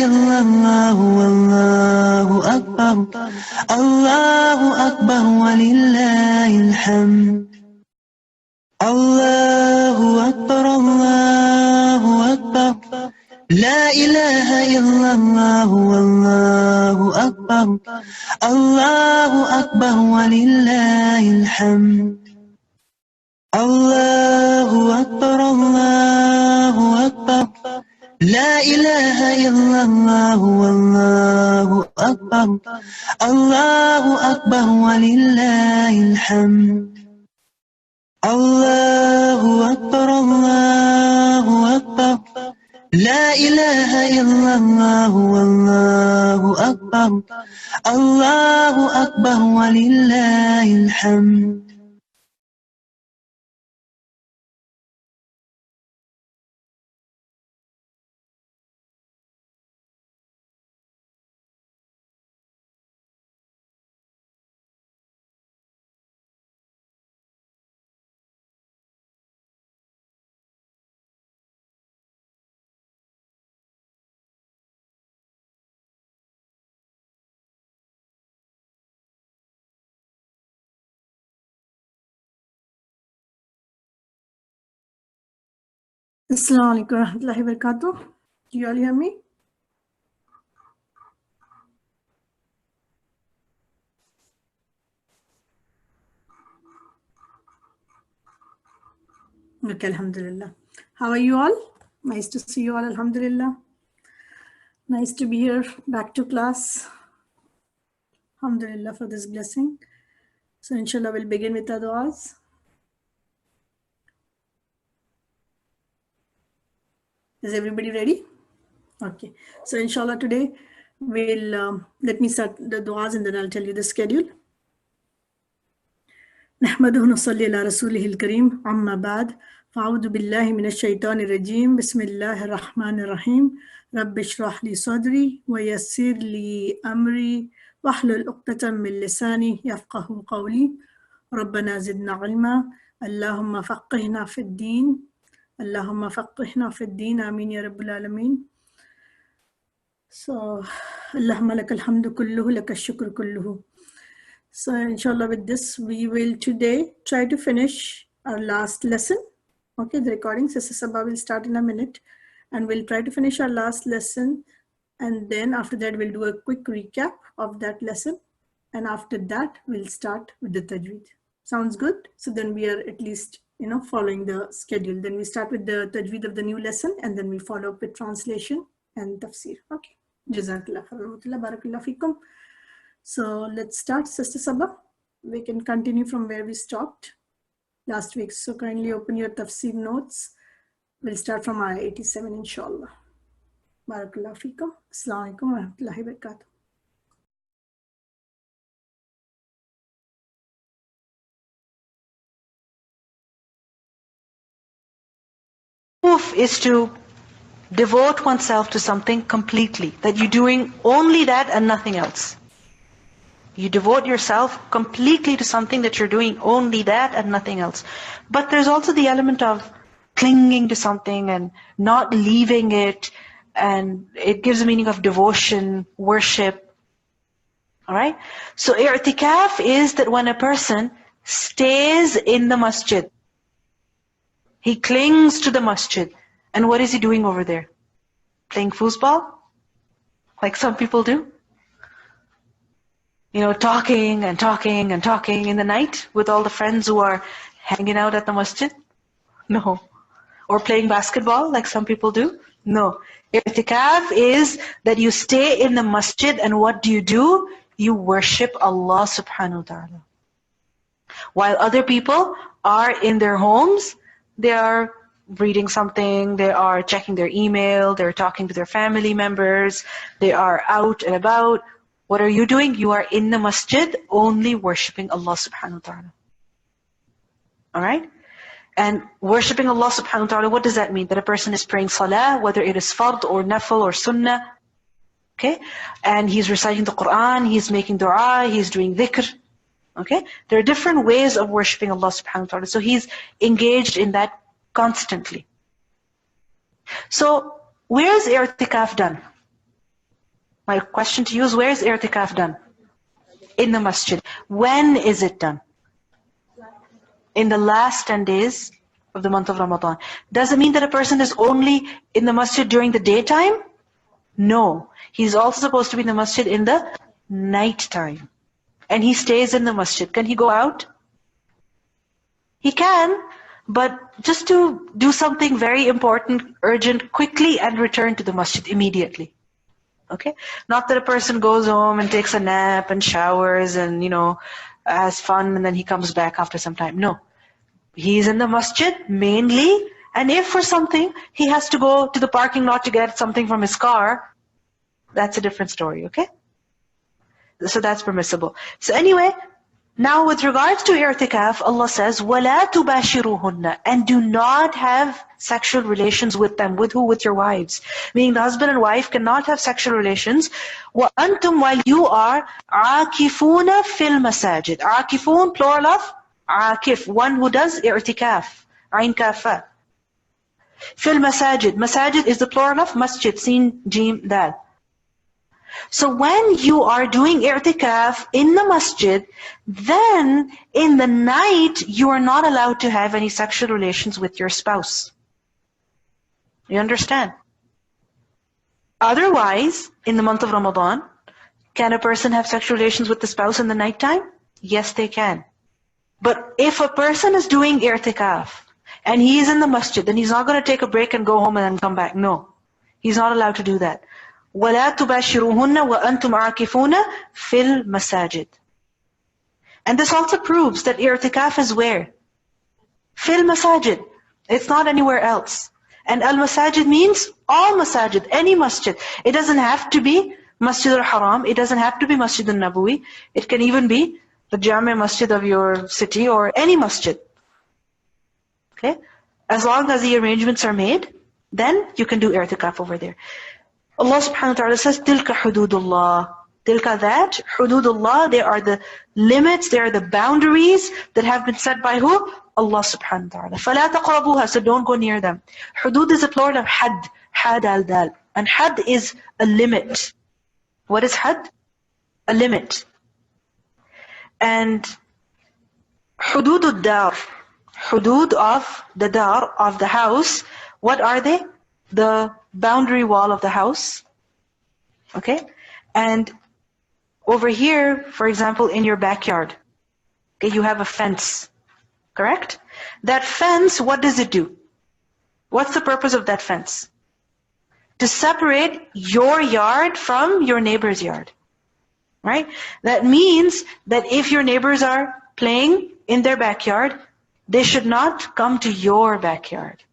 إلا الله والله أكبر الله أكبر ولله الحمد الله أكبر الله أكبر لا إله إلا الله والله أكبر الله أكبر ولله الحمد الله أكبر الله أكبر لا إله إلا الله والله أكبر الله أكبر ولله الحمد الله أكبر الله أكبر لا إله إلا الله والله أكبر الله أكبر ولله الحمد Assalamu alaikum warahmatullahi wabarakatuh. Do you all hear me? Okay, alhamdulillah. How are you all? Nice to see you all, alhamdulillah. Nice to be here, back to class. Alhamdulillah for this blessing. So inshallah we'll begin with the du'as. Is everybody ready? Okay. So inshallah today we'll, let me start the du'as and then I'll tell you the schedule. نحمده ونصلي على رسوله الكريم أما بعد فأعوذ بالله من الشيطان الرجيم بسم الله الرحمن الرحيم رب اشرح لي صدري ويسر لي أمري واحلل عقدة من لساني يفقه قولي ربنا زدنا علما اللهم فقهنا في الدين اللهم فقهنا في الدين آمين يا رب العالمين. So اللهم لك الحمد كله لك الشكر كله. So inshallah with this we will today try to finish our last lesson. Okay, the recording Sister Sabah will start in a minute and we'll try to finish our last lesson, and then after that we'll do a quick recap of that lesson, and after that we'll start with the Tajweed. Sounds good? So then we are at least following the schedule. Then we start with the Tajweed of the new lesson and then we follow up with translation and Tafseer. Okay. Jazakallah khairan, barakallah fikum. So let's start, Sister Sabah. We can continue from where we stopped last week. So kindly open your Tafseer notes. We'll start from ayah 87, inshallah. Barakallah fikum. Assalamu alaikum wa rahmatullahi wa barakatuh. Is to devote oneself to something completely, that you're doing only that and nothing else. You devote yourself completely to something that you're doing only that and nothing else. But there's also the element of clinging to something and not leaving it, and it gives a meaning of devotion, worship. All right? So i'tikaf is that when a person stays in the masjid, he clings to the masjid. And what is he doing over there? Playing foosball? Like some people do? Talking and talking and talking in the night with all the friends who are hanging out at the masjid? No. Or playing basketball like some people do? No. I'tikaf is that you stay in the masjid, and what do? You worship Allah subhanahu wa ta'ala. While other people are in their homes, they are reading something, they are checking their email, they're talking to their family members, they are out and about. What are you doing? You are in the masjid only worshipping Allah subhanahu wa ta'ala. Alright? And worshipping Allah subhanahu wa ta'ala, what does that mean? That a person is praying salah, whether it is fard or nafil or sunnah. Okay? And he's reciting the Quran, he's making dua, he's doing dhikr. Okay? There are different ways of worshipping Allah subhanahu wa ta'ala. So he's engaged in that constantly. So where is i'tikaf done? My question to you is, where is i'tikaf done? In the masjid. When is it done? In the last 10 days of the month of Ramadan. Does it mean that a person is only in the masjid during the daytime? No. He's also supposed to be in the masjid in the night time. And he stays in the masjid. Can he go out? He can, but just to do something very important, urgent, quickly, and return to the masjid immediately. Okay? Not that a person goes home and takes a nap and showers and, has fun and then he comes back after some time. No. He's in the masjid mainly, and if for something he has to go to the parking lot to get something from his car, that's a different story, okay? So that's permissible. So anyway, now with regards to i'tikaf, Allah says, وَلَا تُبَاشِرُوهُنَّ, and do not have sexual relations with them. With who? With your wives. Meaning the husband and wife cannot have sexual relations. وَأَنْتُمْ, while you are عَاكِفُونَ فِي الْمَسَاجِدِ. عَاكِفُون, plural of عَاكِف, one who does i'tikaf. Ain kafa. فِي الْمَسَاجِدِ. Masajid is the plural of masjid, sin, jim, dal. So when you are doing i'tikaf in the masjid, then in the night you are not allowed to have any sexual relations with your spouse. You understand? Otherwise, in the month of Ramadan, can a person have sexual relations with the spouse in the nighttime? Yes, they can. But if a person is doing i'tikaf and he is in the masjid, then he's not going to take a break and go home and then come back. No, he's not allowed to do that. وَلَا تُبَاشِرُوهُنَّ وَأَنْتُمْ عَاكِفُونَ فِي الْمَسَاجِدِ. And this also proves that i'tikaf is where? Fil masajid. It's not anywhere else. And al-masajid means all masajid, any masjid. It doesn't have to be Masjid al-Haram. It doesn't have to be Masjid al-Nabawi. It can even be the Jami masjid of your city or any masjid. Okay? As long as the arrangements are made, then you can do i'tikaf over there. Allah subhanahu wa ta'ala says, تِلْكَ حُدُودُ اللَّهِ. Tilka, that, hududullah, they are the limits, they are the boundaries that have been set by who? Allah subhanahu wa ta'ala. فَلَا تَقْرَبُوهَا, so don't go near them. Hudud is a plural of had, had al-dal. And had is a limit. What is had? A limit. And hudud dar, hudud of the dar, of the house, what are they? The boundary wall of the house. Okay? And over here, for example, in your backyard, okay, you have a fence, correct? That fence, what does it do? What's the purpose of that fence? To separate your yard from your neighbor's yard, right? That means that if your neighbors are playing in their backyard, they should not come to your backyard.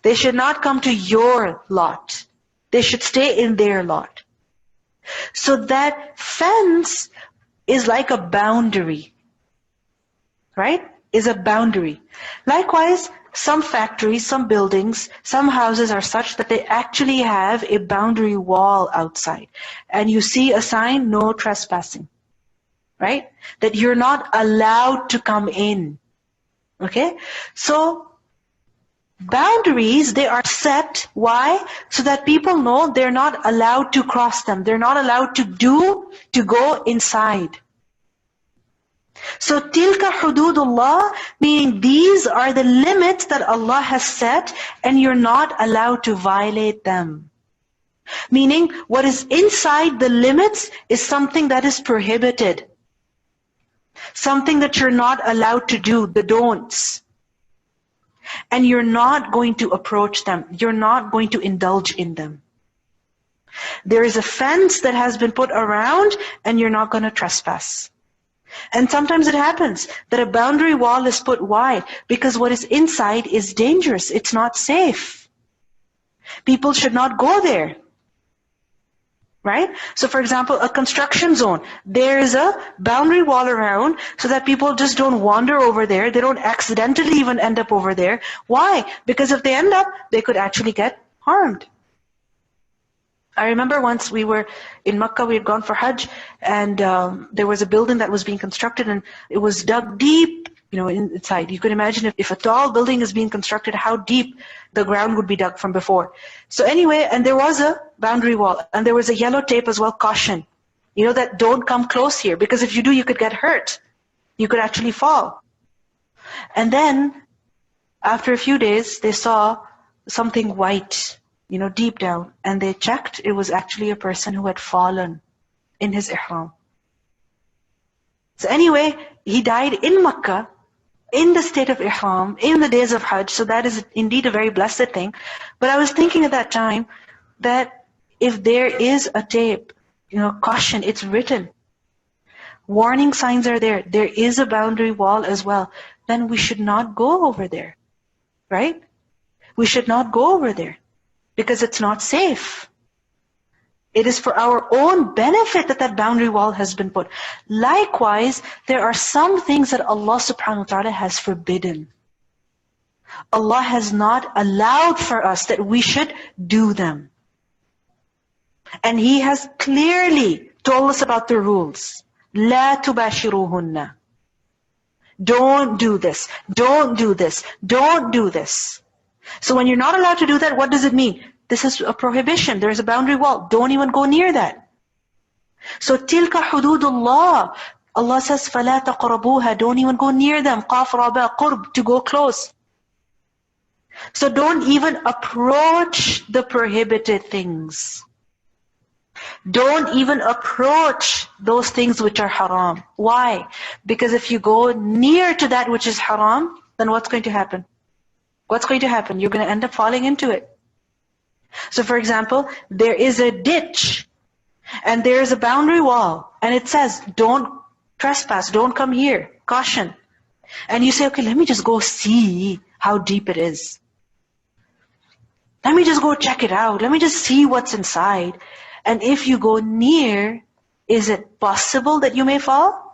They should not come to your lot. They should stay in their lot. So that fence is like a boundary, right? Is a boundary. Likewise, some factories, some buildings, some houses are such that they actually have a boundary wall outside. And you see a sign, no trespassing, right? That you're not allowed to come in, okay? So boundaries, they are set. Why? So that people know they're not allowed to cross them. They're not allowed to go inside. So tilka hududullah, meaning these are the limits that Allah has set and you're not allowed to violate them. Meaning what is inside the limits is something that is prohibited. Something that you're not allowed to do, the don'ts. And you're not going to approach them. You're not going to indulge in them. There is a fence that has been put around and you're not going to trespass. And sometimes it happens that a boundary wall is put wide because what is inside is dangerous. It's not safe. People should not go there. Right? So for example, a construction zone, there is a boundary wall around so that people just don't wander over there. They don't accidentally even end up over there. Why? Because if they end up, they could actually get harmed. I remember once we were in Makkah, we had gone for Hajj, and there was a building that was being constructed, and it was dug deep inside. You could imagine if a tall building is being constructed, how deep the ground would be dug from before. So anyway, and there was a boundary wall, and there was a yellow tape as well, caution. That don't come close here, because if you do, you could get hurt. You could actually fall. And then, after a few days, they saw something white, deep down, and they checked. It was actually a person who had fallen in his ihram. So anyway, he died in Makkah, in the state of ihram, in the days of Hajj. So that is indeed a very blessed thing. But I was thinking at that time that if there is a tape, caution, it's written. Warning signs are there. There is a boundary wall as well. Then we should not go over there, right? We should not go over there because it's not safe. It is for our own benefit that boundary wall has been put. Likewise, there are some things that Allah subhanahu wa ta'ala has forbidden. Allah has not allowed for us that we should do them. And He has clearly told us about the rules. لا تباشروهن. Don't do this. Don't do this. Don't do this. So when you're not allowed to do that, what does it mean? This is a prohibition. There's a boundary wall. Don't even go near that. So تِلْكَ حُدُودُ اللَّهِ. Allah says, فَلَا تَقْرَبُوهَا. Don't even go near them. قَافْ رَبَا قُرْب. To go close. So don't even approach the prohibited things. Don't even approach those things which are haram. Why? Because if you go near to that which is haram, then what's going to happen? What's going to happen? You're going to end up falling into it. So for example, there is a ditch and there is a boundary wall and it says, don't trespass, don't come here, caution. And you say, okay, let me just go see how deep it is. Let me just go check it out. Let me just see what's inside. And if you go near, is it possible that you may fall?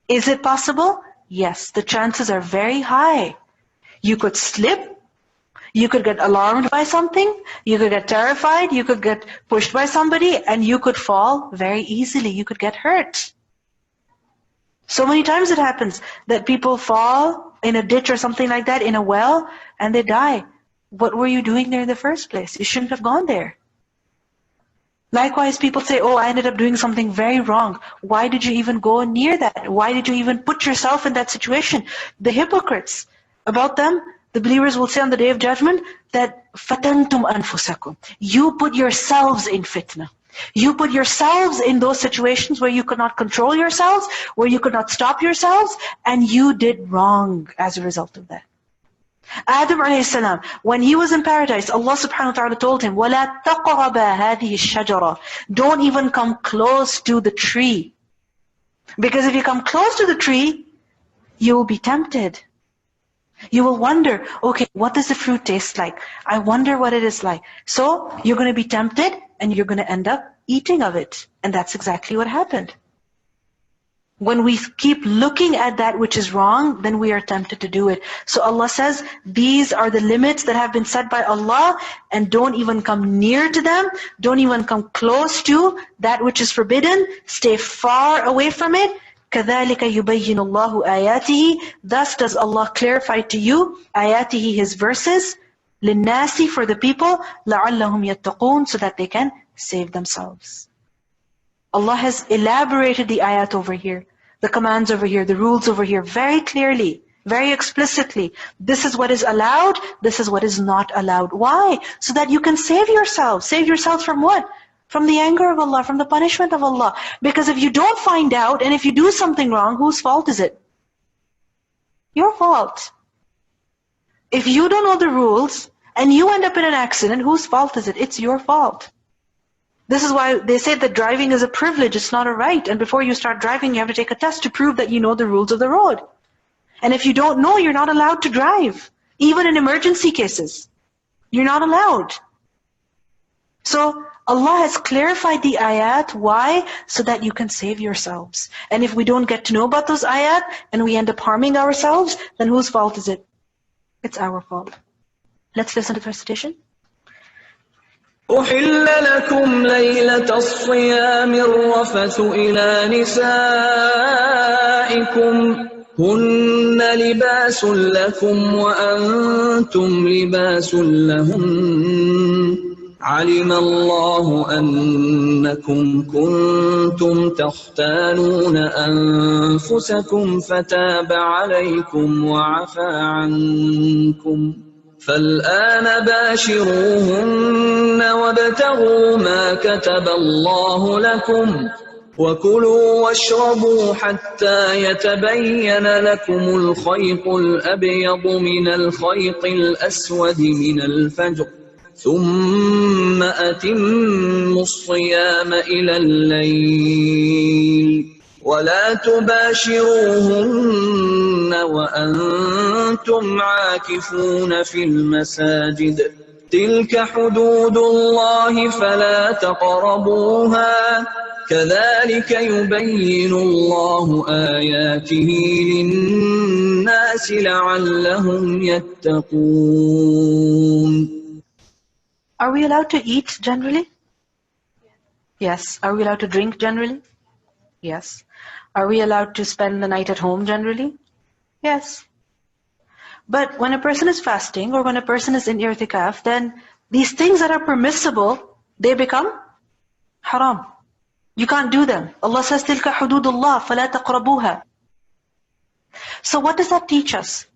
Is it possible? Yes, the chances are very high. You could slip. You could get alarmed by something, you could get terrified, you could get pushed by somebody, and you could fall very easily, you could get hurt. So many times it happens that people fall in a ditch or something like that, in a well, and they die. What were you doing there in the first place? You shouldn't have gone there. Likewise, people say, oh, I ended up doing something very wrong. Why did you even go near that? Why did you even put yourself in that situation? The hypocrites, about them, the believers will say on the Day of Judgment that فَتَنْتُمْ أَنفُسَكُمْ. You put yourselves in fitna. You put yourselves in those situations where you could not control yourselves, where you could not stop yourselves, and you did wrong as a result of that. Adam alayhi salam, when he was in paradise, Allah subhanahu wa ta'ala told him, وَلَا تَقْرَبَا هَذِهِ الشَّجَرَةِ. Don't even come close to the tree. Because if you come close to the tree, you will be tempted. You will wonder, okay, what does the fruit taste like? I wonder what it is like. So you're going to be tempted and you're going to end up eating of it. And that's exactly what happened. When we keep looking at that which is wrong, then we are tempted to do it. So Allah says, these are the limits that have been set by Allah, and don't even come near to them. Don't even come close to that which is forbidden. Stay far away from it. كَذَلِكَ يُبَيِّنُ اللَّهُ آيَاتِهِ. Thus does Allah clarify to you آيَاتِهِ, His verses, لِلنَّاسِ, for the people, لَعَلَّهُمْ يَتَّقُونَ, so that they can save themselves. Allah has elaborated the ayat over here, the commands over here, the rules over here, very clearly, very explicitly. This is what is allowed, this is what is not allowed. Why? So that you can save yourselves. Save yourselves from what? From the anger of Allah, from the punishment of Allah. Because if you don't find out, and if you do something wrong, whose fault is it? Your fault. If you don't know the rules, and you end up in an accident, whose fault is it? It's your fault. This is why they say that driving is a privilege, it's not a right. And before you start driving, you have to take a test to prove that you know the rules of the road. And if you don't know, you're not allowed to drive. Even in emergency cases, you're not allowed. So Allah has clarified the ayat. Why? So that you can save yourselves. And if we don't get to know about those ayat, and we end up harming ourselves, then whose fault is it? It's our fault. Let's listen to the recitation. أحل لكم ليلة الصيام الرفث إلى نسائكم هن لباس لكم وأنتم لباس لهن علم الله أنكم كنتم تختانون أنفسكم فتاب عليكم وعفى عنكم فالآن باشروهن وابتغوا ما كتب الله لكم وكلوا واشربوا حتى يتبين لكم الخيط الأبيض من الخيط الأسود من الفجر ثم أتموا الصيام إلى الليل ولا تباشروهن وأنتم عاكفون في المساجد تلك حدود الله فلا تقربوها كذلك يبين الله آياته للناس لعلهم يتقون. Are we allowed to eat generally? Yes. Are we allowed to drink generally? Yes. Are we allowed to spend the night at home generally? Yes. But when a person is fasting or when a person is in i'tikaf, then these things that are permissible, they become haram. You can't do them. Allah says, تِلْكَ حُدُودُ اللَّهِ فَلَا تَقْرَبُوهَا. So what does that teach us?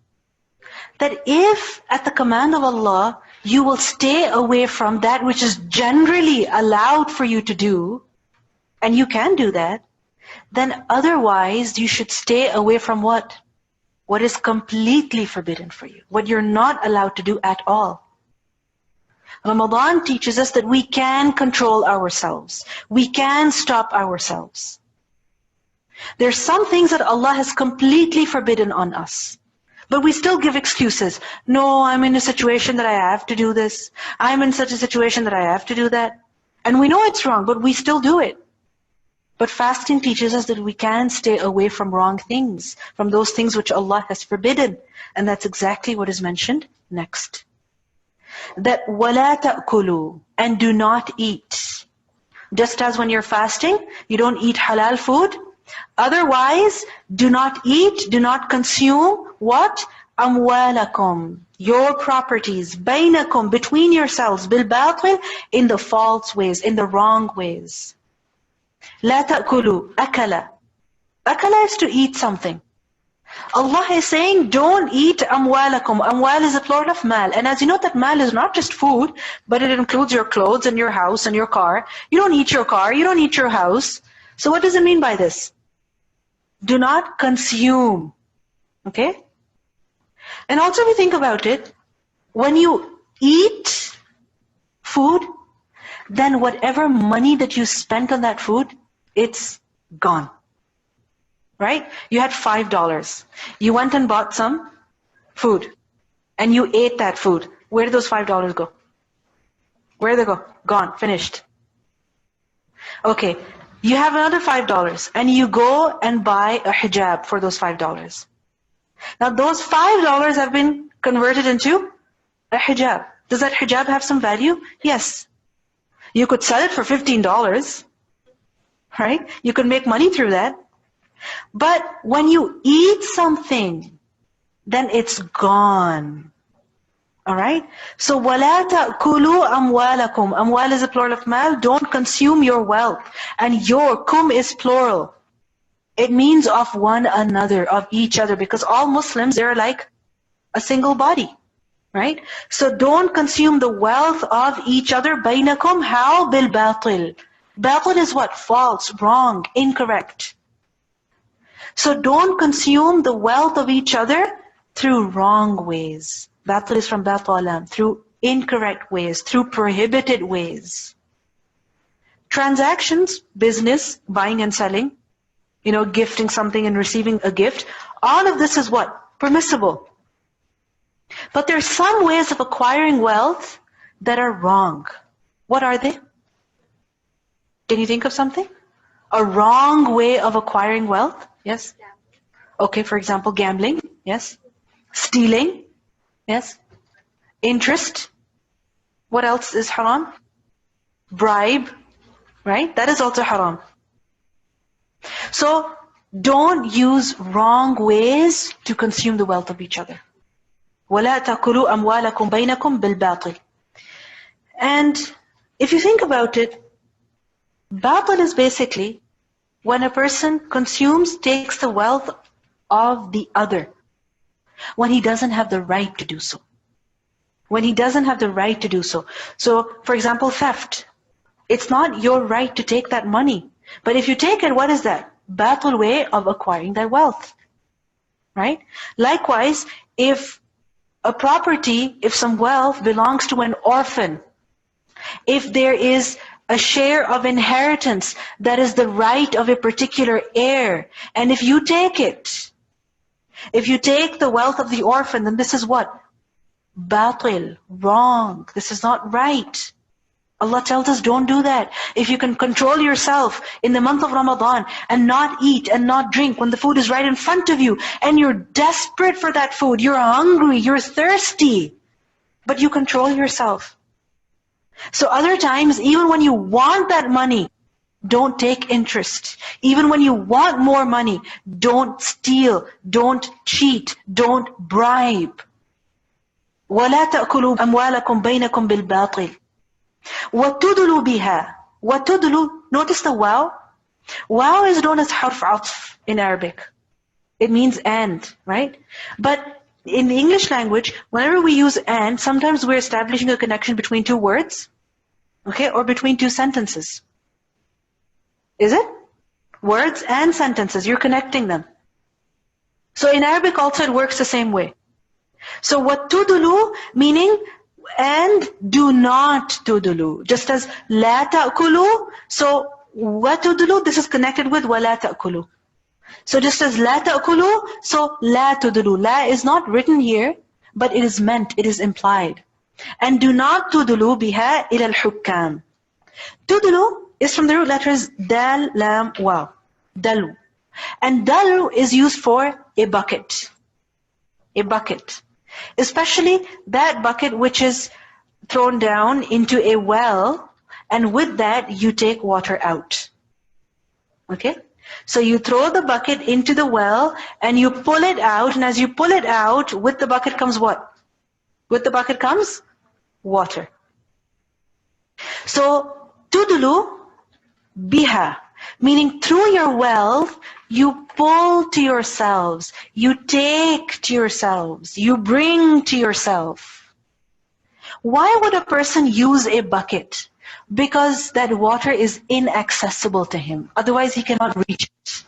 That if at the command of Allah, you will stay away from that which is generally allowed for you to do, and you can do that, then otherwise you should stay away from what? What is completely forbidden for you, what you're not allowed to do at all. Ramadan teaches us that we can control ourselves. We can stop ourselves. There's some things that Allah has completely forbidden on us. But we still give excuses. No, I'm in a situation that I have to do this. I'm in such a situation that I have to do that. And we know it's wrong, but we still do it. But fasting teaches us that we can stay away from wrong things, from those things which Allah has forbidden. And that's exactly what is mentioned next. That وَلَا تَأْكُلُوا, and do not eat. Just as when you're fasting, you don't eat halal food. Otherwise, do not eat, do not consume what? أَمْوَالَكُمْ, your properties, بَيْنَكُمْ, between yourselves, بِالْبَاطِلِ, in the false ways, in the wrong ways. لَا تَأْكُلُوا أَكَلَ. Akala is to eat something. Allah is saying, don't eat amwalakum. Amwal is a plural of mal. And as you know, that mal is not just food, but it includes your clothes and your house and your car. You don't eat your car, you don't eat your house. So what does it mean by this? Do not consume. Okay? And also if you think about it, when you eat food, then whatever money that you spent on that food, it's gone. Right? You had $5. You went and bought some food. And you ate that food. Where did those $5 go? Where did they go? Gone. Finished. Okay. You have another $5. And you go and buy a hijab for those $5. Now those $5 have been converted into a hijab. Does that hijab have some value? Yes. You could sell it for $15. Right? You could make money through that. But when you eat something, then it's gone. Alright? So, وَلَا تَأْكُلُوا أَمْوَالَكُمْ. Amwal is a plural of mal. Don't consume your wealth. And your kum is plural. It means of one another, of each other. Because all Muslims, they're like a single body. Right? So don't consume the wealth of each other. بَيْنَكُمْ. How? بِالْبَاطِلِ. Batil is what? False, wrong, incorrect. So don't consume the wealth of each other through wrong ways. Batil is from batalam, through incorrect ways, through prohibited ways. Transactions, business, buying and selling, gifting something and receiving a gift, all of this is what? Permissible. But there are some ways of acquiring wealth that are wrong. What are they? Can you think of something? A wrong way of acquiring wealth? Yes? Okay, for example, gambling. Yes? Stealing. Yes? Interest. What else is haram? Bribe. Right? That is also haram. So, don't use wrong ways to consume the wealth of each other. وَلَا تَأْكُلُوا أَمْوَالَكُمْ بَيْنَكُمْ بِالْبَاطِلِ. And if you think about it, batil is basically when a person consumes, takes the wealth of the other, when he doesn't have the right to do so. When he doesn't have the right to do so. So, for example, theft. It's not your right to take that money. But if you take it, what is that? Batil way of acquiring that wealth. Right? Likewise, if a property, if some wealth belongs to an orphan, if there is a share of inheritance that is the right of a particular heir, and if you take it, if you take the wealth of the orphan, then this is what? Batil, wrong. This is not right. Allah tells us don't do that. If you can control yourself in the month of Ramadan and not eat and not drink when the food is right in front of you and you're desperate for that food, you're hungry, you're thirsty, but you control yourself. So other times, even when you want that money, don't take interest. Even when you want more money, don't steal, don't cheat, don't bribe. وَلَا تَأْكُلُوا أَمْوَالَكُمْ بَيْنَكُمْ بِالْبَاطِلِ وَتُدْلُوا بِهَا. وَتُدْلُوا, notice the waw. Waw is known as harf atf in Arabic. It means and, right? But in the English language, whenever we use and, sometimes we're establishing a connection between two words, okay, or between two sentences. Is it? Words and sentences, you're connecting them. So in Arabic also it works the same way. So what tudulu, meaning and do not tudulu. Just as la ta'kulu, so what tudulu, this is connected with wa la ta'kulu. So just as la ta'kulu, so la tudulu. La is not written here, but it is meant, it is implied. And do not tudulu biha ila al-hukkam. Tudulu is from the root letters dal, lam, waw. Dalu. And dalu is used for a bucket. A bucket. Especially that bucket which is thrown down into a well, and with that you take water out. Okay? So you throw the bucket into the well and you pull it out, and as you pull it out, with the bucket comes what? With the bucket comes water. So tudulu biha, meaning through your wealth, you pull to yourselves, you take to yourselves, you bring to yourself. Why would a person use a bucket? Because that water is inaccessible to him. Otherwise he cannot reach it.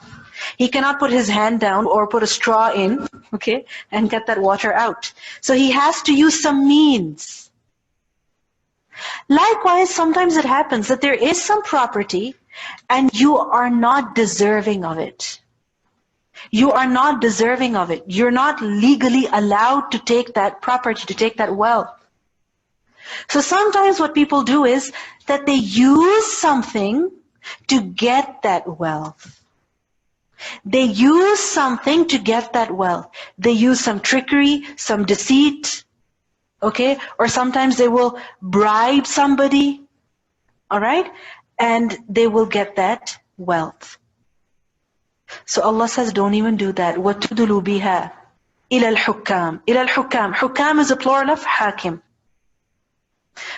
He cannot put his hand down or put a straw in, okay, and get that water out. So he has to use some means. Likewise, sometimes it happens that there is some property and you are not deserving of it. You are not deserving of it. You're not legally allowed to take that property, to take that wealth. So sometimes what people do is that they use something to get that wealth. They use something to get that wealth. They use some trickery, some deceit, okay? Or sometimes they will bribe somebody, all right? And they will get that wealth. So Allah says, don't even do that. وَتُدُلُوا بِهَا إِلَى الْحُكَّامِ. إِلَى الْحُكَّامِ. Hukam is a plural of hakim.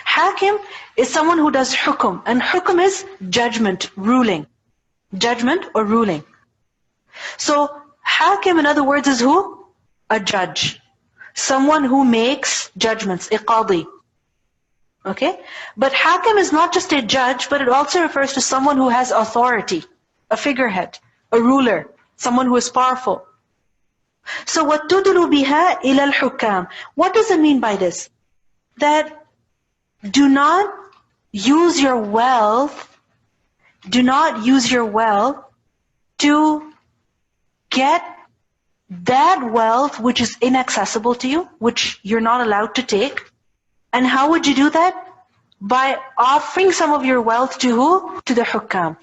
Hakim is someone who does hukum. And hukum is judgment, ruling. Judgment or ruling. So hakim, in other words, is who? A judge. Someone who makes judgments, a qadi. Okay? But hakim is not just a judge, but it also refers to someone who has authority, a figurehead, a ruler, someone who is powerful. So وَتُدْلُوا بِهَا إِلَى الْحُكَّامِ. What does it mean by this? That do not use your wealth, to get that wealth which is inaccessible to you, which you're not allowed to take. And how would you do that? By offering some of your wealth to who? To the hukam.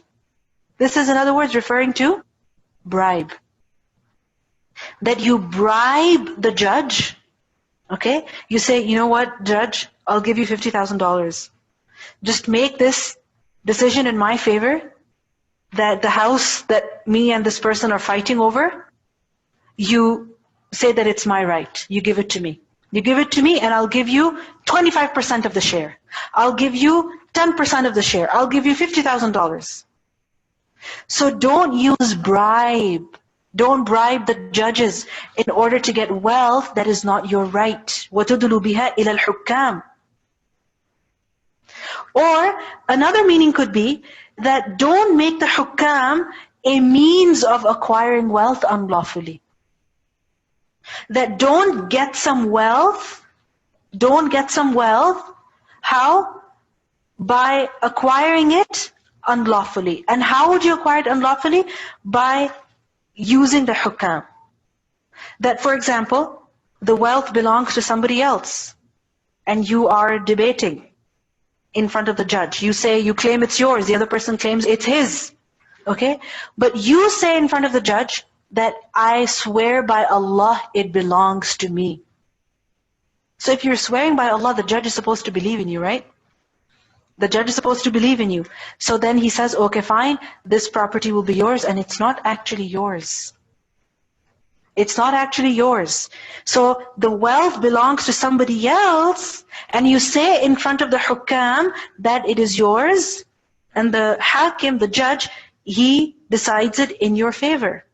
This is, in other words, referring to bribe. That you bribe the judge, okay? You say, you know what, judge, I'll give you $50,000. Just make this decision in my favor, that the house that me and this person are fighting over, you say that it's my right. You give it to me. You give it to me and I'll give you 25% of the share. I'll give you 10% of the share. I'll give you $50,000. So don't use bribe. Don't bribe the judges in order to get wealth that is not your right. وَتُدْلُوا بِهَا إِلَى الْحُكَّامِ. Or another meaning could be that don't make the hukam a means of acquiring wealth unlawfully. That don't get some wealth. How? By acquiring it unlawfully. And how would you acquire it unlawfully? By using the hukam. That, for example, the wealth belongs to somebody else and you are debating in front of the judge. You say, you claim it's yours, the other person claims it's his. Okay? But you say in front of the judge that I swear by Allah it belongs to me. So if you're swearing by Allah, the judge is supposed to believe in you, right? The judge is supposed to believe in you. So then he says, okay, fine, this property will be yours, and it's not actually yours. It's not actually yours. So the wealth belongs to somebody else, and you say in front of the hukam that it is yours, and the hakim, the judge, he decides it in your favor.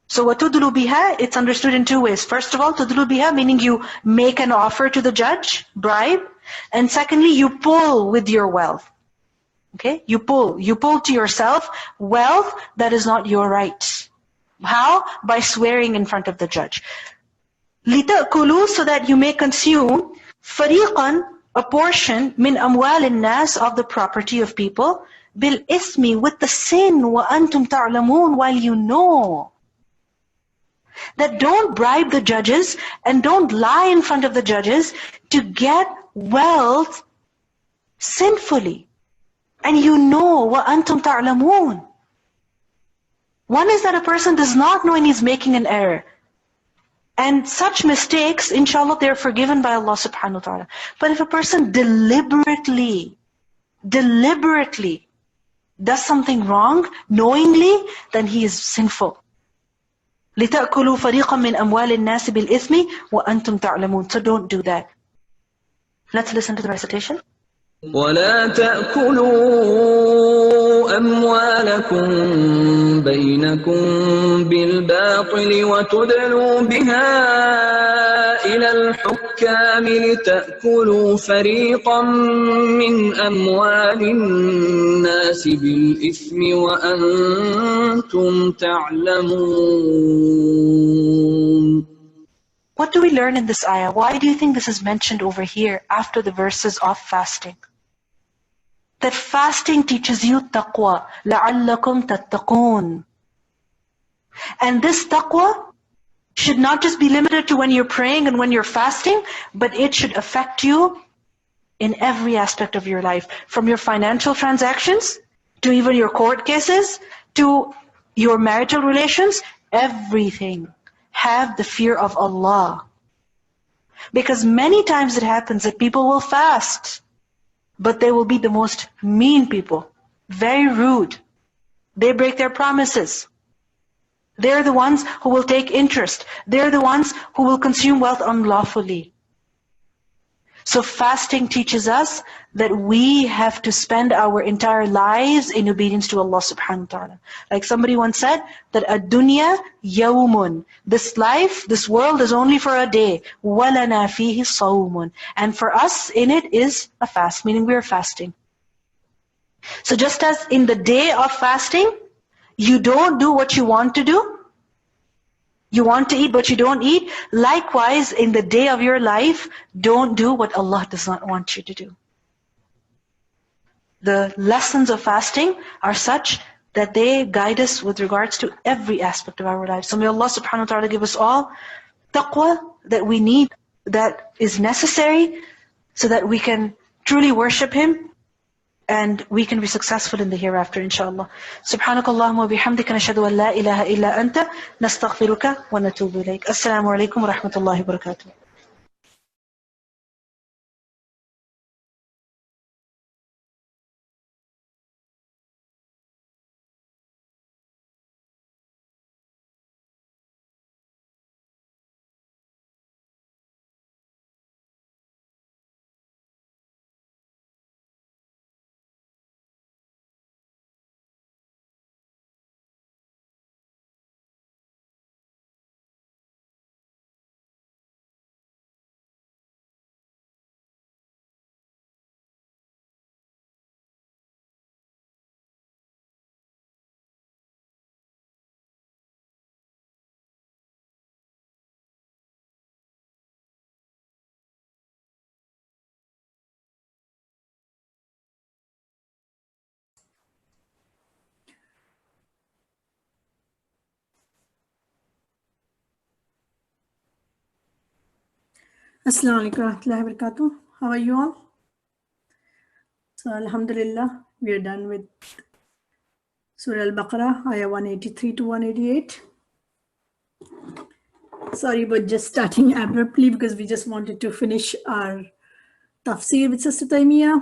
So وَتُدْلُوا بِهَا, it's understood in two ways. First of all, تُدْلُوا بِهَا, meaning you make an offer to the judge, bribe. And secondly, you pull with your wealth. Okay? You pull to yourself wealth that is not your right. How? By swearing in front of the judge. لِتَأْكُلُوا, so that you may consume فَرِيقًا, a portion, مِنْ أَمْوَالِ النَّاسِ, of the property of people, بِالْإِثْمِ, with the sin, وَأَنْتُمْ تَعْلَمُونَ, while you know. That don't bribe the judges and don't lie in front of the judges to get wealth sinfully. And you know, وَأَنْتُمْ تَعْلَمُونَ. One is that a person does not know and he's making an error. And such mistakes, inshallah, they're forgiven by Allah subhanahu wa ta'ala. But if a person deliberately does something wrong, knowingly, then he is sinful. لِتَأْكُلُوا فَرِيقًا مِنْ أَمْوَالِ النَّاسِ بِالْإِثْمِ وَأَنْتُمْ تَعْلَمُونَ. So don't do that. Let's listen to the recitation. ولا تأكلوا أموالكم بينكم بالباطل وتدلوا بها إلى الحكام لتأكلوا فريقا من أموال الناس بالإثم وأنتم تعلمون. What do we learn in this ayah? Why do you think this is mentioned over here after the verses of fasting? That fasting teaches you taqwa. لَعَلَّكُمْ تَتَّقُونَ. And this taqwa should not just be limited to when you're praying and when you're fasting, but it should affect you in every aspect of your life. From your financial transactions, to even your court cases, to your marital relations, everything. Have the fear of Allah. Because many times it happens that people will fast, but they will be the most mean people, very rude. They break their promises. They're the ones who will take interest. They're the ones who will consume wealth unlawfully. So fasting teaches us that we have to spend our entire lives in obedience to Allah subhanahu wa ta'ala. Like somebody once said, that ad-dunya yawmun. This life, this world is only for a day. وَلَنَا فِيهِ صَوْمٌ. And for us, in it is a fast, meaning we are fasting. So just as in the day of fasting, you don't do what you want to do, you want to eat but you don't eat, likewise in the day of your life, don't do what Allah does not want you to do. The lessons of fasting are such that they guide us with regards to every aspect of our lives. So may Allah subhanahu wa ta'ala give us all taqwa that we need, that is necessary, so that we can truly worship Him and we can be successful in the hereafter, inshallah. Subhanakallahumma wa bihamdika nashhadu an la ilaha illa anta nastaghfiruka wa natubu ilayk. Assalamu alaikum wa rahmatullahi wa barakatuh. Assalamu alaikum warahmatullahi wabarakatuh. How are you all? So alhamdulillah, we are done with Surah Al-Baqarah, ayah 183 to 188. Sorry about just starting abruptly because we just wanted to finish our Tafseer with Sister Taimiyyah.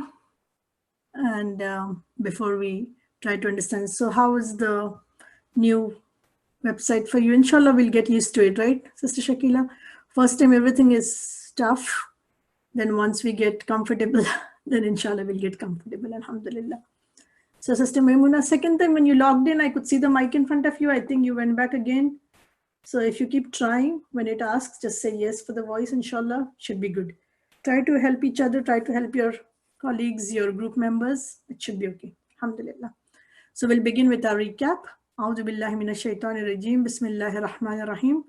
And before we try to understand, so how is the new website for you? Inshallah, we'll get used to it, right, Sister Shakila? First time everything is tough. Then once we get comfortable, then inshallah we'll get comfortable, alhamdulillah. So Sister Maymunah, second time when you logged in, I could see the mic in front of you. I think you went back again. So if you keep trying, when it asks, just say yes for the voice, inshallah, should be good. Try to help each other, try to help your colleagues, your group members. It should be okay, alhamdulillah. So we'll begin with our recap. A'udhu billahi minash shaitanir rajim. Bismillahir rahmanir rahim.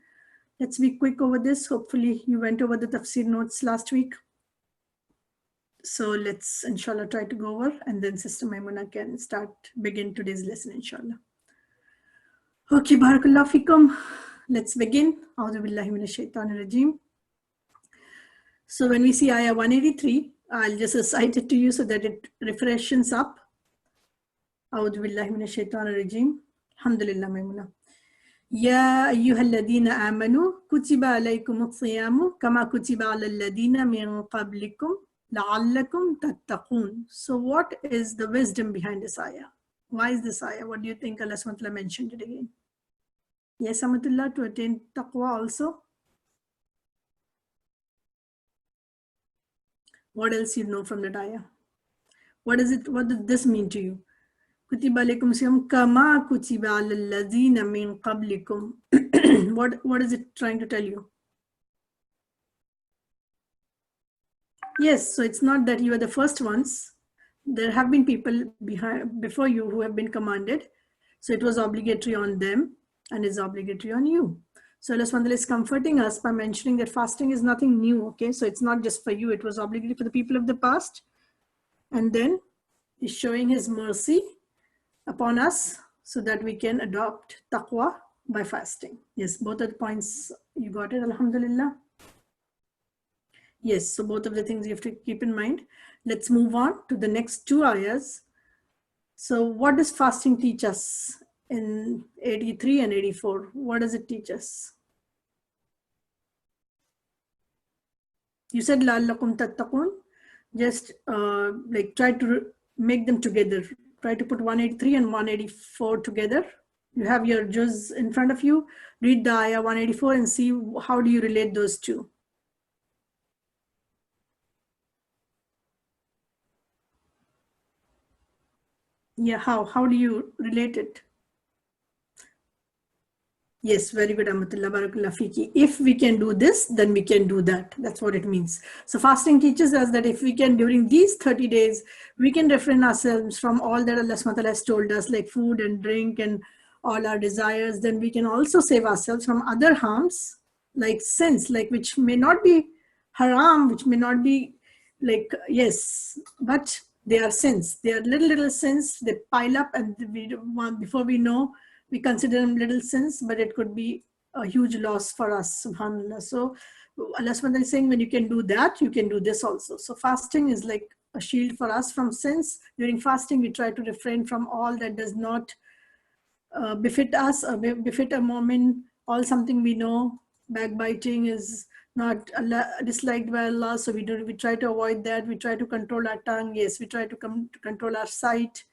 Let's be quick over this. Hopefully you went over the tafsir notes last week. So let's inshallah try to go over, and then Sister Maymunah can begin today's lesson, inshallah. Okay, barakallahu fikum. Let's begin. A'udhu billahi minash shaitanir rajim. So when we see ayah 183, I'll just recite it to you so that it refreshes up. A'udhu billahi minash shaitanir rajim. Alhamdulillah, Maymunah. Ya ayyuhalladhina amanu kutiba alaykumus siyamu kama kutiba alal ladina min qablikum la'allakum tattaqun. So what is the wisdom behind this ayah? Why is this ayah? What do you think Allah subhanahu wa ta'ala mentioned it again? Yes, Amatullah, to attain taqwa also. What else you know from that ayah? What is it? What does this mean to you? Kutiba alaykum siyam kama kutiba alal ladina min qablikum. What is it trying to tell you? Yes, so it's not that you are the first ones. There have been people before you who have been commanded. So it was obligatory on them and is obligatory on you. So Allah SWT is comforting us by mentioning that fasting is nothing new, okay? So it's not just for you, it was obligatory for the people of the past. And then He's showing His mercy upon us so that we can adopt taqwa by fasting. Yes, both of the points, you got it, alhamdulillah. Yes, so both of the things you have to keep in mind. Let's move on to the next two ayahs. So what does fasting teach us in 83 and 84? What does it teach us? You said la'allakum tattaqun. Just like try to make them together. Try to put 183 and 184 together. You have your juz in front of you. Read the ayah 184 and see how do you relate those two. Yeah, how do you relate it? Yes, very good, Amatullah, barakallah fiki. If we can do this, then we can do that. That's what it means. So fasting teaches us that if we can, during these 30 days, we can refrain ourselves from all that Allah SWT has told us, like food and drink and all our desires, then we can also save ourselves from other harms, like sins, like which may not be haram, which may not be like, yes, but they are sins. They are little sins. They pile up, and before we know, we consider them little sins, but it could be a huge loss for us, subhanAllah. So Allah SWT is saying, when you can do that, you can do this also. So fasting is like a shield for us from sins. During fasting, we try to refrain from all that does not befit us or befit a mu'min. All something we know, backbiting is not disliked by Allah, so we try to avoid that. We try to control our tongue. Yes, we try to control our sight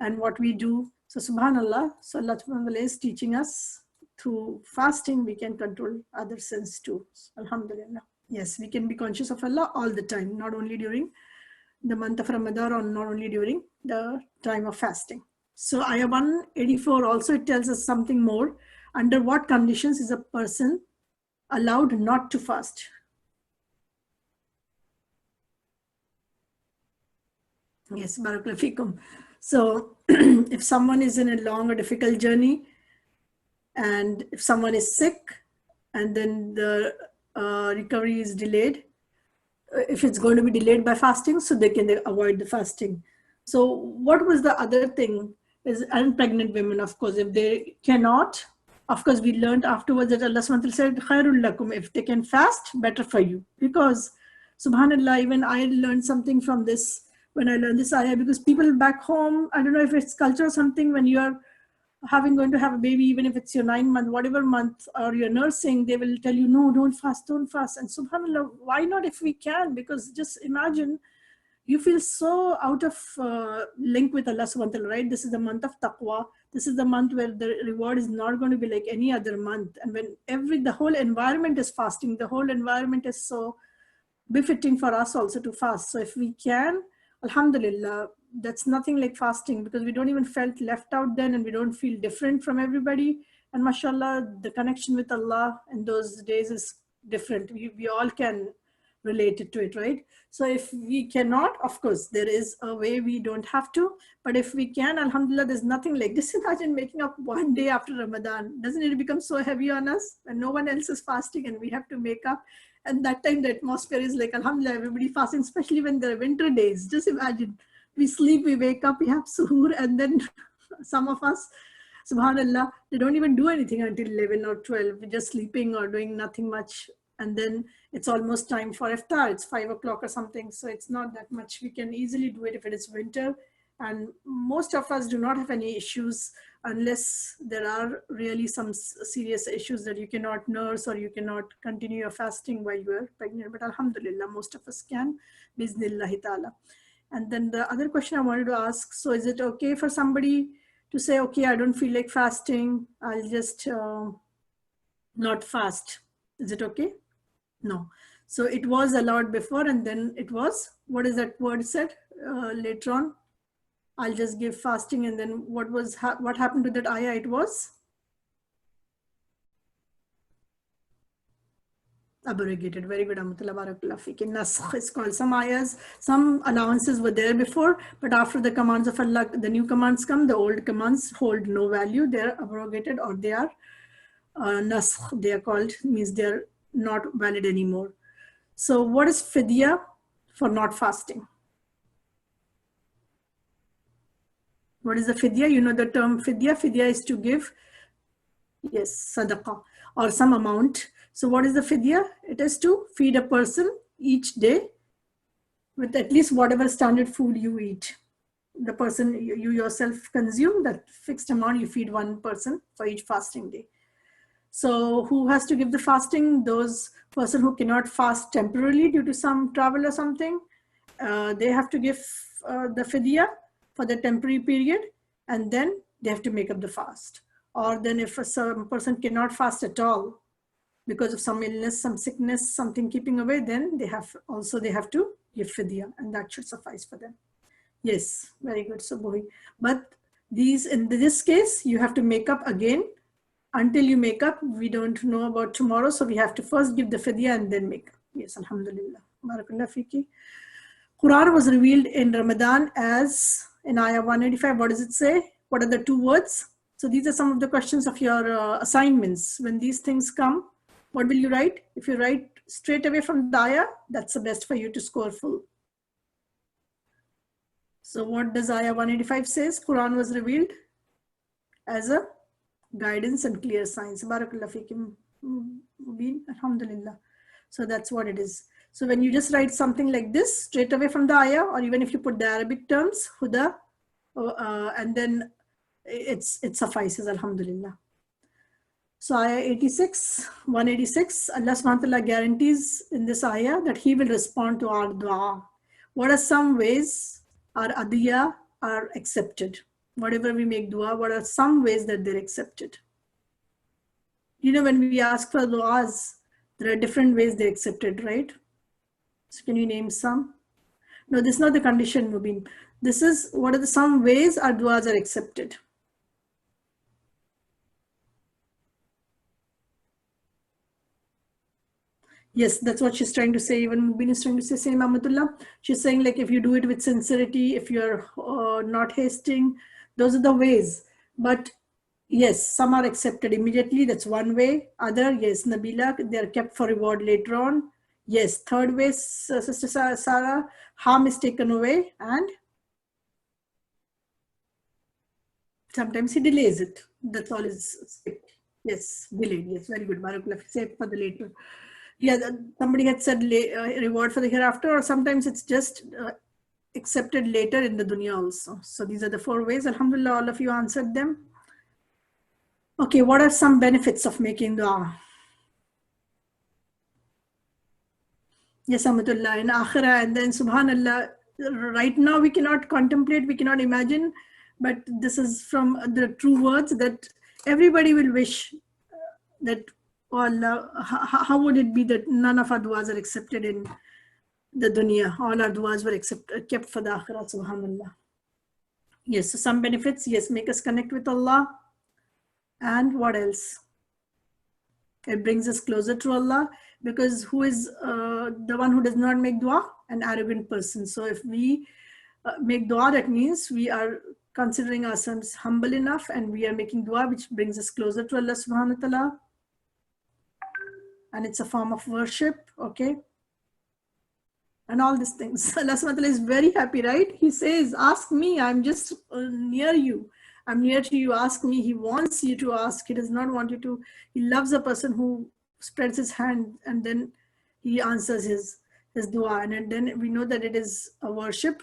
and what we do. So subhanallah, so Allah is teaching us through fasting we can control other sins too. Alhamdulillah. Yes, we can be conscious of Allah all the time, not only during the month of Ramadan or not only during the time of fasting. So ayah 184 also, it tells us something more. Under what conditions is a person allowed not to fast? Yes, barakallahu fikum. So if someone is in a long or difficult journey, and if someone is sick and then the recovery is delayed, if it's going to be delayed by fasting, so they can avoid the fasting. So what was the other thing is unpregnant women, of course, if they cannot Of course, we learned afterwards that Allah SWT said, Khairul lakum, if they can fast, better for you. Because, subhanAllah, even I learned something from this when I learned this ayah, because people back home, I don't know if it's culture or something, when you're going to have a baby, even if it's your 9-month, whatever month, or you're nursing, they will tell you, no, don't fast, don't fast. And subhanAllah, why not if we can? Because just imagine, you feel so out of link with Allah subhanahu wa ta'ala, right? This is the month of taqwa. This is the month where the reward is not going to be like any other month. And when the whole environment is fasting, the whole environment is so befitting for us also to fast. So if we can, alhamdulillah, that's nothing like fasting, because we don't even felt left out then, and we don't feel different from everybody. And mashallah, the connection with Allah in those days is different. We all can relate to it, right? So if we cannot, of course, there is a way we don't have to, but if we can, alhamdulillah, there's nothing like this. Imagine making up one day after Ramadan. Doesn't it become so heavy on us when no one else is fasting and we have to make up? And that time the atmosphere is like, alhamdulillah, everybody fasting, especially when there are winter days. Just imagine, we sleep, we wake up, we have suhoor, and then some of us, subhanallah, they don't even do anything until 11 or 12. We're just sleeping or doing nothing much. And then it's almost time for iftar. It's 5 o'clock or something. So it's not that much. We can easily do it if it is winter. And most of us do not have any issues unless there are really some serious issues that you cannot nurse or you cannot continue your fasting while you are pregnant. But alhamdulillah, most of us can, bi'iznillahi ta'ala. And then the other question I wanted to ask, so is it okay for somebody to say, okay, I don't feel like fasting, I'll just not fast? Is it okay? No. So it was allowed before, and then it was, what is that word said later on? I'll just give fasting, and then what happened to that ayah? It was abrogated. Very good, Amatullah, barakallah fiki. Naskh is called. Some ayahs, some allowances were there before, but after the commands of Allah, the new commands come, the old commands hold no value. They are abrogated, or they are naskh, they are called, means they are not valid anymore. So what is fidya for not fasting? What is the fidya? You know the term fidya. Fidya is to give, yes, sadaqah, or some amount. So what is the fidya? It is to feed a person each day with at least whatever standard food you eat. The person you yourself consume, that fixed amount you feed one person for each fasting day. So who has to give the fasting? Those person who cannot fast temporarily due to some travel or something, they have to give the fidya for the temporary period, and then they have to make up the fast. Or then if some person cannot fast at all because of some illness, some sickness, something keeping away, then they have to give fidya, and that should suffice for them. Yes, very good, Subhi. But in this case, you have to make up again. Until you make up, we don't know about tomorrow, so we have to first give the fidya and then make up. Yes, alhamdulillah. Barakallah fiki. Quran was revealed in Ramadan as in ayah 185. What does it say? What are the 2 words? So these are some of the questions of your assignments. When these things come, what will you write? If you write straight away from the ayah, that's the best for you to score full. So what does ayah 185 says? Quran was revealed as a guidance and clear signs. Barakallah fikum. Alhamdulillah. So that's what it is. So when you just write something like this straight away from the ayah, or even if you put the Arabic terms, huda, and then it suffices, alhamdulillah. So ayah 186, Allah subhanahu wa ta'ala guarantees in this ayah that He will respond to our dua. What are some ways our adiyah are accepted? Whatever we make dua, what are some ways that they're accepted? You know, when we ask for duas, there are different ways they're accepted, right? So can you name some? No, this is not the condition, Mubin. This is, what are some ways our duas are accepted? Yes, that's what she's trying to say. Even Mubin is trying to say, same Ahmadullah. She's saying, like, if you do it with sincerity, if you're not hasting, those are the ways. But yes, some are accepted immediately. That's one way. Other, yes, Nabila, they're kept for reward later on. Yes, third way, Sister Sarah, harm is taken away, and sometimes he delays it. That's all is strict. Yes, delayed. Yes, very good. Barakallah. Save for the later. Yeah, somebody had said reward for the hereafter, or sometimes it's just accepted later in the dunya also. So these are the 4 ways. Alhamdulillah, all of you answered them. Okay, what are some benefits of making dua? Yes, Ahmadullah, in Akhirah, and then Subhanallah, right now we cannot contemplate, we cannot imagine, but this is from the true words that everybody will wish that, oh Allah, how would it be that none of our duas are accepted in the dunya? All our duas were kept for the Akhirah, Subhanallah. Yes, so some benefits, yes, make us connect with Allah. And what else? It brings us closer to Allah, because who is the one who does not make dua? An arrogant person. So if we make dua, that means we are considering ourselves humble enough and we are making dua, which brings us closer to Allah subhanahu wa ta'ala. And it's a form of worship, okay? And all these things. Allah subhanahu wa ta'ala is very happy, right? He says, ask me, I'm just near you. I'm near to you, ask me. He wants you to ask. He does not want you to. He loves a person who spreads his hand and then he answers his dua. And then we know that it is a worship,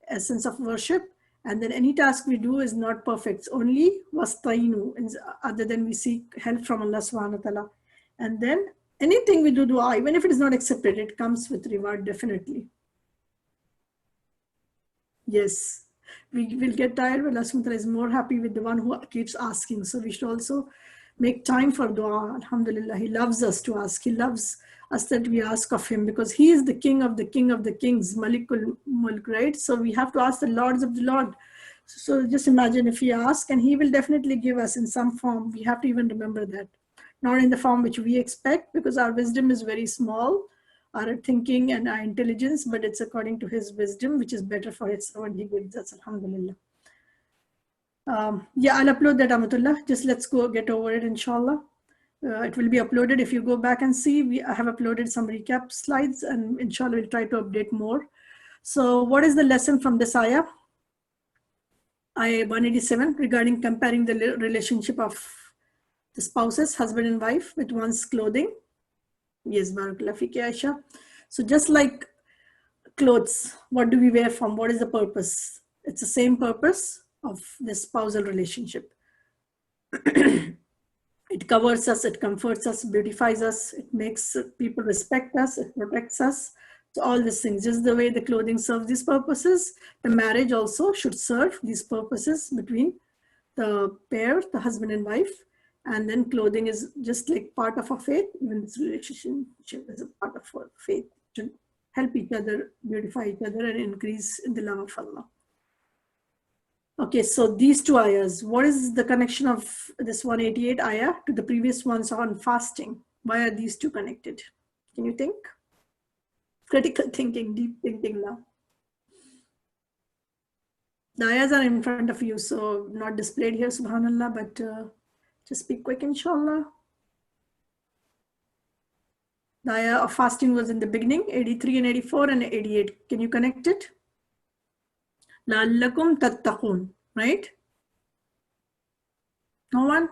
essence of worship. And then any task we do is not perfect. It's only wastainu, other than we seek help from Allah subhanahu wa ta'ala. And then anything we do dua, even if it is not accepted, it comes with reward definitely. Yes. We will get tired, but Allah subhanahu wa ta'ala is more happy with the one who keeps asking. So we should also make time for dua. Alhamdulillah, He loves us to ask. He loves us that we ask of Him, because He is the King of the Kings, Malikul Mulk, right? So we have to ask the Lords of the Lord. So just imagine if we ask, and He will definitely give us in some form. We have to even remember that. Not in the form which we expect, because our wisdom is very small, our thinking and our intelligence, but it's according to His wisdom, which is better for His servant. He gives us, alhamdulillah. Yeah, I'll upload that, Amatullah. Just let's go get over it, inshallah. It will be uploaded. If you go back and see, I have uploaded some recap slides, and inshallah we'll try to update more. So what is the lesson from this ayah? Ayah 187, regarding comparing the relationship of the spouses, husband and wife, with one's clothing. Yes, Barakallah Fiki Aisha. So just like clothes, what do we wear from? What is the purpose? It's the same purpose of the spousal relationship. It covers us, it comforts us, beautifies us, it makes people respect us, it protects us. So all these things, just the way the clothing serves these purposes, the marriage also should serve these purposes between the pair, the husband and wife. And then clothing is just like part of our faith. Even this relationship is a part of our faith. It should help each other, beautify each other, and increase in the love of Allah. Okay, so these 2 ayahs, what is the connection of this 188 ayah to the previous ones on fasting? Why are these 2 connected? Can you think? Critical thinking, deep thinking now. The ayahs are in front of you, so not displayed here, subhanallah, but just be quick, inshallah. The ayah of fasting was in the beginning, 83 and 84 and 88. Can you connect it? La'allakum tattaqun, right? No one?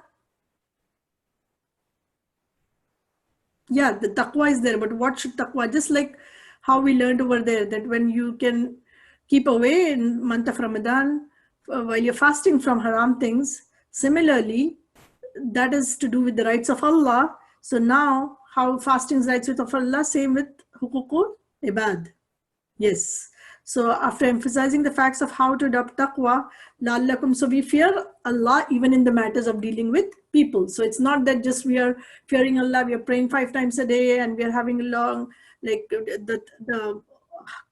Yeah, the taqwa is there, but what should taqwa? Just like how we learned over there, that when you can keep away in month of Ramadan while you're fasting from haram things, similarly, that is to do with the rights of Allah. So now, how fasting is rights of Allah, same with hukukul ibad. Yes. So after emphasizing the facts of how to adopt taqwa, la'allakum, so we fear Allah even in the matters of dealing with people. So it's not that just we are fearing Allah, we are praying 5 times a day and we are having a long, like the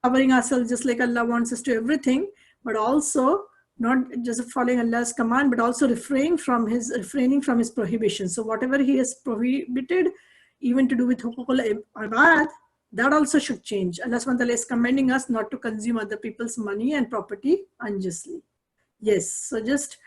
covering ourselves just like Allah wants us to everything, but also not just following Allah's command, but also refraining from his prohibition. So whatever He has prohibited, even to do with hukukul ibad, that also should change. Allah subhanahu wa ta'ala is commanding us not to consume other people's money and property unjustly. Yes, so just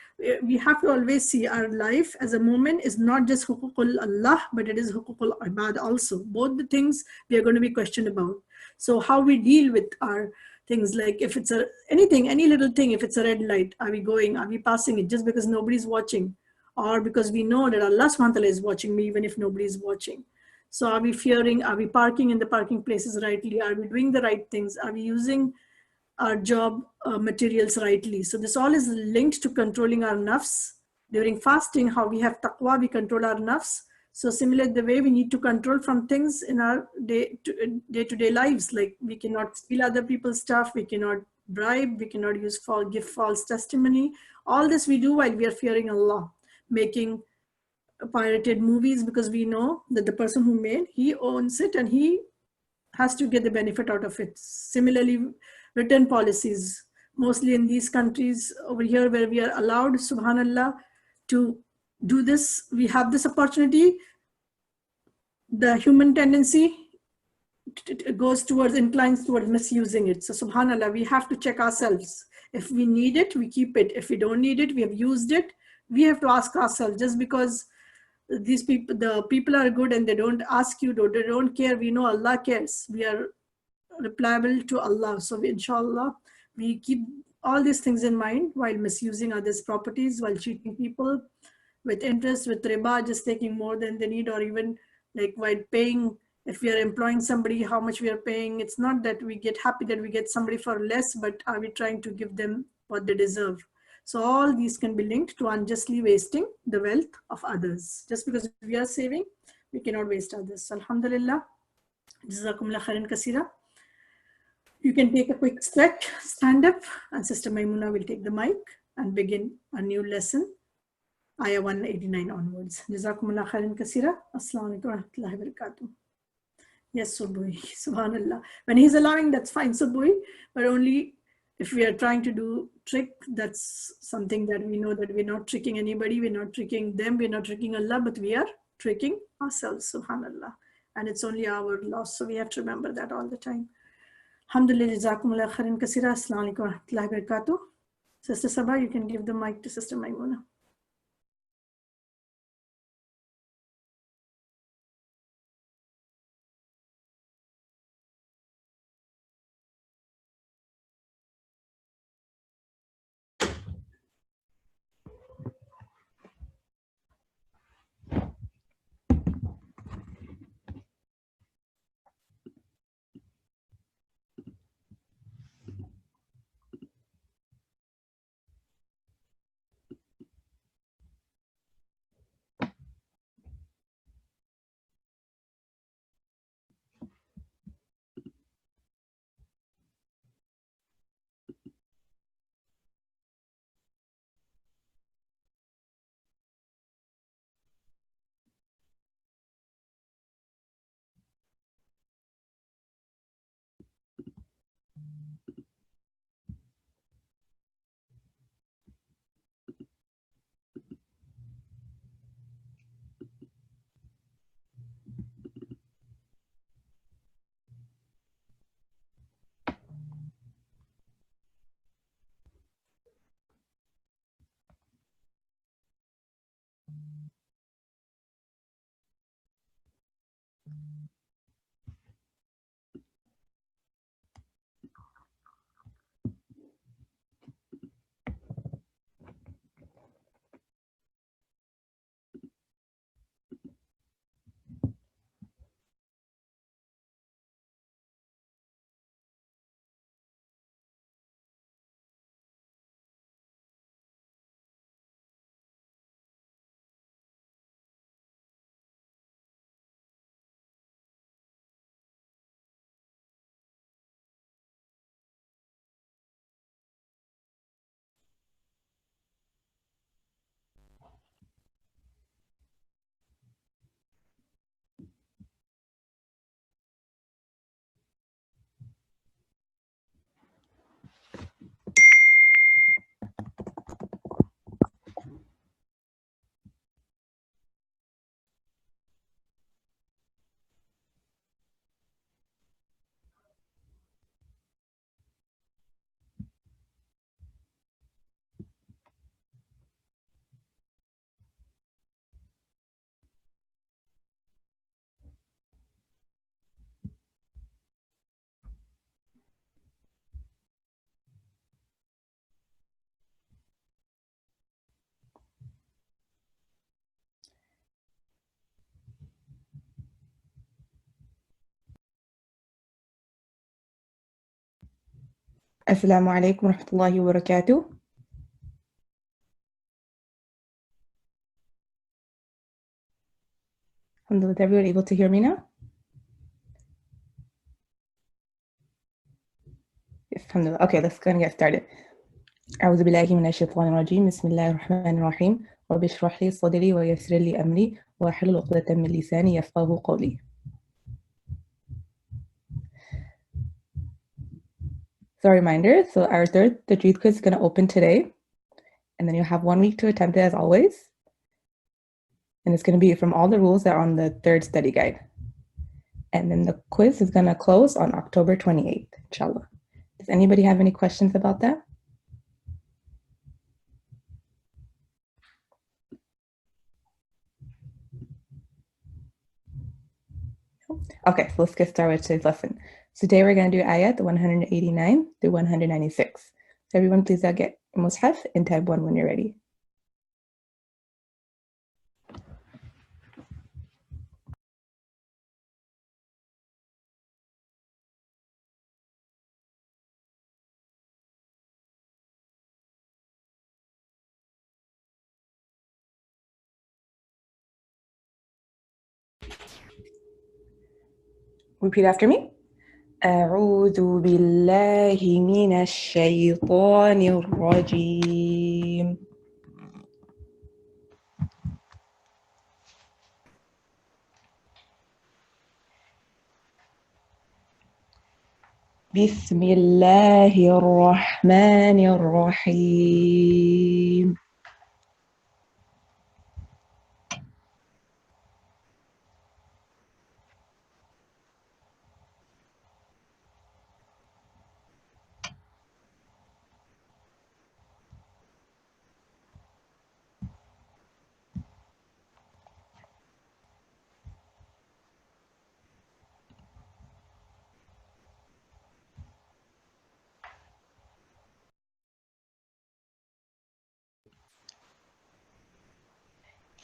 we have to always see our life as a moment is not just hukukul Allah, but it is hukukul ibad also. Both the things we are going to be questioned about. So how we deal with our things, like if it's anything, any little thing, if it's a red light, are we going, are we passing it just because nobody's watching? or because we know that Allah subhanahu wa ta'ala is watching me even if nobody is watching. So are we fearing, are we parking in the parking places rightly? Are we doing the right things? Are we using our job materials rightly? So this all is linked to controlling our nafs. During fasting, how we have taqwa, we control our nafs. So similar the way we need to control from things in our day-to-day lives, like we cannot steal other people's stuff, we cannot bribe, we cannot give false testimony. All this we do while we are fearing Allah, making pirated movies because we know that the person who made, he owns it and he has to get the benefit out of it. Similarly, return policies, mostly in these countries over here where we are allowed, subhanallah, to do this, we have this opportunity. The human tendency inclines towards misusing it. So subhanallah, we have to check ourselves. If we need it, we keep it. If we don't need it, we have used it. We have to ask ourselves, just because these people, the people are good and they don't ask you, they don't care, we know Allah cares. We are replicable to Allah. So inshallah, we keep all these things in mind while misusing others' properties, while cheating people with interest, with riba, just taking more than they need, or even like while paying, if we are employing somebody, how much we are paying. It's not that we get happy that we get somebody for less, but are we trying to give them what they deserve? So all these can be linked to unjustly wasting the wealth of others. Just because we are saving, we cannot waste others. Alhamdulillah. Jazakumullah khairan kaseera. You can take a quick stretch, stand up, and Sister Maymunah will take the mic and begin a new lesson, Ayah 189 onwards. Jazakumullah khairan kaseera. Assalamu alaikum wa rahmatullahi wa barakatuh. Yes, Subui, subhanallah. When he's allowing, that's fine, Subui, but only if we are trying to do trick, that's something that we know that we're not tricking anybody, we're not tricking them, we're not tricking Allah, but we are tricking ourselves, subhanallah. And it's only our loss, so we have to remember that all the time. Alhamdulillah, jazakumullah khairan kaseera. Assalamu alaikum wa rahmatullahi wa barakatuh. Sister Sabah, you can give the mic to Sister Maymunah. Assalamu alaikum warahmatullahi wabarakatuh. Is everyone able to hear me now? Yes, alhamdulillah. Okay, let's go and get started. أعوذ بالله من الشيطان الرجيم. بسم الله الرحمن الرحيم. رب اشرح لي صدري ويسر لي أمري واحلل عقدة من لساني يفقهوا قولي. So a reminder, so our third Tajweed quiz is going to open today, and then you'll have 1 week to attempt it as always. And it's going to be from all the rules that are on the third study guide. And then the quiz is going to close on October 28th, inshallah. Does anybody have any questions about that? Okay, so let's get started with today's lesson. So today we're going to do ayat 189 through 196. So everyone please get Mushaf in tab 1 when you're ready. Repeat after me. أعوذ بالله من الشيطان الرجيم. بسم الله الرحمن الرحيم.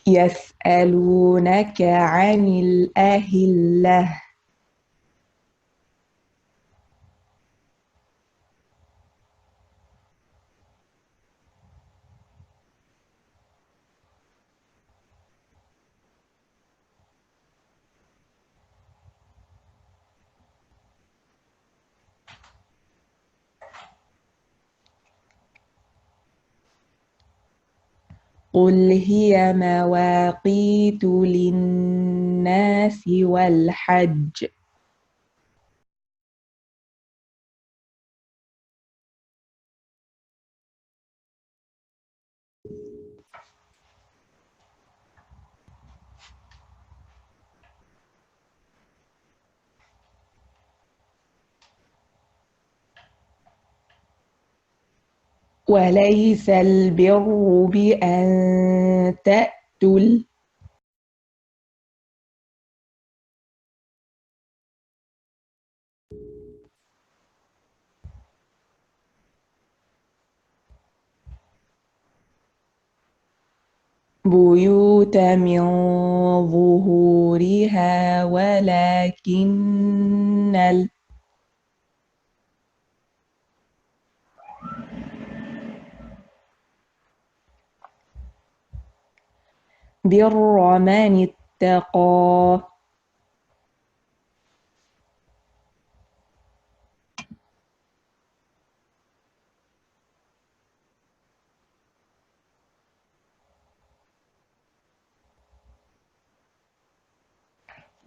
يسألونك عن الأهلة قل هي مواقيت للناس والحج وليس البر بأن تأتوا البيوت من ظهورها ولكن البر من اتقى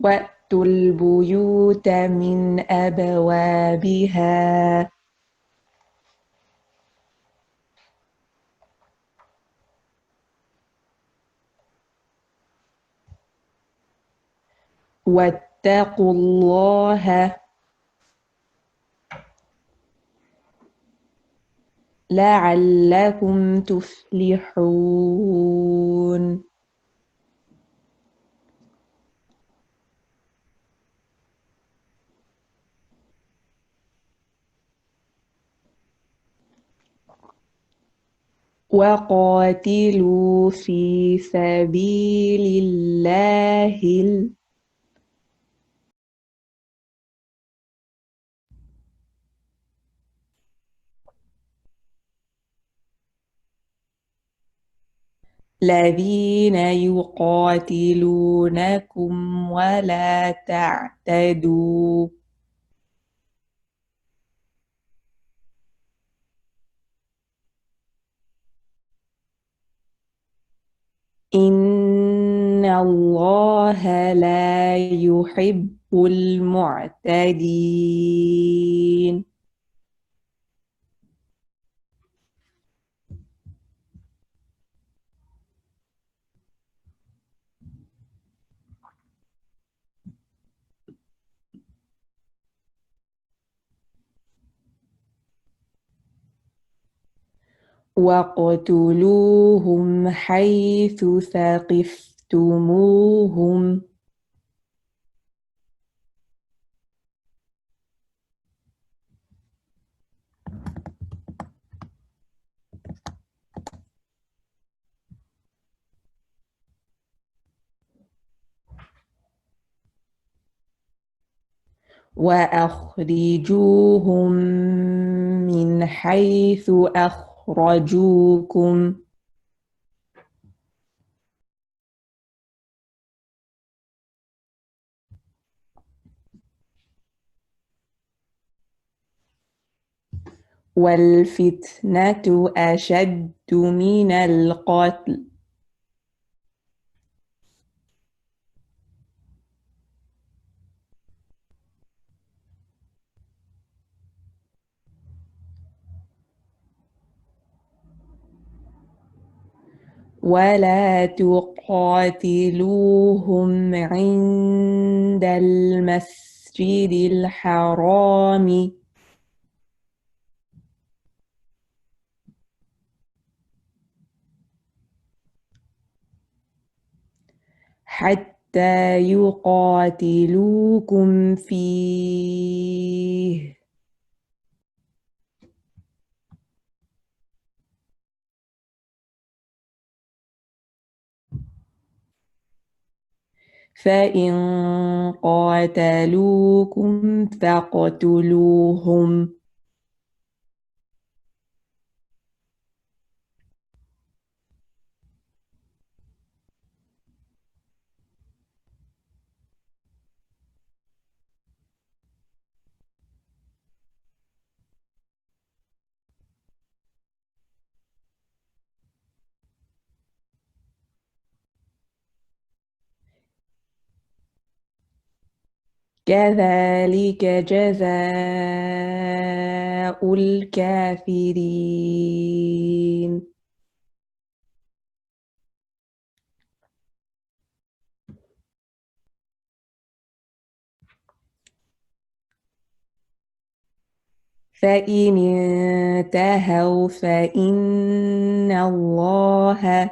وأتوا البيوت من أبوابها واتقوا الله لعلكم تفلحون. وقاتلوا في سبيل الله الذين يقاتلونكم ولا تعتدوا إن الله لا يحب المعتدين واقتلوهم حيث ثقفتموهم وأخرجوهم من حيث أخرجوكم والفتنة أشد من القتل ولا تقاتلوهم عند المسجد الحرام حتى يقاتلوكم فيه فإن قاتلوكم فاقتلوهم كذلك جزاء الكافرين فإن انتهوا فإن الله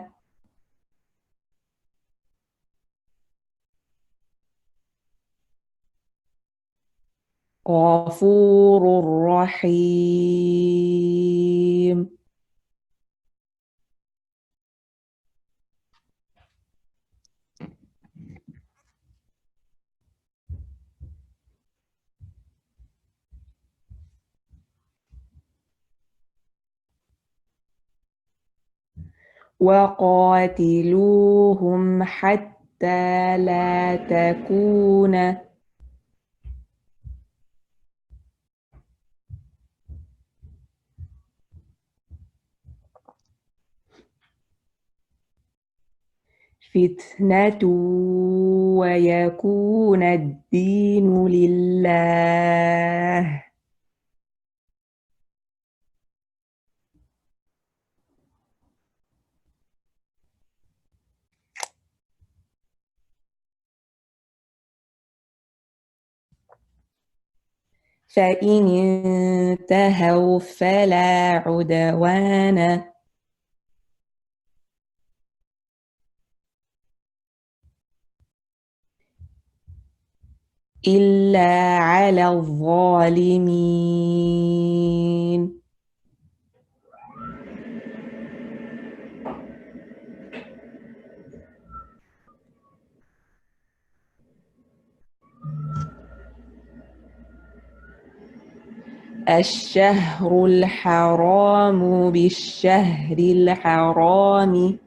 غفور رحيم وقاتلوهم حتى لا تكون فتنة ويكون الدين لله فإن انتهوا فلا عدوان إلا على الظالمين الشهر الحرام بالشهر الحرام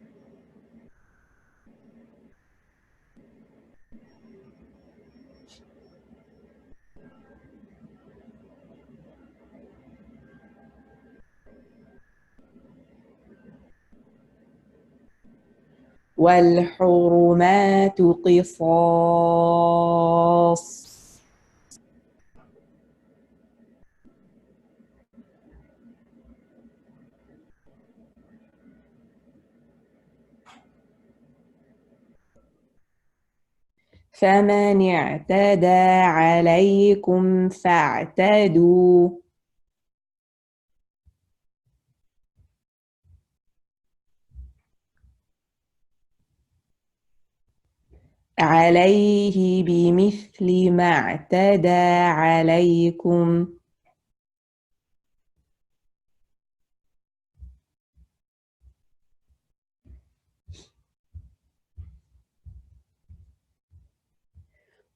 والحرمات قصاص. فمن اعتدى عليكم فاعتدوا عليه بمثل ما اعتدى عليكم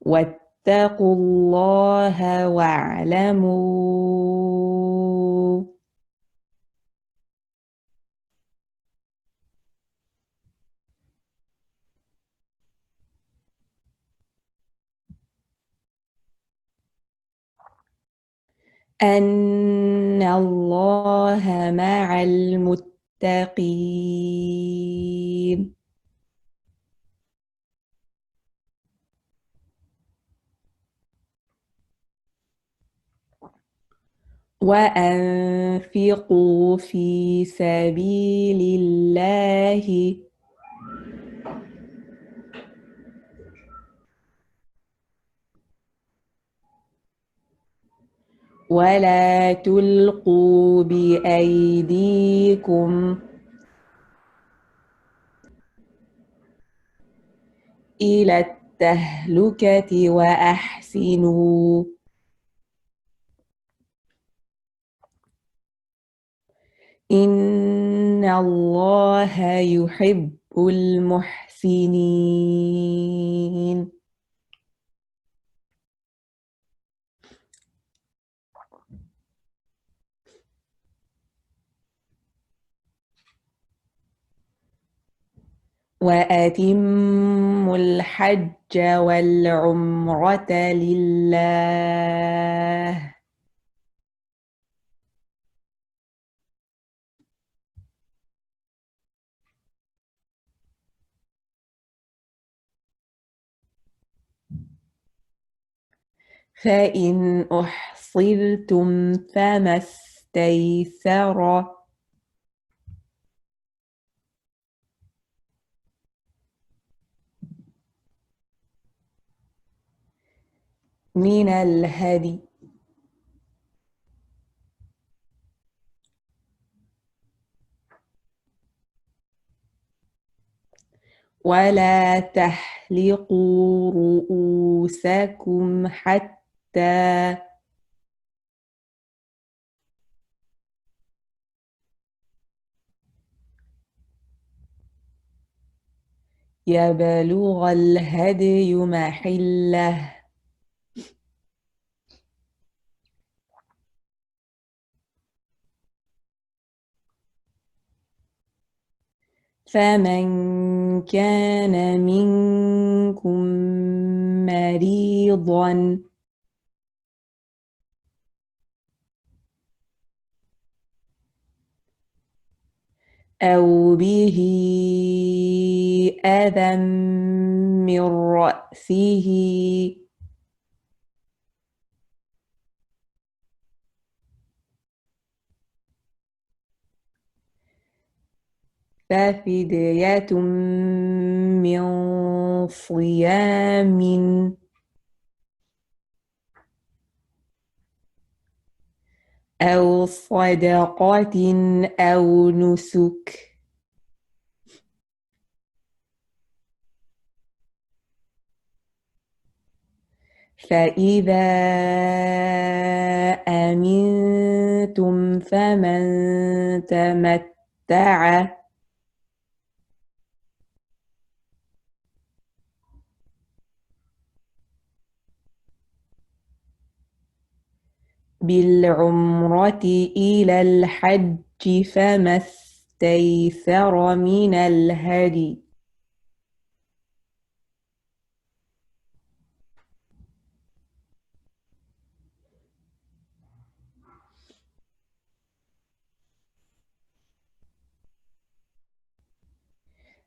واتقوا الله واعلموا أن الله مع المتقين. وأنفقوا في سبيل الله ولا تلقوا بأيديكم إلى التهلكة وأحسنوا إن الله يحب المحسنين. وأتموا الحج والعمرة لله فإن أحصرتم فما استيسر من الهدي ولا تحلقوا رؤوسكم حتى يبلغ الهدي محله فمن كان منكم مريضا أو به أذى من رأسه ففدية من صيام أو صدقة أو نسك فإذا أمنتم فمن تمتع بالعمرة إلى الحج فما استيسر من الهدي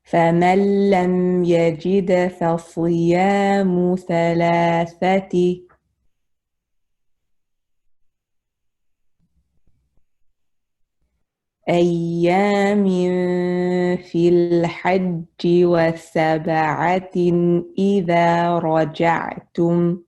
فمن لم يجد فصيام 3 أيام في الحج و7 إذا رجعتم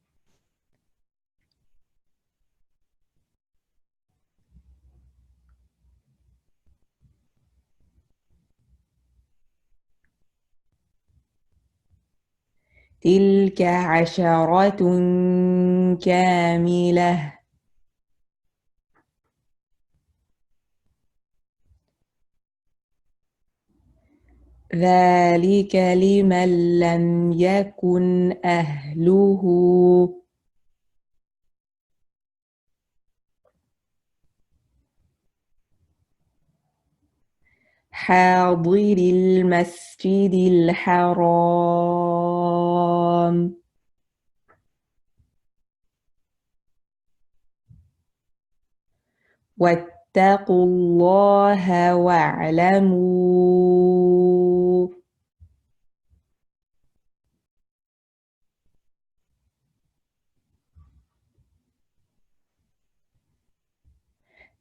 تلك 10 كاملة ذلك لمن لم يكن أهله حاضر المسجد الحرام واتقوا الله واعلموا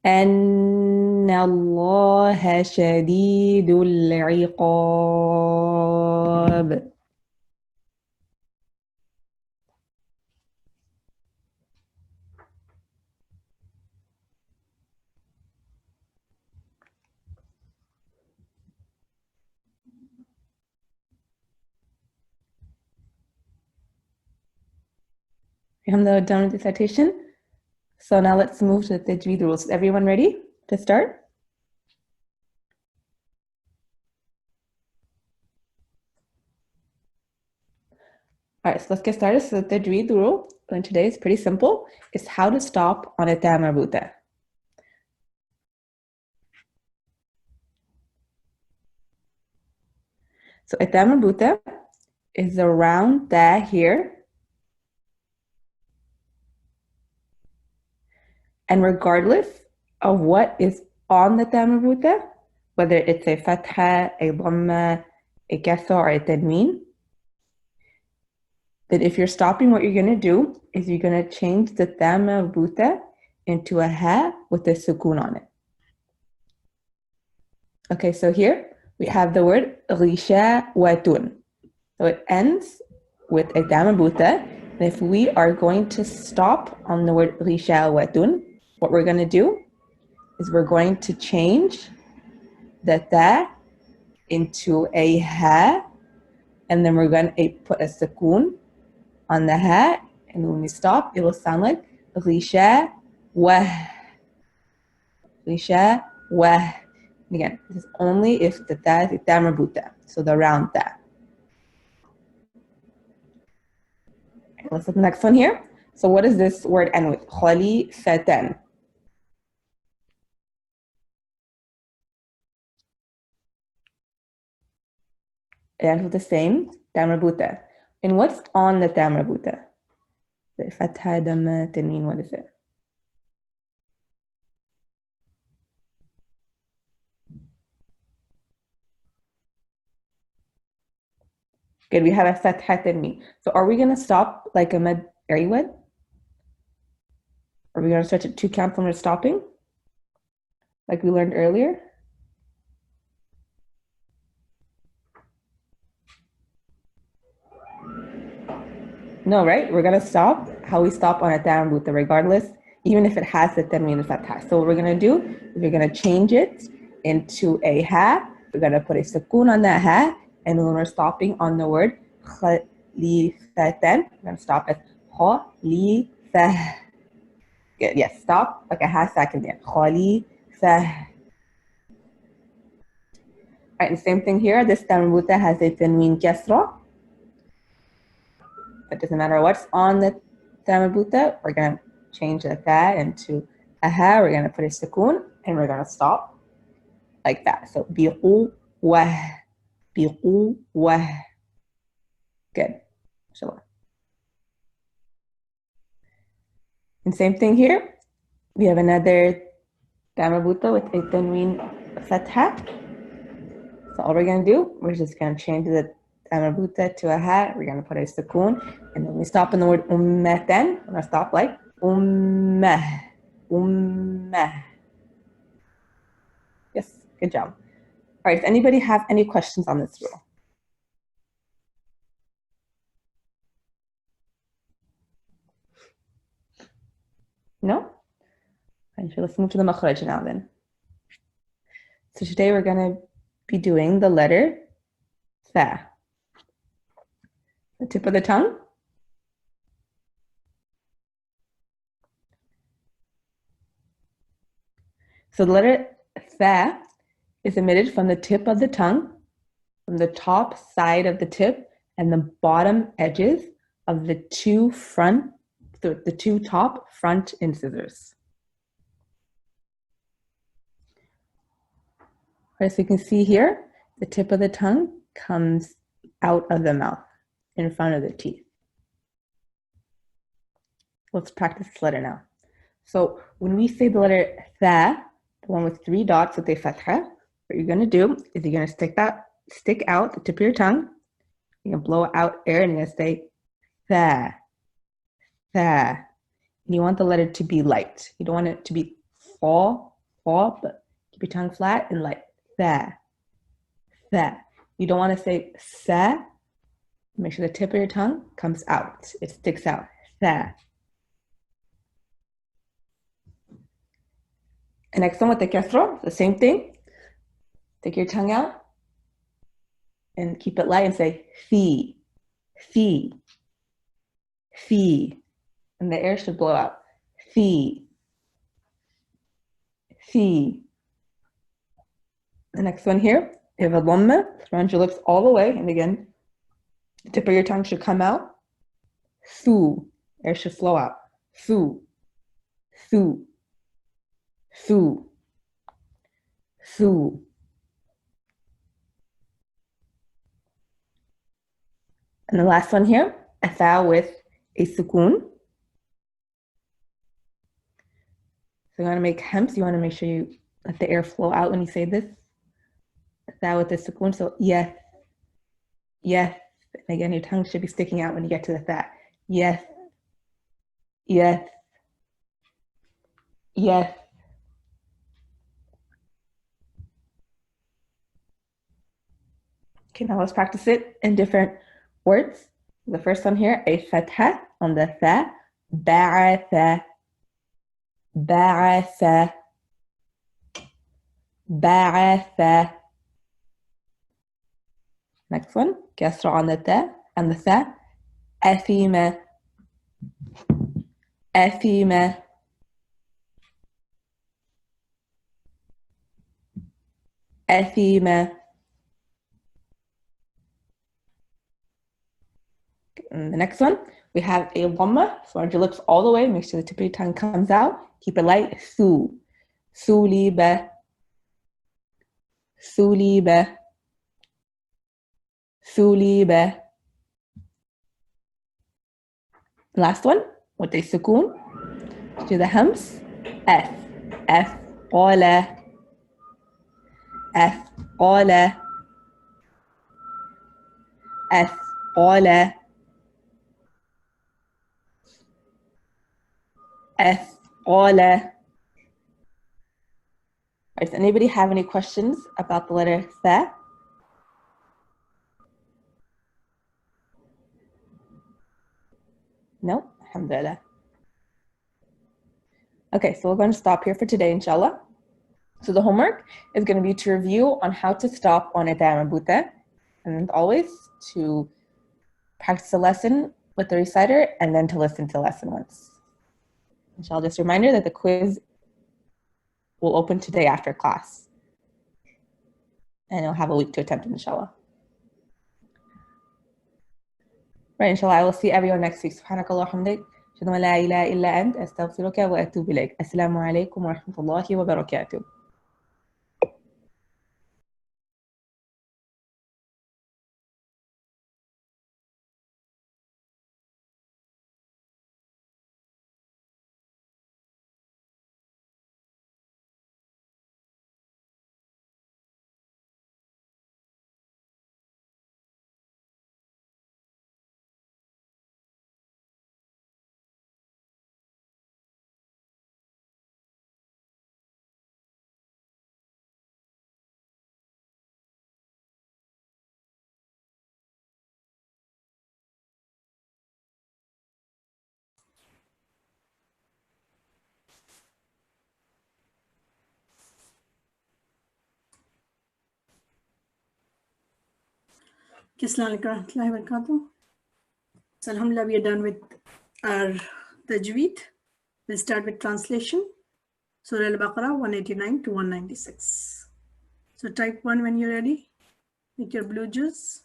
أن الله شديد العقاب. Alhamdulillah, done with the citation. So now let's move to the Tajweed rules. Is everyone ready to start? All right, so let's get started. So the Tajweed rule for today is pretty simple. It's how to stop on a ta marbuta. So a ta marbuta is around ta here. And regardless of what is on the ta marbuta, whether it's a fatha, a dhamma, a kasra, or a tanween, then if you're stopping, what you're going to do is you're going to change the ta marbuta into a ha with a sukoon on it. Okay, so here we have the word ghishawatun. So it ends with a ta marbuta. And if we are going to stop on the word ghishawatun, what we're going to do is we're going to change the ta into a ha, and then we're going to put a sukoon on the ha, and when we stop, it will sound like ghisha wah. Ghisha wah. Again, this is only if the ta is a ta marbuta, so the round ta. Let's look at the next one here. So what does this word end with? Khalifatan. It ends with the same ta marbuta. And what's on the ta marbuta? The fatha, dhamma, tanween, what is it? Good, we have a fatha tanween. So are we going to stop like a mad ariwad? Are we going to stretch it 2 counts when we're stopping? Like we learned earlier? No, right? We're going to stop how we stop on a ta marbuta regardless, even if it has the tanween and fatha. So what we're going to do is we're going to change it into a ha. We're going to put a sukoon on that ha. And when we're stopping on the word khalifatan, we're going to stop at khalifah. Good, yes, stop like a ha second there. Khalifah. All right, and same thing here. This ta marbuta has a tanween kasra. It doesn't matter what's on the ta marbuta, we're going to change the ta into a ha. We're going to put a sukoon, and we're going to stop like that. So biquwwah. Biquwwah. Good. Inshallah. And same thing here. We have another ta marbuta with a tanween fatha. So all we're going to do, we're just going to change the marbuta to a ha. We're going to put a sukoon, and then we stop in the word ummatan. We're going to stop like ummah, ummah. Yes, good job. All right, does anybody have any questions on this rule? No? All right, so let's move to the makhraj now then. So today we're going to be doing the letter tha. The tip of the tongue. So the letter tha is emitted from the tip of the tongue, from the top side of the tip and the bottom edges of the two top front incisors. All right, so you can see here, the tip of the tongue comes out of the mouth, in front of the teeth. Let's practice this letter now. So when we say the letter tha, the one with 3 dots with a fatha, what you're going to do is you're going to stick out the tip of your tongue. You're going to blow out air and you're going to say tha, tha. And you want the letter to be light. You don't want it to be fall, but keep your tongue flat and light. Tha, tha. You don't want to say sa. Make sure the tip of your tongue comes out. It sticks out. Tha. And next one with the kasra, the same thing. Stick your tongue out and keep it light and say fi, fi, fi. And the air should blow out. Fi, fi. The next one here, you have a dhamma, surround your lips all the way, and again, the tip of your tongue should come out. Thu, air should flow out. Thu, thu, thu, thu. And the last one here, a tha with a sukoon. So you want to make hems, you want to make sure you let the air flow out when you say this. A tha with a sukoon, so yes, yes. And again, your tongue should be sticking out when you get to the tha. Yes, yes, yes. Okay, now let's practice it in different words. The first one here, a fatha on the tha. Ba'atha, ba'atha, ba'atha. Next one, kasra on the tha and the tha. Athima, athima, athima. And the next one, we have a dhamma. So round your lips all the way. Make sure the tip of your tongue comes out. Keep it light. Thu, thuliba, thuliba, thuliba. Last one, with a sukoon. To the hams. F, F, qala, F, qala, F, qala, F, qala. Does anybody have any questions about the letter tha? No? Alhamdulillah. Okay, so we're going to stop here for today, inshallah. So the homework is going to be to review on how to stop on a marbuta, and always to practice the lesson with the reciter and then to listen to the lesson once. Inshallah, just a reminder that the quiz will open today after class. And you'll have a week to attempt it, inshallah. Right, inshallah, I will see everyone next week. Subhanakallah hamdik. أشهد أن لا إله إلا أنت أستغفرك وأتوب إليك. السلام عليكم ورحمة الله وبركاته. Assalamu alaikum warahmatullahi wabarakatuh. So alhamdulillah, we are done with our Tajweed. We'll start with translation. Surah Al-Baqarah 189 to 196. So type 1 when you're ready. With your blue juice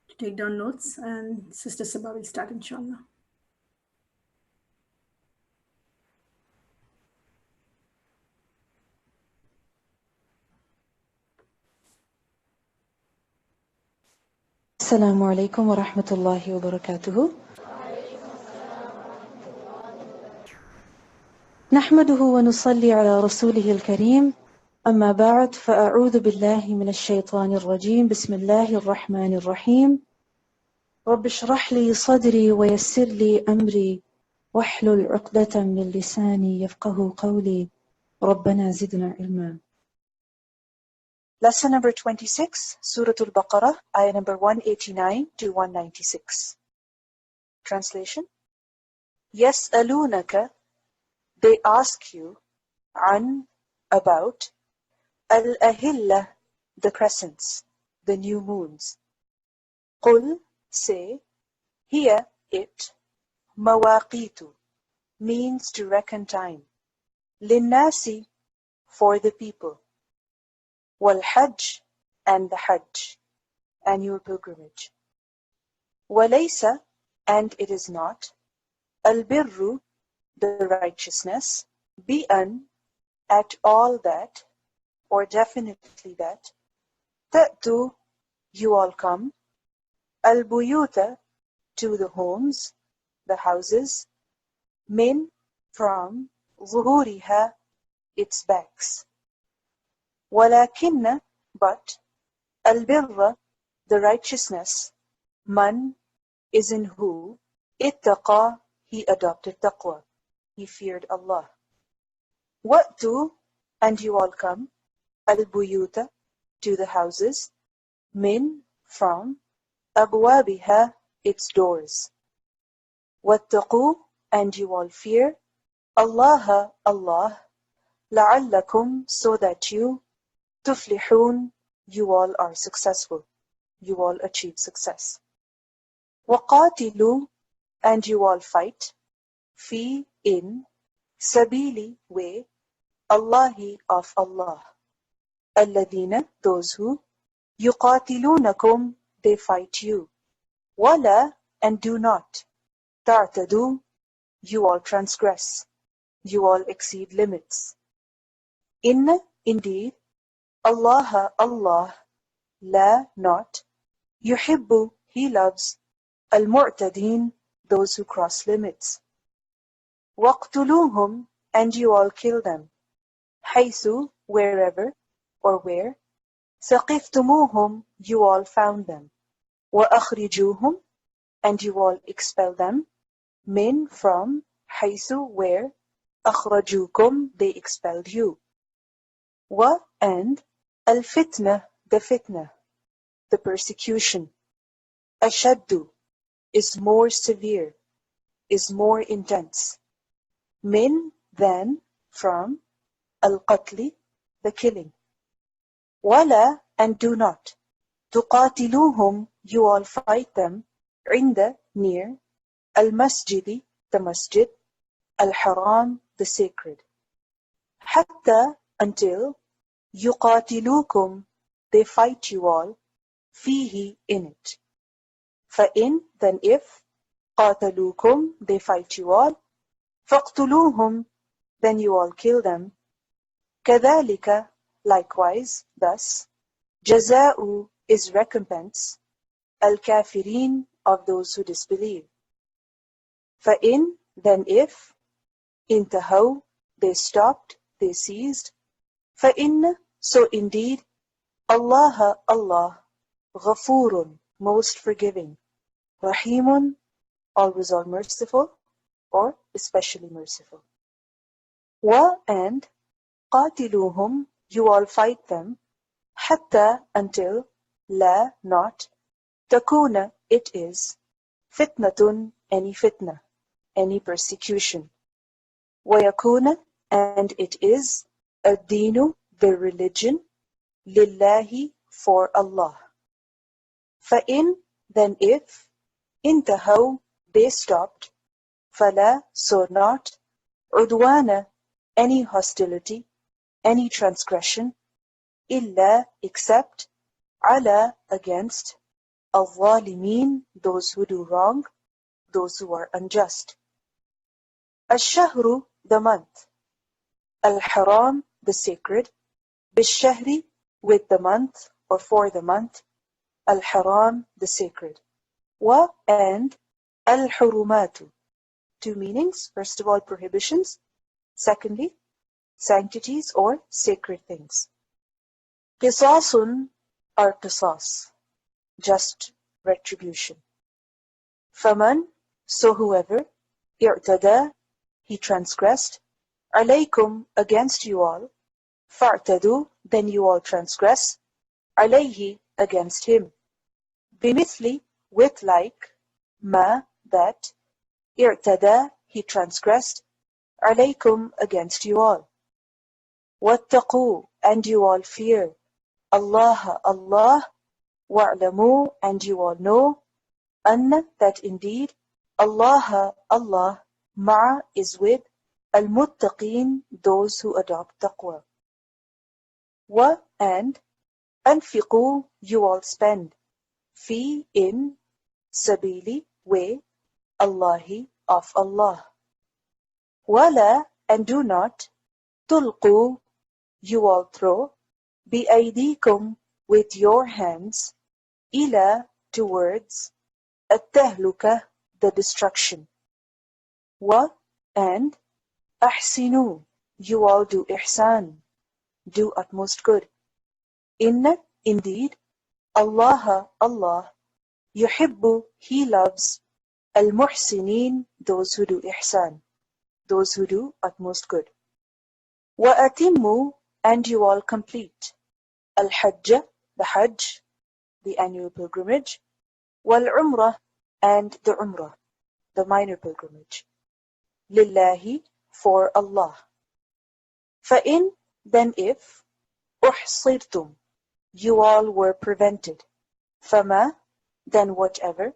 to take down notes, and Sister Sabah will start inshallah. السلام عليكم ورحمة الله وبركاته. نحمده ونصلي على رسوله الكريم. أما بعد فأعوذ بالله من الشيطان الرجيم. بسم الله الرحمن الرحيم. رب اشرح لي صدري ويسر لي أمري واحلل عقدة من لساني يفقه قولي ربنا زدنا علما. Lesson number 26, Surah Al-Baqarah, ayah number 189 to 196. Translation. يسألونك, they ask you, عن, about, al-ahillah, the crescents, the new moons. قل, say, hiya, it, mawaqitu, means to reckon time, linnasi, for the people, wal hajj, and the hajj, annual pilgrimage, walaysa, and it is not, al-birru, the righteousness, bi'an, at all that, or definitely that, ta'tu, you all come, al-buyuta, to the homes, the houses, min, from, zuhuriha, its backs, walakinna, but, al-birra, the righteousness, man, is in who, ittaqa, he adopted taqwa, he feared Allah. Wa'tu, and you all come, al-buyuta, to the houses, min, from, abwabiha, its doors. Wattaqu, and you all fear, Allah, Allah, la'allakum, so that you, tuflihun, you all are successful, you all achieve success. Waqatilu, and you all fight, fi, in, sabili, way, Allahi, of Allah. Alladhina, those who, yuqatilunakum, they fight you. Wala, and do not, ta'tadu, you all transgress, you all exceed limits. Inna, indeed, Allah, Allah, la, not, yuhibbu, he loves, al-mu'tadeen, those who cross limits. Waqtuluhum, and you all kill them, haythu, wherever, or where, saqiftumuhum, you all found them, wa akhrijuhum, and you all expel them, min, from, haythu, where, akhrajukum, they expelled you. Wa, and, al-fitna, the fitna, the persecution, ashaddu, is more severe, is more intense, min, than, from, al-qatli, the killing. Wala, and do not, tuqatiluhum, you all fight them, inda, near, al-masjidi, the masjid, al-haram, the sacred. Hatta, until, yuqatilukum, they fight you all, fihi, in it. Fa'in, then if, qatalukum, they fight you all, faqtuluhum, then you all kill them. Kadhalika, likewise, thus, jaza'u, is recompense, al-kafirin, of those who disbelieve. Fa'in, then if, intahaw, they stopped, they ceased, fa'inna, so indeed, Allah, Allah, ghafurun, most forgiving, rahimun, always all merciful, or especially merciful. Wa, and, qatiluhum, you all fight them, hatta, until, la, not, takuna, it is, fitnatun, any fitna, any persecution, wa yakuna, and it is, ad-deenu, the religion, lillahi, for Allah. فَإِن, then if, انتهوا, they stopped, فَلَا, so not, عُدْوَانَ, any hostility, any transgression, إِلَّا, except, عَلَى, against, الظَّالِمِينَ, those who do wrong, those who are unjust. الشهر, the month. الحرام, the sacred. بالشهر, with the month or for the month. الحرام, the sacred. Wa, and. الحرمات, two meanings. First of all, prohibitions. Secondly, sanctities or sacred things. قصاص, or qisas, just retribution. فَمَنْ, so whoever, اعتدى, he transgressed, عليكم, against you all, فاعتدوا, then you all transgress, عليه, against him, بمثل, with like, ما, that, اعتدى, he transgressed, عليكم, against you all. واتقوا, and you all fear, Allah, Allah, wa'lamu, and you all know, anna, that indeed, Allah, Allah, ma'a, is with, al-muttaqeen, those who adopt taqwa. Wa, and, anfiqu, you all spend, fi, in, sabili, way, Allahi, of Allah. Wala, and do not, tulqu, you all throw, bi-aydikum, with your hands, ila, towards, at-tahluka, the destruction. Wa, and, ahsinu, you all do ihsan, do utmost good. Inna, indeed, Allah, Allah, yuhibbu, he loves, al-muhsinin, those who do ihsan, those who do utmost good. Wa atimmu, and you all complete, al-hajj, the hajj, the annual pilgrimage, wal-umrah, and the umrah, the minor pilgrimage. Lillahi, for Allah. فَإِن, then if, أُحْصِرْتُمْ, you all were prevented, فَمَا, then whatever,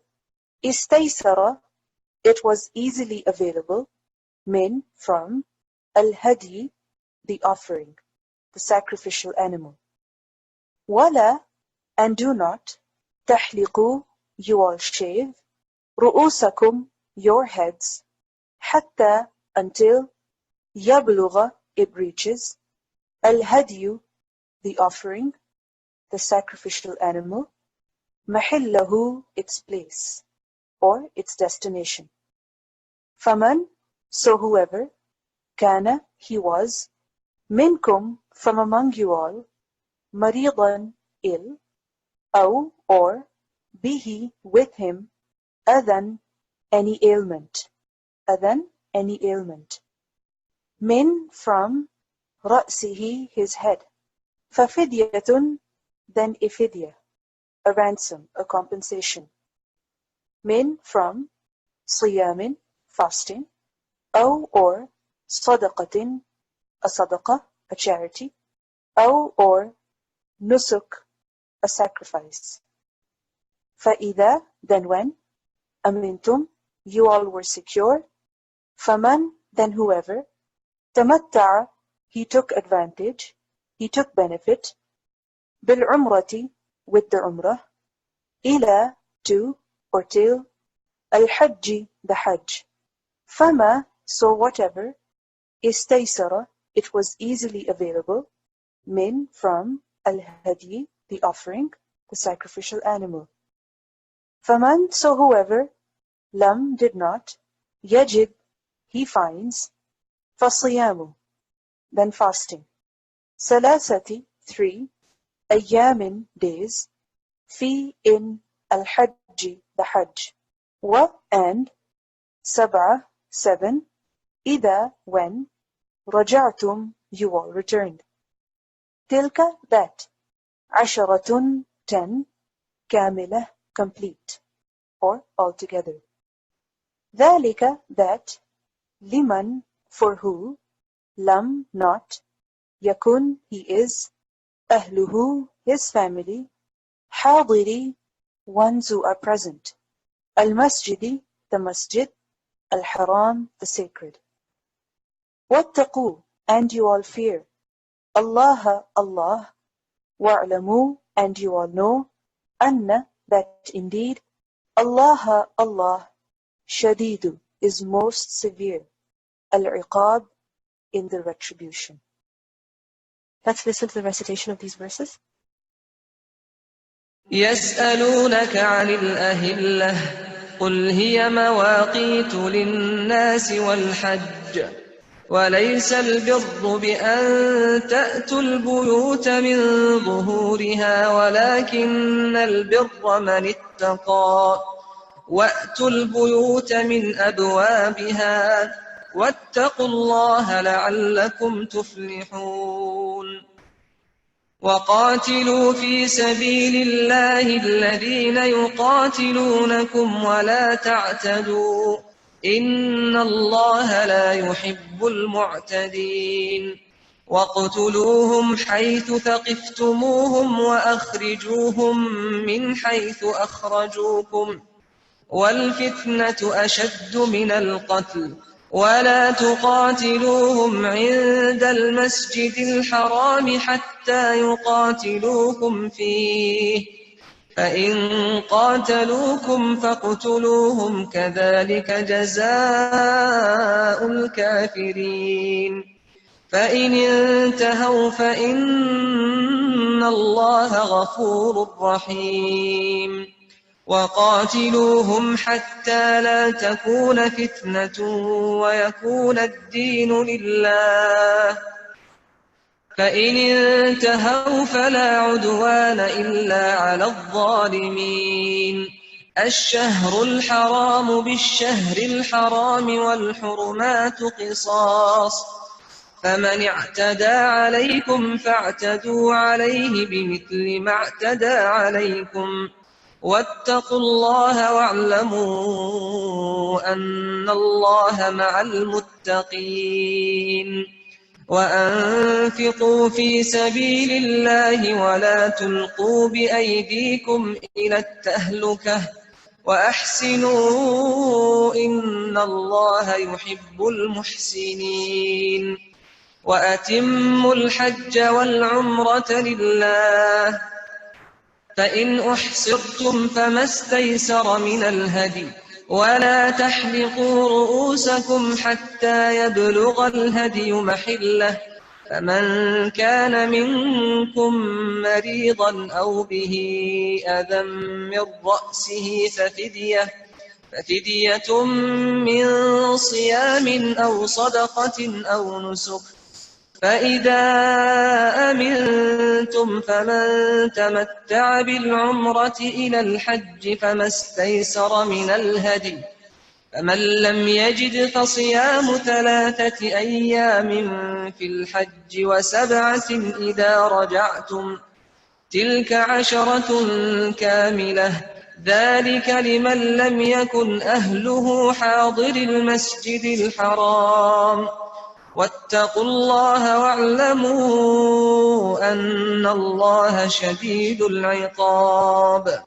إِسْتَيْسَرَ, it was easily available, min, from, al-hadi, the offering, the sacrificial animal. وَلَا, and do not, تَحْلِقُوا, you all shave, رُؤُوسَكُمْ, your heads, حَتَّى, until, يَبْلُغَ, it reaches, al-hadiyu, the offering, the sacrificial animal, مَحِلَّهُ, its place, or its destination. فَمَنْ, so whoever, كَانَ, he was, مِنْكُمْ, from among you all, مَرِيضًا, ill, أو, or, bihi, with him, أذًا, any ailment, أذًا, any ailment. Min, from, رأسه, his head. فَفِدْيَةٌ, then a fidya, a ransom, a compensation. Min, from, صِيَامٍ, fasting. أو, or, صَدَقَةٍ, a sadaqah, a charity. أو, or, nusuk, a sacrifice. فَإِذَا, then when, أَمِنْتُمْ, you all were secure. فَمَنْ, then whoever, تَمَتَّعَ, he took advantage, he took benefit, بِالْعُمْرَةِ, with the umrah, إِلَى, to, or till, al-hajj, the hajj. فَمَا, so whatever, إِسْتَيْسَرَ, it was easily available, min, from, al-hadi, the offering, the sacrificial animal. فَمَنْ, so whoever, lam, did not, yajid, he finds, فَصِيَامُ, then fasting. ثلاثة, 3, أيام, days, في, in, al-hajj, the hajj. Wa, and, سبعة, 7, إذا, when, رجعتم, you all returned. تلك, that, عشرة, 10, كاملة, complete, or altogether. ذلك, that, liman, for who, lam, not, yakun, he is, ahluhu, his family, حاضري, ones who are present. Al-Masjidi, the Masjid, Al-Haram, the sacred. وَاتَّقُوا, and you all fear. Allah, Allah, وَاعْلَمُوا, and you all know, أَنَّ, that indeed, Allah, Allah, Shadidu, is most severe, Al-Iqab, in the retribution. Let's listen to the recitation of these verses. يسألونك عن الأهلة قل هي مواقيت للناس والحج وليس البر بأن تأتوا البيوت من ظهورها ولكن البر من اتقى وأتوا البيوت من أبوابها واتقوا الله لعلكم تفلحون وقاتلوا في سبيل الله الذين يقاتلونكم ولا تعتدوا إن الله لا يحب المعتدين واقتلوهم حيث ثقفتموهم وأخرجوهم من حيث أخرجوكم والفتنة أشد من القتل ولا تقاتلوهم عند المسجد الحرام حتى يقاتلوكم فيه فإن قاتلوكم فاقتلوهم كذلك جزاء الكافرين فإن انتهوا فإن الله غفور رحيم وقاتلوهم حتى لا تكون فتنة ويكون الدين لله فإن انتهوا فلا عدوان إلا على الظالمين الشهر الحرام بالشهر الحرام والحرمات قصاص فمن اعتدى عليكم فاعتدوا عليه بمثل ما اعتدى عليكم واتقوا الله واعلموا أن الله مع المتقين وأنفقوا في سبيل الله ولا تلقوا بأيديكم إلى التهلكة وأحسنوا إن الله يحب المحسنين وأتموا الحج والعمرة لله فإن أحصرتم فما استيسر من الهدي ولا تحلقوا رؤوسكم حتى يبلغ الهدي محله فمن كان منكم مريضا أو به أذى من رأسه ففدية من صيام أو صدقة أو نسك فإذا أمنتم فمن تمتع بالعمرة إلى الحج فما استيسر من الهدي فمن لم يجد فصيام 3 أيام في الحج و7 إذا رجعتم تلك 10 كاملة ذلك لمن لم يكن أهله حاضر المسجد الحرام واتقوا الله واعلموا أن الله شديد العقاب.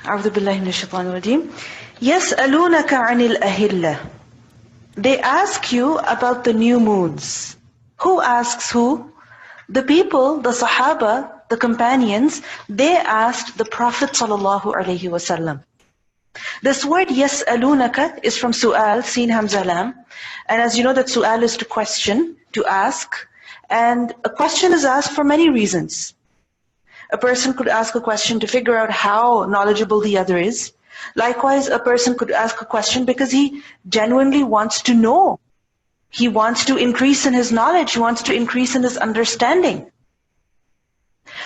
أعوذ بالله من الشيطان الرجيم. يسألونك عن الأهلة. They ask you about the new moons. Who asks who? The people, the Sahaba, the companions, they asked the Prophet sallallahu alaihi wasallam. This word يسألونك is from su'al, sin hamza lam. And as you know that su'al is to question, to ask. And a question is asked for many reasons. A person could ask a question to figure out how knowledgeable the other is. Likewise, a person could ask a question because he genuinely wants to know. He wants to increase in his knowledge, he wants to increase in his understanding.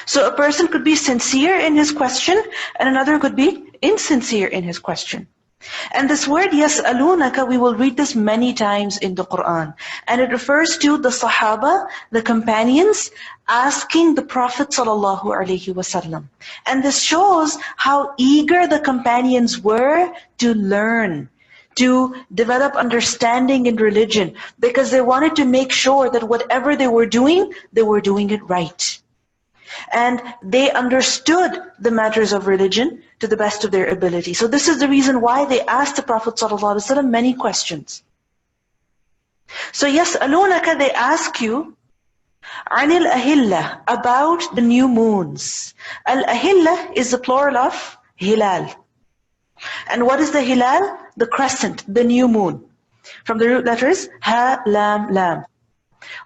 So a person could be sincere in his question and another could be insincere in his question. And this word يَسْأَلُونَكَ, we will read this many times in the Quran. And it refers to the Sahaba, the companions, asking the Prophet ﷺ. And this shows how eager the companions were to learn, to develop understanding in religion, because they wanted to make sure that whatever they were doing it right. And they understood the matters of religion to the best of their ability. So this is the reason why they asked the Prophet ﷺ many questions. So يَسْأَلُونَكَ, they ask you عَنِ الْأَهِلَّةِ, about the new moons. Al-Ahillah is the plural of hilal. And what is the hilal? The crescent, the new moon. From the root letters ha, lam, lam.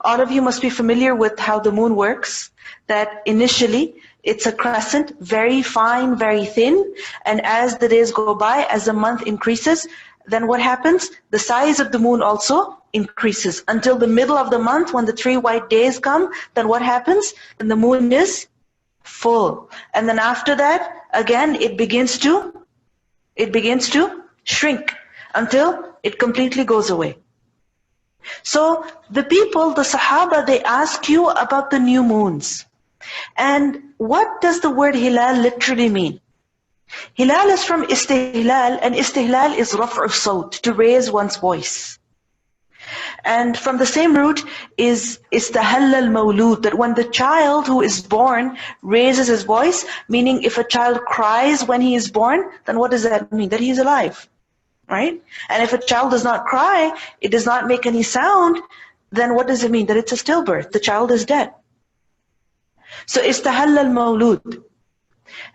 All of you must be familiar with how the moon works. That initially it's a crescent, very fine, very thin, and as the days go by, as the month increases, then what happens? The size of the moon also increases until the middle of the month when the 3 white days come. Then what happens? Then the moon is full, and then after that again it begins to shrink until it completely goes away. So the people, the Sahaba, they ask you about the new moons. And what does the word hilal literally mean? Hilal is from istihlal, and istihlal is raf'u sawt, to raise one's voice. And from the same root is istahalla al-mawlud, that when the child who is born raises his voice, meaning if a child cries when he is born, then what does that mean? That he is alive, right? And if a child does not cry, it does not make any sound, then what does it mean? That it's a stillbirth, the child is dead. So istahalla al-mawlud.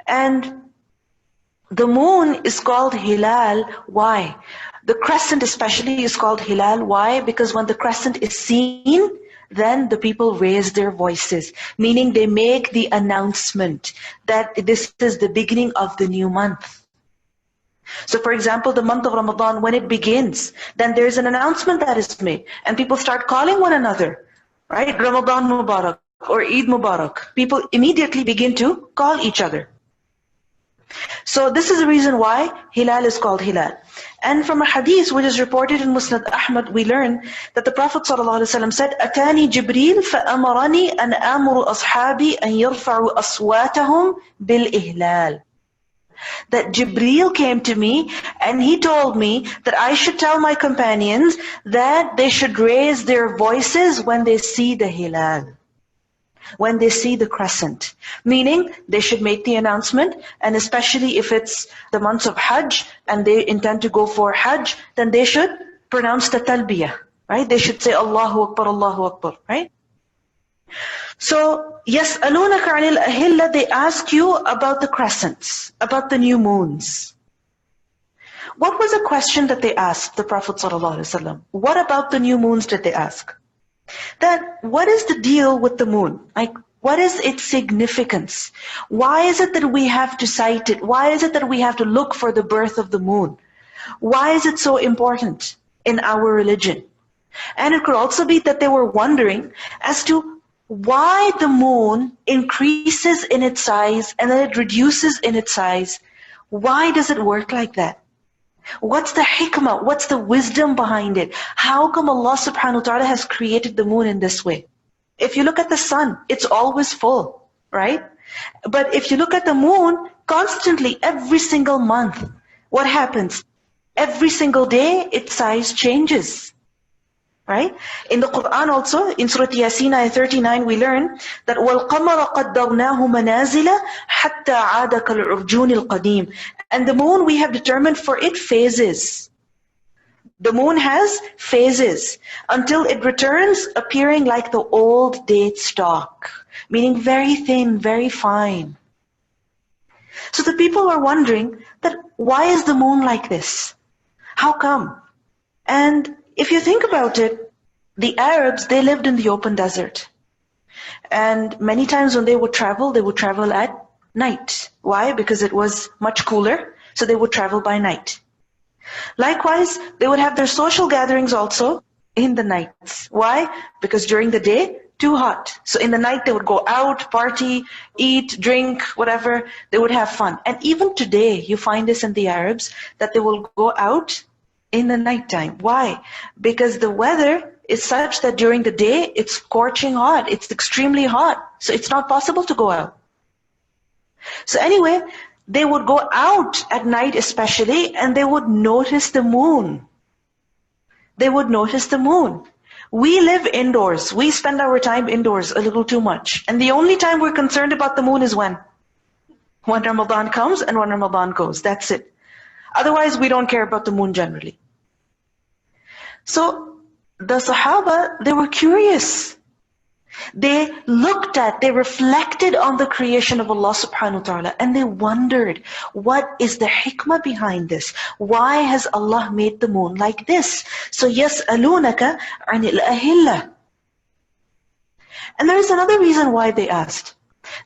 And the moon is called hilal. Why? The crescent especially is called hilal. Why? Because when the crescent is seen, then the people raise their voices, meaning they make the announcement that this is the beginning of the new month. So for example, the month of Ramadan, when it begins, then there's an announcement that is made, and people start calling one another, right? Ramadan Mubarak or Eid Mubarak. People immediately begin to call each other. So this is the reason why hilal is called hilal. And from a hadith which is reported in Musnad Ahmad, we learn that the Prophet ﷺ said, أتاني جبريل فأمرني أن آمر أصحابي أن يرفعوا أصواتهم بالإهلال. That Jibreel came to me and he told me that I should tell my companions that they should raise their voices when they see the hilal, when they see the crescent. Meaning they should make the announcement, and especially if it's the months of Hajj and they intend to go for Hajj, then they should pronounce the talbiyah, right? They should say Allahu Akbar, right? So, يَسْأَلُونَكَ عَنِ الْأَهِلَّةِ, they ask you about the crescents, about the new moons. What was the question that they asked the Prophet ﷺ? What about the new moons did they ask? That what is the deal with the moon? Like, what is its significance? Why is it that we have to cite it? Why is it that we have to look for the birth of the moon? Why is it so important in our religion? And it could also be that they were wondering as to why the moon increases in its size and then it reduces in its size. Why does it work like that? What's the hikmah? What's the wisdom behind it? How come Allah subhanahu wa ta'ala has created the moon in this way? If you look at the sun, it's always full, right? But if you look at the moon, constantly, every single month, what happens? Every single day, its size changes, right? In the Quran also, in Surah Yasin, ayah 39, we learn that وَالْقَمَرَ قَدَّرْنَاهُ مَنَازِلَ حَتَّى عَادَ كَالْعُرْجُونِ الْقَدِيمِ. And the moon, we have determined for it phases. The moon has phases until it returns appearing like the old date stalk, meaning very thin, very fine. So the people are wondering that why is the moon like this? How come? And if you think about it, the Arabs, they lived in the open desert. And many times when they would travel at night. Why? Because it was much cooler, so they would travel by night. Likewise, they would have their social gatherings also in the nights. Why? Because during the day, too hot. So in the night, they would go out, party, eat, drink, whatever. They would have fun. And even today, you find this in the Arabs, that they will go out in the nighttime. Why? Because the weather is such that during the day, it's scorching hot. It's extremely hot. So it's not possible to go out. So anyway, they would go out at night especially, and they would notice the moon. They would notice the moon. We live indoors. We spend our time indoors a little too much. And the only time we're concerned about the moon is when? When Ramadan comes and when Ramadan goes. That's it. Otherwise, we don't care about the moon generally. So the Sahaba, they were curious. They looked at, they reflected on the creation of Allah subhanahu wa ta'ala, and they wondered, what is the hikmah behind this? Why has Allah made the moon like this? So يَسْأَلُونَكَ عَنِ الْأَهِلَّةِ. And there is another reason why they asked.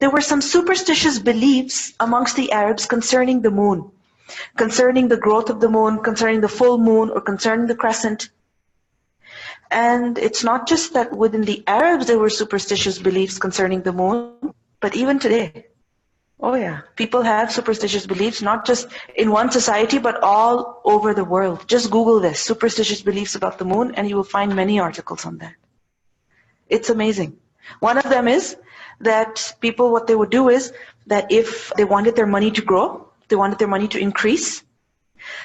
There were some superstitious beliefs amongst the Arabs concerning the moon, concerning the growth of the moon, concerning the full moon, or concerning the crescent. And it's not just that within the Arabs there were superstitious beliefs concerning the moon, but even today. Oh yeah, people have superstitious beliefs, not just in one society, but all over the world. Just Google this, superstitious beliefs about the moon, and you will find many articles on that. It's amazing. One of them is that people, what they would do is that if they wanted their money to grow, they wanted their money to increase.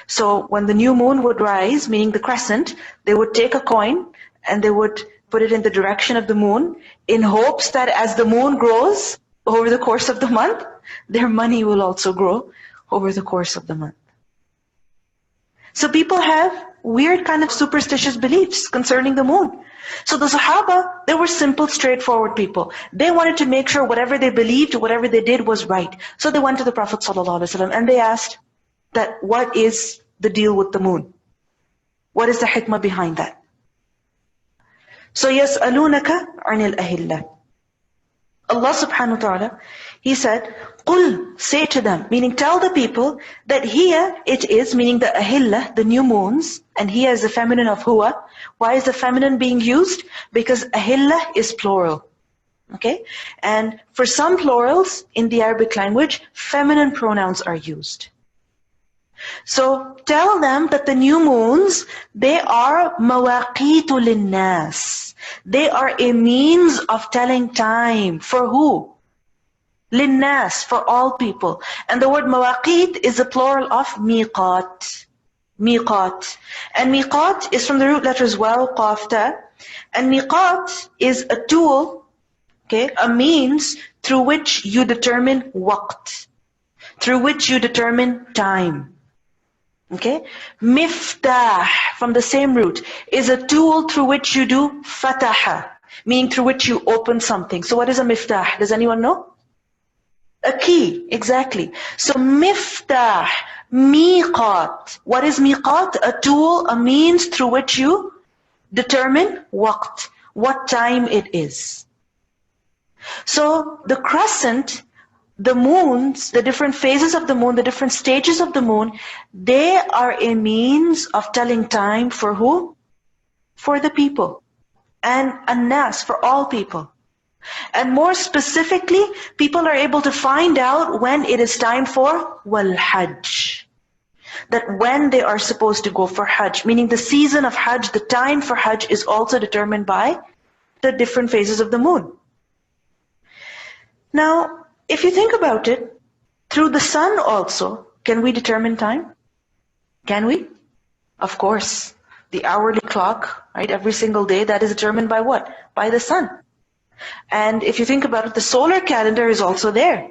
So when the new moon would rise, meaning the crescent, they would take a coin and they would put it in the direction of the moon in hopes that as the moon grows over the course of the month, their money will also grow over the course of the month. So people have weird kind of superstitious beliefs concerning the moon. So the Sahaba, they were simple, straightforward people. They wanted to make sure whatever they believed, whatever they did was right. So they went to the Prophet ﷺ and they asked that what is the deal with the moon? What is the hikmah behind that? So يَسْأَلُونَكَ عَنِ الْأَهِلَّةِ. Allah subhanahu wa ta'ala, He said, قُلْ, say to them, meaning tell the people that here it is, meaning the ahillah, the new moons, and here is the feminine of huwa. Why is the feminine being used? Because ahillah is plural. Okay? And for some plurals in the Arabic language, feminine pronouns are used. So tell them that the new moons, they are mawaqitu linnas. They are a means of telling time. For who? Linnas, for all people. And the word mawaqit is a plural of miqat. Miqat. And miqat is from the root letters waw, qaf, ta. And miqat is a tool, okay, a means through which you determine waqt, through which you determine time. Okay? Miftah, from the same root, is a tool through which you do fataha, meaning through which you open something. So what is a miftah? Does anyone know? A key, exactly. So miftah, miqat. What is miqat? A tool, a means through which you determine waqt, what time it is. So the crescent, the moons, the different phases of the moon, the different stages of the moon, they are a means of telling time for who? For the people. And annas, for all people. And more specifically, people are able to find out when it is time for wal-hajj. That when they are supposed to go for hajj, meaning the season of hajj, the time for hajj is also determined by the different phases of the moon. Now, if you think about it, through the sun also, can we determine time? Can we? Of course. The hourly clock, right, every single day, that is determined by what? By the sun. And if you think about it, the solar calendar is also there,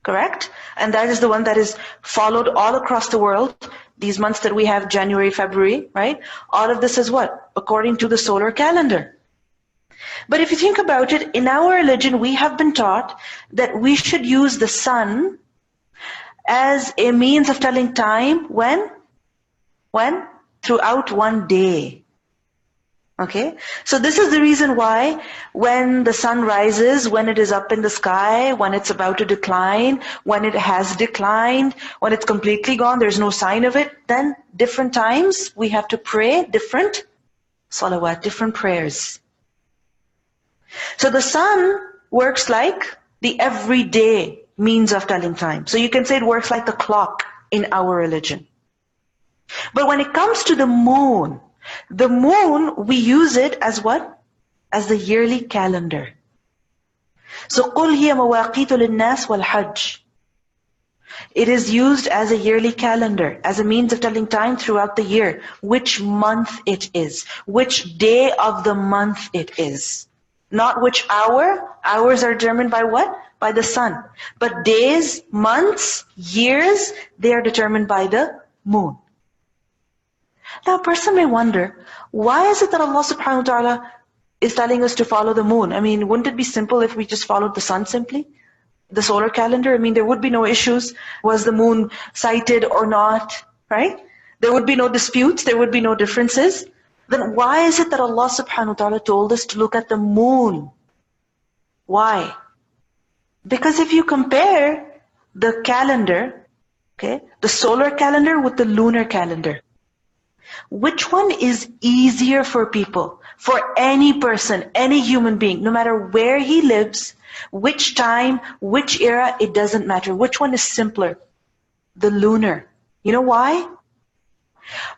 correct? And that is the one that is followed all across the world. These months that we have, January, February, right? All of this is what? According to the solar calendar. But if you think about it, in our religion, we have been taught that we should use the sun as a means of telling time when? When? Throughout one day. Okay? So this is the reason why when the sun rises, when it is up in the sky, when it's about to decline, when it has declined, when it's completely gone, there's no sign of it, then different times we have to pray different salawat, different prayers. So the sun works like the everyday means of telling time. So you can say it works like the clock in our religion. But when it comes to the moon, we use it as what? As the yearly calendar. So قُلْ هِيَ مَوَاقِيتُ لِلنَّاسِ وَالْحَجِّ. It is used as a yearly calendar, as a means of telling time throughout the year, which month it is, which day of the month it is. Not which hour. Hours are determined by what? By the sun. But days, months, years, they are determined by the moon. Now a person may wonder, why is it that Allah subhanahu wa ta'ala is telling us to follow the moon? I mean, wouldn't it be simple if we just followed the sun simply? The solar calendar, I mean, there would be no issues. Was the moon sighted or not, right? There would be no disputes, there would be no differences. Then why is it that Allah subhanahu wa ta'ala told us to look at the moon? Why? Because if you compare the calendar, okay, the solar calendar with the lunar calendar, which one is easier for people, for any person, any human being, no matter where he lives, which time, which era, it doesn't matter. Which one is simpler? The lunar. You know why?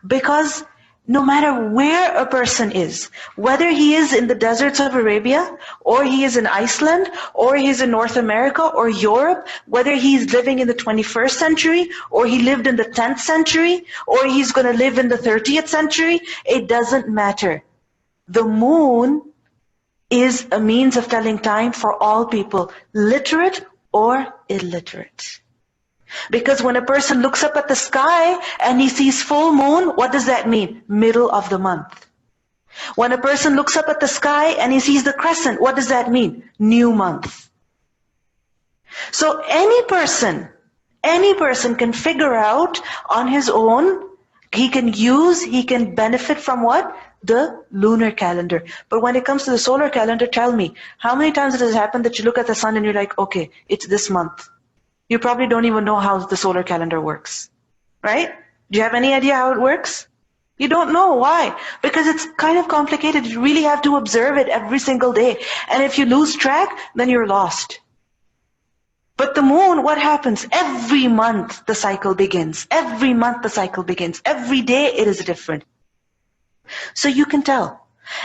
Because no matter where a person is, whether he is in the deserts of Arabia, or he is in Iceland, or he's in North America or Europe, whether he's living in the 21st century, or he lived in the 10th century, or he's going to live in the 30th century, it doesn't matter. The moon is a means of telling time for all people, literate or illiterate. Because when a person looks up at the sky and he sees full moon, what does that mean? Middle of the month. When a person looks up at the sky and he sees the crescent, what does that mean? New month. So any person can figure out on his own, he can benefit from what? The lunar calendar. But when it comes to the solar calendar, tell me, how many times it has happened that you look at the sun and you're like, okay, it's this month. You probably don't even know how the solar calendar works, right? Do you have any idea how it works? You don't know. Why? Because it's kind of complicated. You really have to observe it every single day. And if you lose track, then you're lost. But the moon, what happens? Every month the cycle begins. Every month the cycle begins. Every day it is different. So you can tell.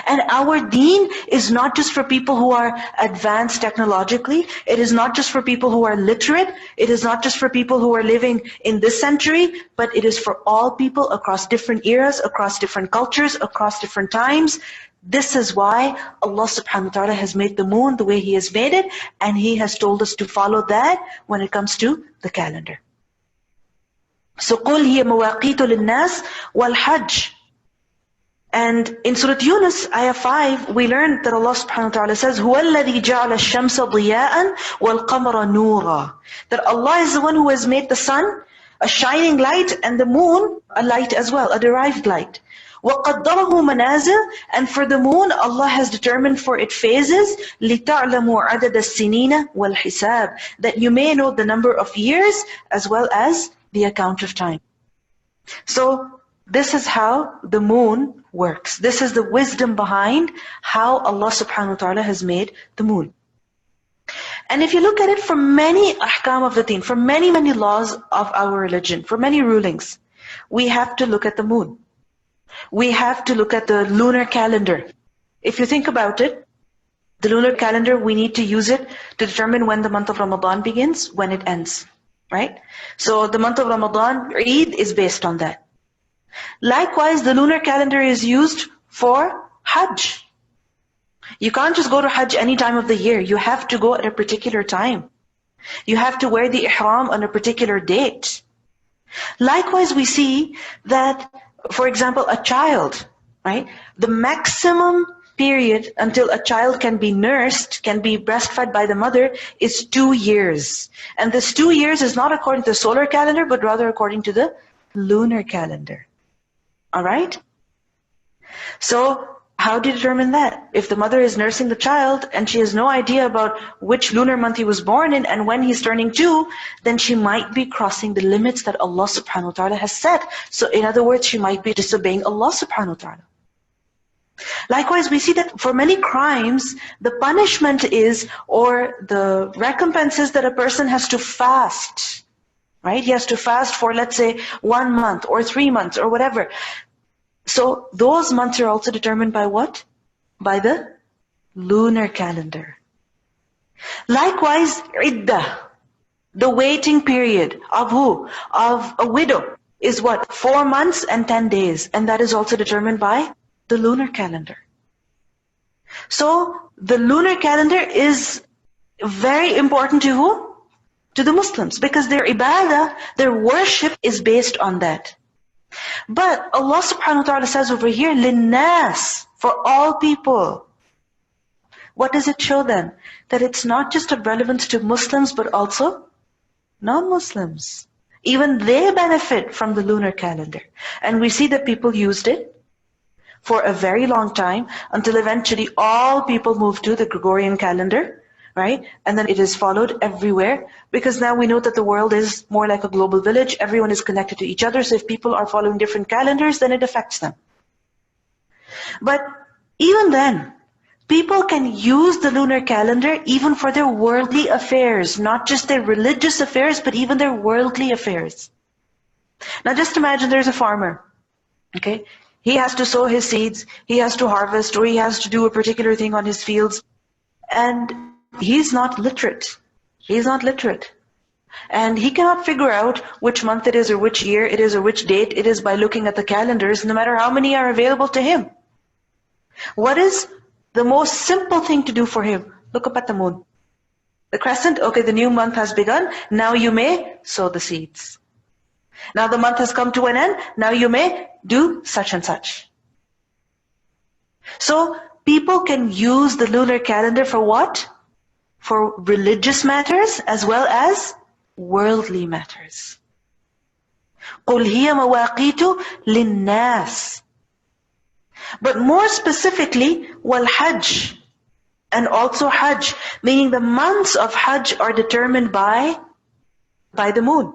And our deen is not just for people who are advanced technologically. It is not just for people who are literate. It is not just for people who are living in this century, but it is for all people across different eras, across different cultures, across different times. This is why Allah subhanahu wa ta'ala has made the moon the way He has made it, and He has told us to follow that when it comes to the calendar. So قُلْ هِيَ مَوَاقِيتُ لِلنَّاسِ وَالْحَجِّ. And in Surah Yunus, ayah 5, we learned that Allah subhanahu wa ta'ala says, هُوَ الَّذِي جَعَلَ الشَّمْسَ ضِيَاءً وَالْقَمَرَ نُورًا. That Allah is the one who has made the sun a shining light and the moon a light as well, a derived light. وَقَدَّرَهُ مَنَازِلَ. And for the moon, Allah has determined for it phases, لِتَعْلَمُوا عَدَدَ السِّنِينَ وَالْحِسَابِ. That you may know the number of years as well as the account of time. So this is how the moon works. This is the wisdom behind how Allah subhanahu wa ta'ala has made the moon. And if you look at it for many ahkam of the deen, for many laws of our religion, for many rulings, we have to look at the moon. We have to look at the lunar calendar. If you think about it, the lunar calendar, we need to use it to determine when the month of Ramadan begins, when it ends, right? So the month of Ramadan, Eid is based on that. Likewise, the lunar calendar is used for Hajj. You can't just go to Hajj any time of the year. You have to go at a particular time. You have to wear the ihram on a particular date. Likewise, we see that, for example, a child, right? The maximum period until a child can be nursed, can be breastfed by the mother, is 2 years. And this 2 years is not according to the solar calendar, but rather according to the lunar calendar. All right? So how do you determine that? If the mother is nursing the child and she has no idea about which lunar month he was born in and when he's turning 2, then she might be crossing the limits that Allah subhanahu wa ta'ala has set. So in other words, she might be disobeying Allah subhanahu wa ta'ala. Likewise, we see that for many crimes, the punishment is, or the recompense is, that a person has to fast. Right? He has to fast for, let's say, 1 month or 3 months or whatever. So those months are also determined by what? By the lunar calendar. Likewise, iddah. The waiting period of who? Of a widow is what? 4 months and 10 days. And that is also determined by the lunar calendar. So the lunar calendar is very important to who? To the Muslims, because their ibadah, their worship is based on that. But Allah subhanahu wa ta'ala says over here, linnas, for all people. What does it show then? That it's not just of relevance to Muslims, but also non-Muslims. Even they benefit from the lunar calendar. And we see that people used it for a very long time, until eventually all people moved to the Gregorian calendar, right? And then it is followed everywhere, because now we know that the world is more like a global village. Everyone is connected to each other. So if people are following different calendars, then it affects them. But even then, people can use the lunar calendar even for their worldly affairs, not just their religious affairs, but even their worldly affairs. Now just imagine there's a farmer, okay? He has to sow his seeds, he has to harvest, or he has to do a particular thing on his fields. And he's not literate. He's not literate. And he cannot figure out which month it is, or which year it is, or which date it is by looking at the calendars, no matter how many are available to him. What is the most simple thing to do for him? Look up at the moon. The crescent, okay, the new month has begun. Now you may sow the seeds. Now the month has come to an end. Now you may do such and such. So people can use the lunar calendar for what? For religious matters as well as worldly matters. قُلْ هِيَ مَوَاقِيتُ لِلنَّاسِ. But more specifically, wal-hajj, and also hajj, meaning the months of hajj are determined by the moon.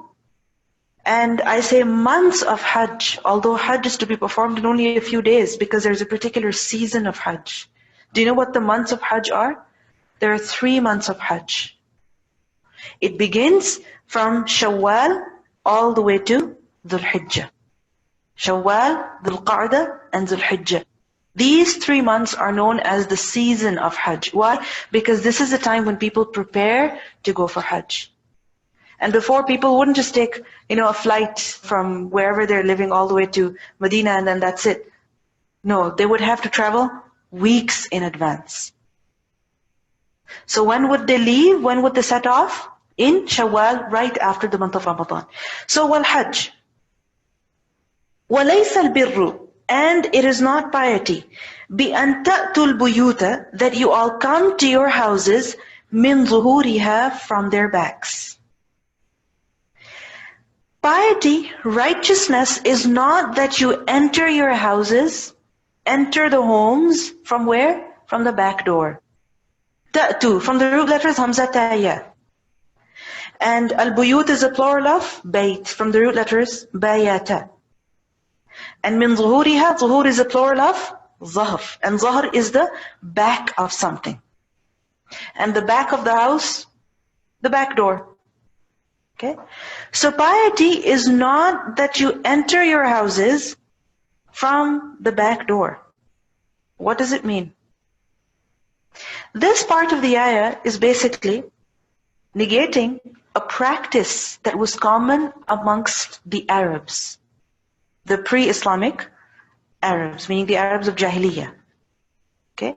And I say months of hajj, although hajj is to be performed in only a few days, because there's a particular season of hajj. Do you know what the months of hajj are? There are 3 months of hajj. It begins from Shawwal all the way to Dhul Hijjah. Shawwal, Dhul Qa'dah, and Dhul Hijjah. These 3 months are known as the season of hajj. Why? Because this is the time when people prepare to go for hajj. And before, people wouldn't just take, a flight from wherever they're living all the way to Medina and then that's it. No, they would have to travel weeks in advance. So when would they leave? When would they set off? In Shawwal, right after the month of Ramadan. So wal-hajj. وَلَيْسَ الْبِرُّ, and it is not piety, بِأَن تَأْتُوا الْبُيُوتَ, that you all come to your houses, مِنْ ظُهُورِهَا, from their backs. Piety, righteousness, is not that you enter your houses, enter the homes, from where? From the back door. Ta'tu, from the root letters Hamzataya. And al-buyut is a plural of bayt, from the root letters bayata. And min zuhuriha, zuhur is a plural of zahr. And zahr is the back of something. And the back of the house, the back door. Okay? So piety is not that you enter your houses from the back door. What does it mean? This part of the ayah is basically negating a practice that was common amongst the Arabs, the pre-Islamic Arabs, meaning the Arabs of Jahiliyyah. Okay?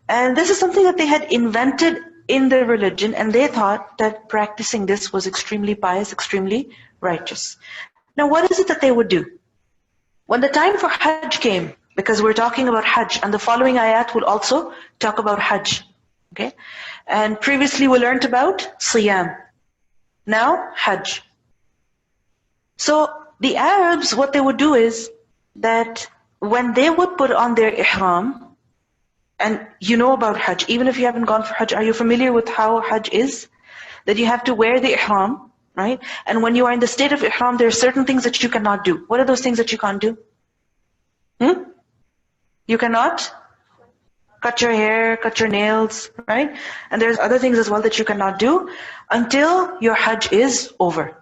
And this is something that they had invented in their religion, and they thought that practicing this was extremely pious, extremely righteous. Now, what is it that they would do? When the time for Hajj came, because we're talking about Hajj, and the following ayat will also talk about Hajj. Okay? And previously we learned about Siyam. Now, Hajj. So the Arabs, what they would do is that when they would put on their ihram, and you know about Hajj, even if you haven't gone for Hajj, are you familiar with how Hajj is? That you have to wear the ihram, right? And when you are in the state of ihram, there are certain things that you cannot do. What are those things that you can't do? You cannot cut your hair, cut your nails, right? And there's other things as well that you cannot do until your Hajj is over.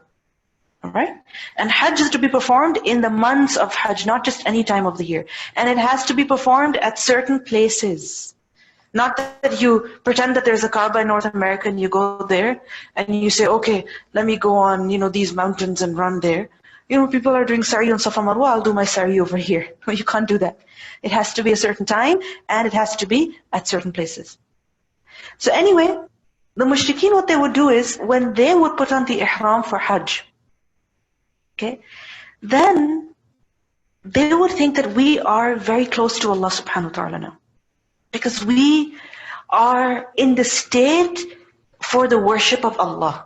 Alright? And Hajj is to be performed in the months of Hajj, not just any time of the year. And it has to be performed at certain places. Not that you pretend that there's a Kaaba in North America and you go there and you say, okay, let me go on, these mountains and run there. People are doing Sari on Safa Marwa, I'll do my Sari over here. No, you can't do that. It has to be a certain time and it has to be at certain places. So anyway, the mushrikeen, what they would do is, when they would put on the ihram for Hajj, okay, then they would think that we are very close to Allah subhanahu wa ta'ala now. Because we are in the state for the worship of Allah.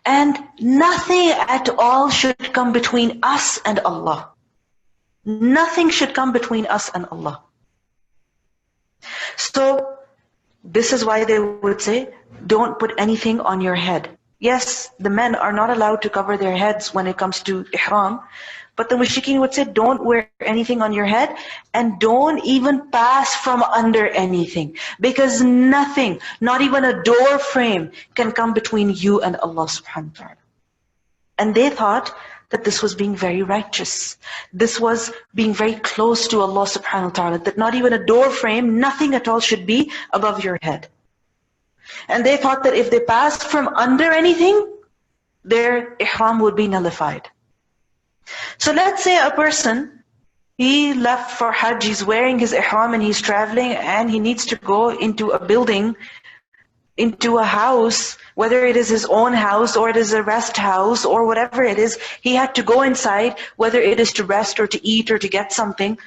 And nothing at all should come between us and Allah. Nothing should come between us and Allah. So, this is why they would say, don't put anything on your head. Yes, the men are not allowed to cover their heads when it comes to ihram, but the mushrikeen would say, don't wear anything on your head and don't even pass from under anything, because nothing, not even a door frame, can come between you and Allah subhanahu wa ta'ala. And they thought that this was being very righteous. This was being very close to Allah subhanahu wa ta'ala, that not even a door frame, nothing at all should be above your head. And they thought that if they passed from under anything, their ihram would be nullified. So let's say a person, he left for Hajj, he's wearing his ihram and he's traveling and he needs to go into a building, into a house, whether it is his own house or it is a rest house or whatever it is, he had to go inside, whether it is to rest or to eat or to get something,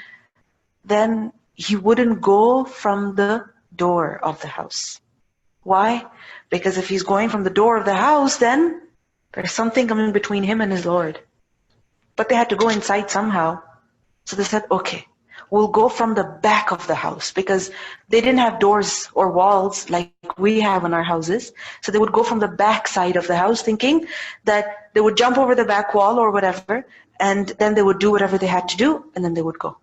then he wouldn't go from the door of the house. Why? Because if he's going from the door of the house, then there's something coming between him and his Lord. But they had to go inside somehow. So they said, okay, we'll go from the back of the house, because they didn't have doors or walls like we have in our houses. So they would go from the back side of the house, thinking that they would jump over the back wall or whatever, and then they would do whatever they had to do, and then they would go.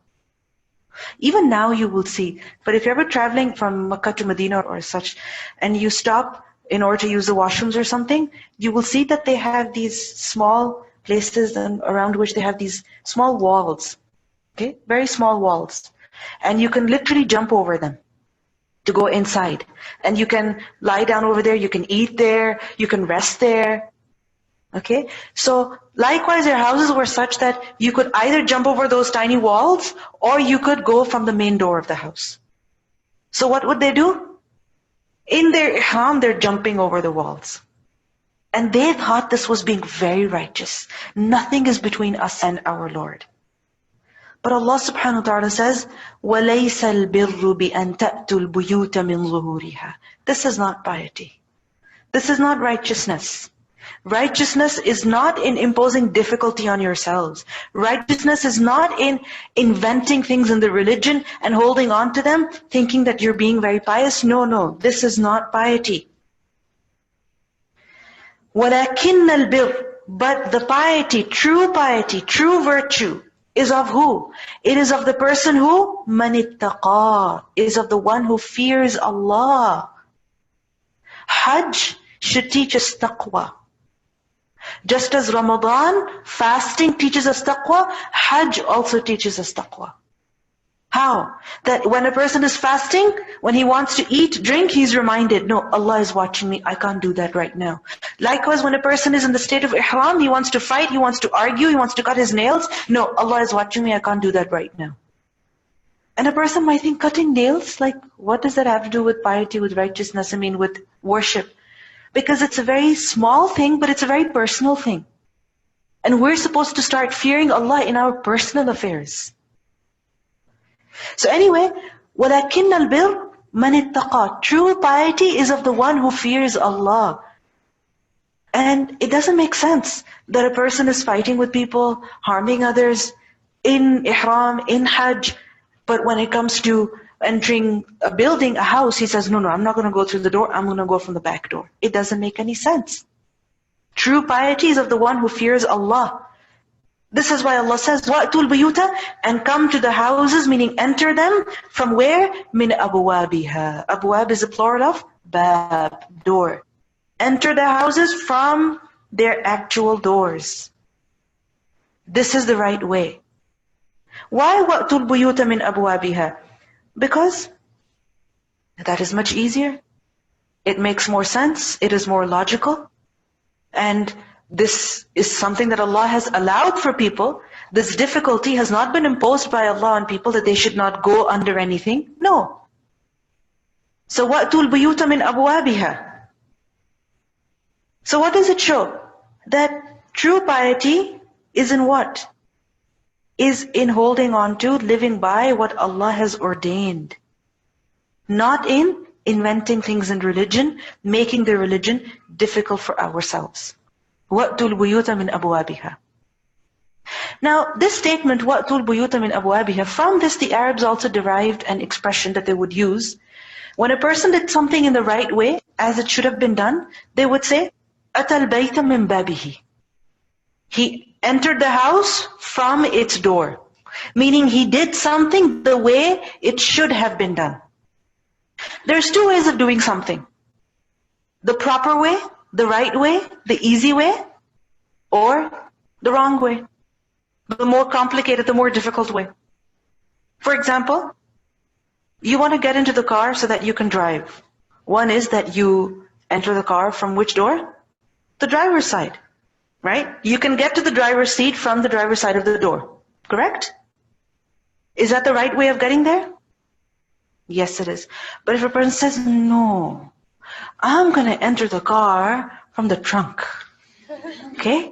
Even now you will see, but if you're ever traveling from Makkah to Medina or such, and you stop in order to use the washrooms or something, you will see that they have these small places around which they have these small walls, okay, very small walls. And you can literally jump over them to go inside. And you can lie down over there, you can eat there, you can rest there. Okay, so likewise their houses were such that you could either jump over those tiny walls or you could go from the main door of the house. So what would they do? In their ihram, they're jumping over the walls. And they thought this was being very righteous. Nothing is between us and our Lord. But Allah subhanahu wa ta'ala says, وَلَيْسَ الْبِرُّ بِأَن تَأْتُوا الْبُيُوتَ مِنْ ظُهُورِهَا. This is not piety. This is not righteousness. Righteousness is not in imposing difficulty on yourselves. Righteousness is not in inventing things in the religion and holding on to them, thinking that you're being very pious. No, no, this is not piety. وَلَكِنَّ الْبِرُّ. But the piety, true virtue, is of who? It is of the person who? مَنِ اتَّقَى. Is of the one who fears Allah. Hajj should teach us taqwa. Just as Ramadan, fasting teaches us taqwa, Hajj also teaches us taqwa. How? That when a person is fasting, when he wants to eat, drink, he's reminded, no, Allah is watching me, I can't do that right now. Likewise, when a person is in the state of ihram, he wants to fight, he wants to argue, he wants to cut his nails, no, Allah is watching me, I can't do that right now. And a person might think, cutting nails, like, what does that have to do with piety, with righteousness, with worship? Because it's a very small thing, but it's a very personal thing. And we're supposed to start fearing Allah in our personal affairs. So anyway, وَلَكِنَّ الْبِرُّ مَنِ اتَّقَى. True piety is of the one who fears Allah. And it doesn't make sense that a person is fighting with people, harming others, in ihram, in Hajj, but when it comes to entering a building, a house, he says, no, I'm not going to go through the door, I'm going to go from the back door. It doesn't make any sense. True piety is of the one who fears Allah. This is why Allah says, وَأْتُوا الْبُيُوتَ, and come to the houses, meaning enter them, from where? مِنْ أَبْوَابِهَا. Abwab is a plural of bab, door. Enter the houses from their actual doors. This is the right way. Why وَأْتُوا الْبُيُوتَ مِنْ أَبْوَابِهَا? Because That is much easier. It makes more sense. It is more logical. And this is something that Allah has allowed for people. This difficulty has not been imposed by Allah on people that they should not go under anything. No. So وَأْتُوا الْبُيُوتَ مِنْ أَبْوَابِهَا. So what does it show? That true piety is in what? Is in holding on to, living by what Allah has ordained. Not in inventing things in religion, making the religion difficult for ourselves. وَأْتُوا الْبُيُوتَ مِنْ أَبْوَابِهَا. Now, this statement, وَأْتُوا الْبُيُوتَ مِنْ أَبْوَابِهَا, from this the Arabs also derived an expression that they would use. When a person did something in the right way, as it should have been done, they would say, أَتَى الْبَيْتَ مِنْ بَابِهِ. He entered the house from its door. Meaning he did something the way it should have been done. There's two ways of doing something. The proper way, the right way, the easy way, or the wrong way. The more complicated, the more difficult way. For example, you want to get into the car so that you can drive. One is that you enter the car from which door? The driver's side, right? You can get to the driver's seat from the driver's side of the door, correct? Is that the right way of getting there? Yes, it is. But if a person says, no, I'm going to enter the car from the trunk, okay?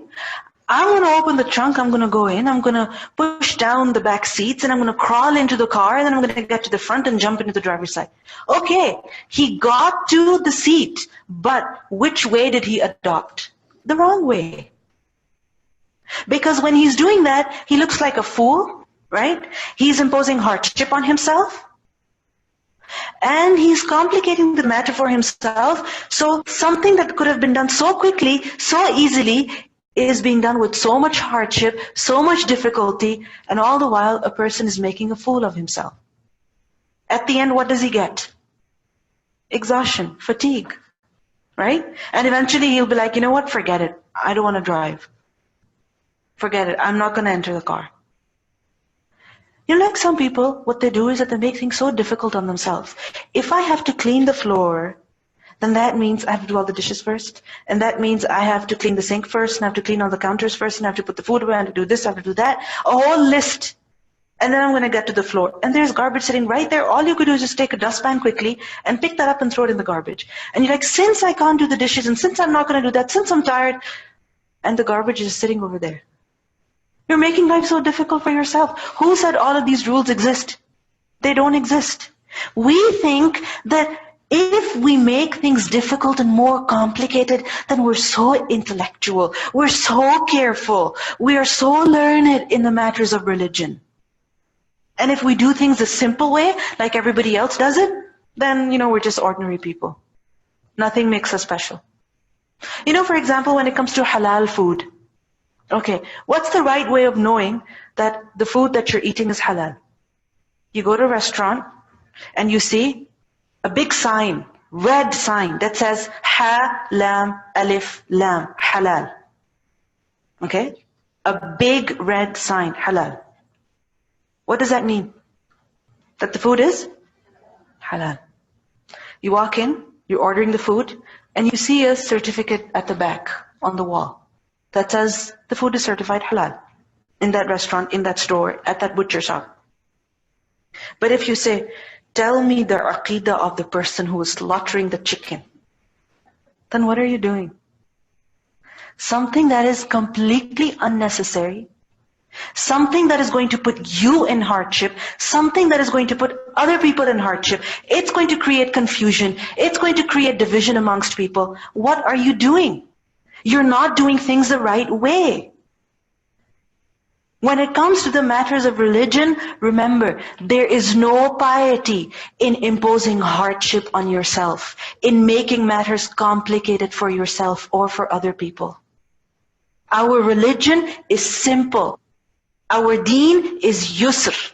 I'm going to open the trunk, I'm going to go in, I'm going to push down the back seats, and I'm going to crawl into the car, and then I'm going to get to the front and jump into the driver's side. Okay, he got to the seat, but which way did he adopt? The wrong way. Because when he's doing that, he looks like a fool, right? He's imposing hardship on himself. And he's complicating the matter for himself. So something that could have been done so quickly, so easily, is being done with so much hardship, so much difficulty, and all the while a person is making a fool of himself. At the end, what does he get? Exhaustion, fatigue, right? And eventually he'll be like, you know what, forget it. I don't want to drive. Forget it, I'm not going to enter the car. You know, like some people, what they do is that they make things so difficult on themselves. If I have to clean the floor, then that means I have to do all the dishes first. And that means I have to clean the sink first, and I have to clean all the counters first, and I have to put the food away, I have to do this, I have to do that. A whole list. And then I'm going to get to the floor. And there's garbage sitting right there. All you could do is just take a dustpan quickly and pick that up and throw it in the garbage. And you're like, since I can't do the dishes, and since I'm not going to do that, since I'm tired, and the garbage is sitting over there. You're making life so difficult for yourself. Who said all of these rules exist? They don't exist. We think that if we make things difficult and more complicated, then we're so intellectual, we're so careful, we are so learned in the matters of religion. And if we do things the simple way, like everybody else does it, then, you know, we're just ordinary people. Nothing makes us special. You know, for example, when it comes to halal food, okay, what's the right way of knowing that the food that you're eating is halal? You go to a restaurant and you see a big sign, red sign that says Ha, Lam, Alif, Lam, Halal. Okay? A big red sign, Halal. What does that mean? That the food is halal. You walk in, you're ordering the food, and you see a certificate at the back on the wall that says the food is certified halal in that restaurant, in that store, at that butcher shop. But if you say, tell me the aqidah of the person who is slaughtering the chicken, then what are you doing? Something that is completely unnecessary, something that is going to put you in hardship, something that is going to put other people in hardship. It's going to create confusion. It's going to create division amongst people. What are you doing? You're not doing things the right way. When it comes to the matters of religion, remember, there is no piety in imposing hardship on yourself, in making matters complicated for yourself or for other people. Our religion is simple. Our deen is yusr.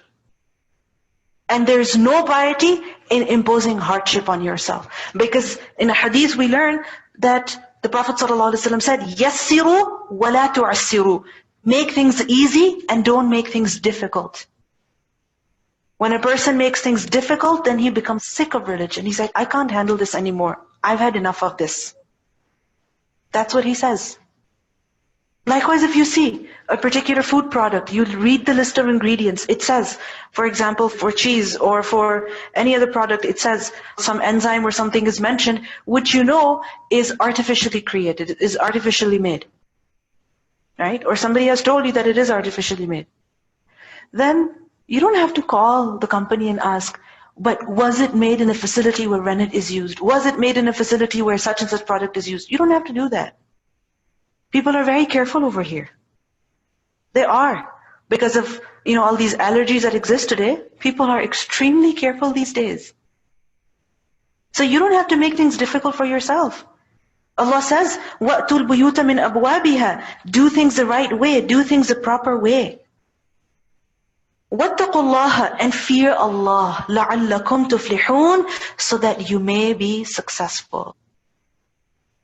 And there's no piety in imposing hardship on yourself. Because in a hadith we learn that the Prophet ﷺ said, Yassiru wa la tu'assiru. Make things easy and don't make things difficult. When a person makes things difficult, then he becomes sick of religion. He's like, I can't handle this anymore. I've had enough of this. That's what he says. Likewise, if you see a particular food product, you read the list of ingredients. It says, for example, for cheese or for any other product, it says some enzyme or something is mentioned, which you know is artificially created, is artificially made. Right? Or somebody has told you that it is artificially made. Then you don't have to call the company and ask, but was it made in a facility where rennet is used? Was it made in a facility where such and such product is used? You don't have to do that. People are very careful over here. They are. Because of all these allergies that exist today, people are extremely careful these days. So you don't have to make things difficult for yourself. Allah says, وَأْتُوا الْبُيُوتَ مِنْ أَبْوَابِهَا. Do things the right way, do things the proper way. وَاتَّقُوا اللَّهَ, and fear Allah, لَعَلَّكُمْ تُفْلِحُونَ, so that you may be successful.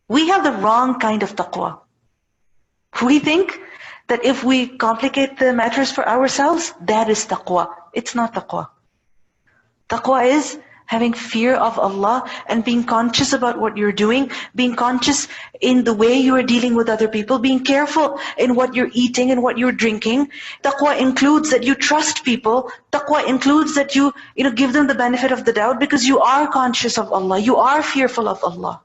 We have the wrong kind of taqwa. We think that if we complicate the matters for ourselves, that is taqwa. It's not taqwa. Taqwa is having fear of Allah and being conscious about what you're doing, being conscious in the way you are dealing with other people, being careful in what you're eating and what you're drinking. Taqwa includes that you trust people. Taqwa includes that you give them the benefit of the doubt because you are conscious of Allah, you are fearful of Allah.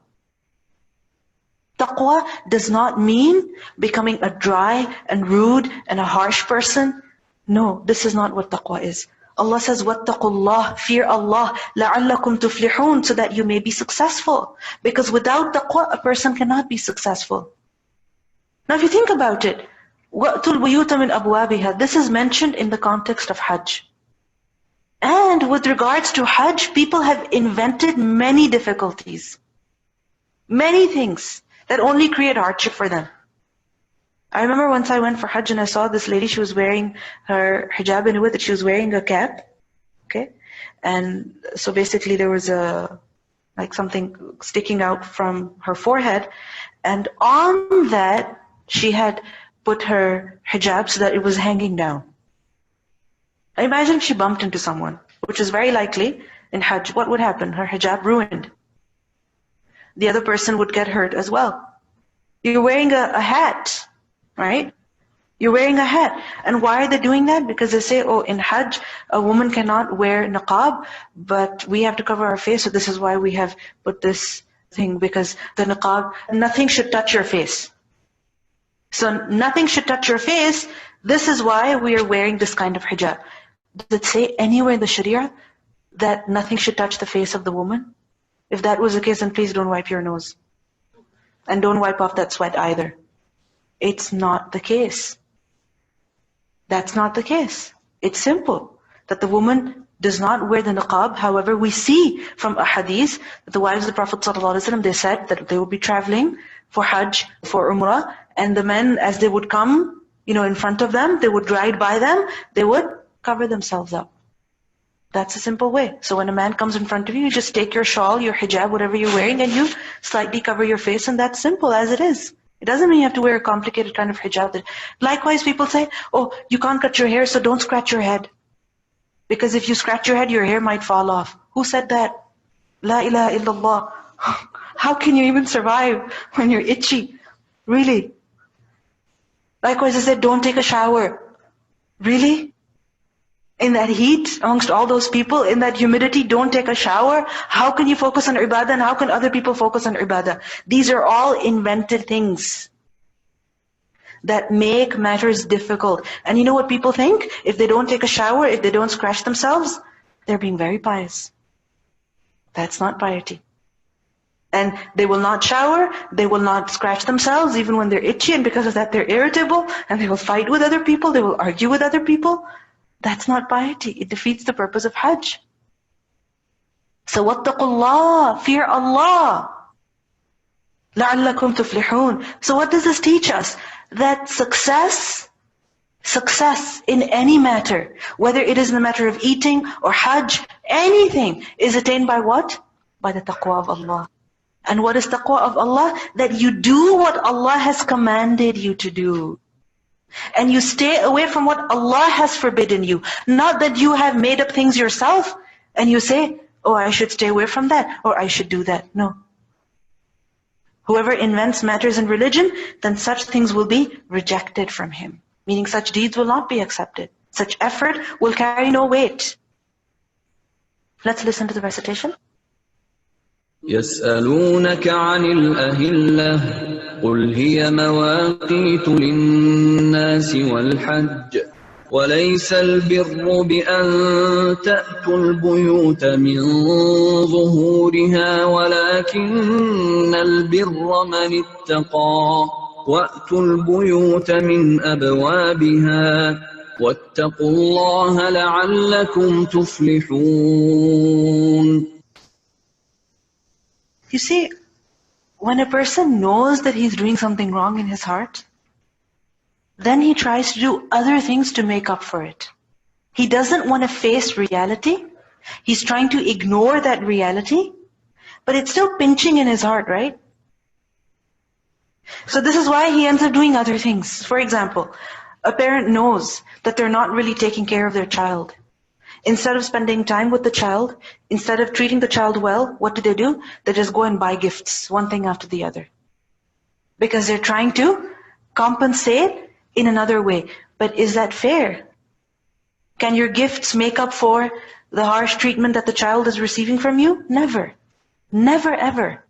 Taqwa does not mean becoming a dry and rude and a harsh person. No, this is not what taqwa is. Allah says, وَاتَّقُوا اللَّهِ, fear Allah, لَعَلَّكُمْ تُفْلِحُونَ, so that you may be successful. Because without taqwa, a person cannot be successful. Now if you think about it, وَأْتُوا الْبُيُوتَ مِنْ أَبْوَابِهَا, this is mentioned in the context of Hajj. And with regards to Hajj, people have invented many difficulties. Many things that only create hardship for them. I remember once I went for Hajj and I saw this lady, she was wearing her hijab and with it, she was wearing a cap. Okay? And so basically there was something sticking out from her forehead. And on that, she had put her hijab so that it was hanging down. I imagine if she bumped into someone, which is very likely in Hajj, what would happen? Her hijab ruined. The other person would get hurt as well. You're wearing a hat, right? You're wearing a hat. And why are they doing that? Because they say, oh, in Hajj, a woman cannot wear niqab, but we have to cover our face, so this is why we have put this thing, because the niqab, nothing should touch your face. So nothing should touch your face, this is why we are wearing this kind of hijab. Does it say anywhere in the Sharia that nothing should touch the face of the woman? If that was the case, then please don't wipe your nose. And don't wipe off that sweat either. It's not the case. That's not the case. It's simple. That the woman does not wear the niqab. However, we see from a hadith that the wives of the Prophet ﷺ, they said that they would be traveling for Hajj, for Umrah, and the men, as they would come, in front of them, they would ride by them, they would cover themselves up. That's a simple way. So when a man comes in front of you, you just take your shawl, your hijab, whatever you're wearing, and you slightly cover your face, and that's simple as it is. It doesn't mean you have to wear a complicated kind of hijab. Likewise, people say, oh, you can't cut your hair, so don't scratch your head. Because if you scratch your head, your hair might fall off. Who said that? La ilaha illallah. How can you even survive when you're itchy? Really? Likewise, they said, don't take a shower. Really? In that heat, amongst all those people, in that humidity, don't take a shower. How can you focus on ibadah and how can other people focus on ibadah? These are all invented things that make matters difficult. And you know what people think? If they don't take a shower, if they don't scratch themselves, they're being very pious. That's not piety. And they will not shower, they will not scratch themselves even when they're itchy, and because of that they're irritable, and they will fight with other people, they will argue with other people. That's not piety. It defeats the purpose of Hajj. So وَاتَّقُوا اللَّهِ, fear Allah. لَعَلَّكُمْ تُفْلِحُونَ. So what does this teach us? That success in any matter, whether it is in the matter of eating or Hajj, anything is attained by what? By the taqwa of Allah. And what is taqwa of Allah? That you do what Allah has commanded you to do. And you stay away from what Allah has forbidden you. Not that you have made up things yourself and you say, oh, I should stay away from that, or I should do that. No. Whoever invents matters in religion, then such things will be rejected from him. Meaning such deeds will not be accepted. Such effort will carry no weight. Let's listen to the recitation. يسألونك عن الأهلة قل هي مواقيت للناس والحج وليس البر بأن تأتوا البيوت من ظهورها ولكن البر من اتقى وأتوا البيوت من أبوابها واتقوا الله لعلكم تفلحون. You see, when a person knows that he's doing something wrong in his heart, then he tries to do other things to make up for it. He doesn't want to face reality. He's trying to ignore that reality, but it's still pinching in his heart, right? So this is why he ends up doing other things. For example, a parent knows that they're not really taking care of their child. Instead of spending time with the child, instead of treating the child well, what do? They just go and buy gifts, one thing after the other. Because they're trying to compensate in another way. But is that fair? Can your gifts make up for the harsh treatment that the child is receiving from you? Never. Never ever.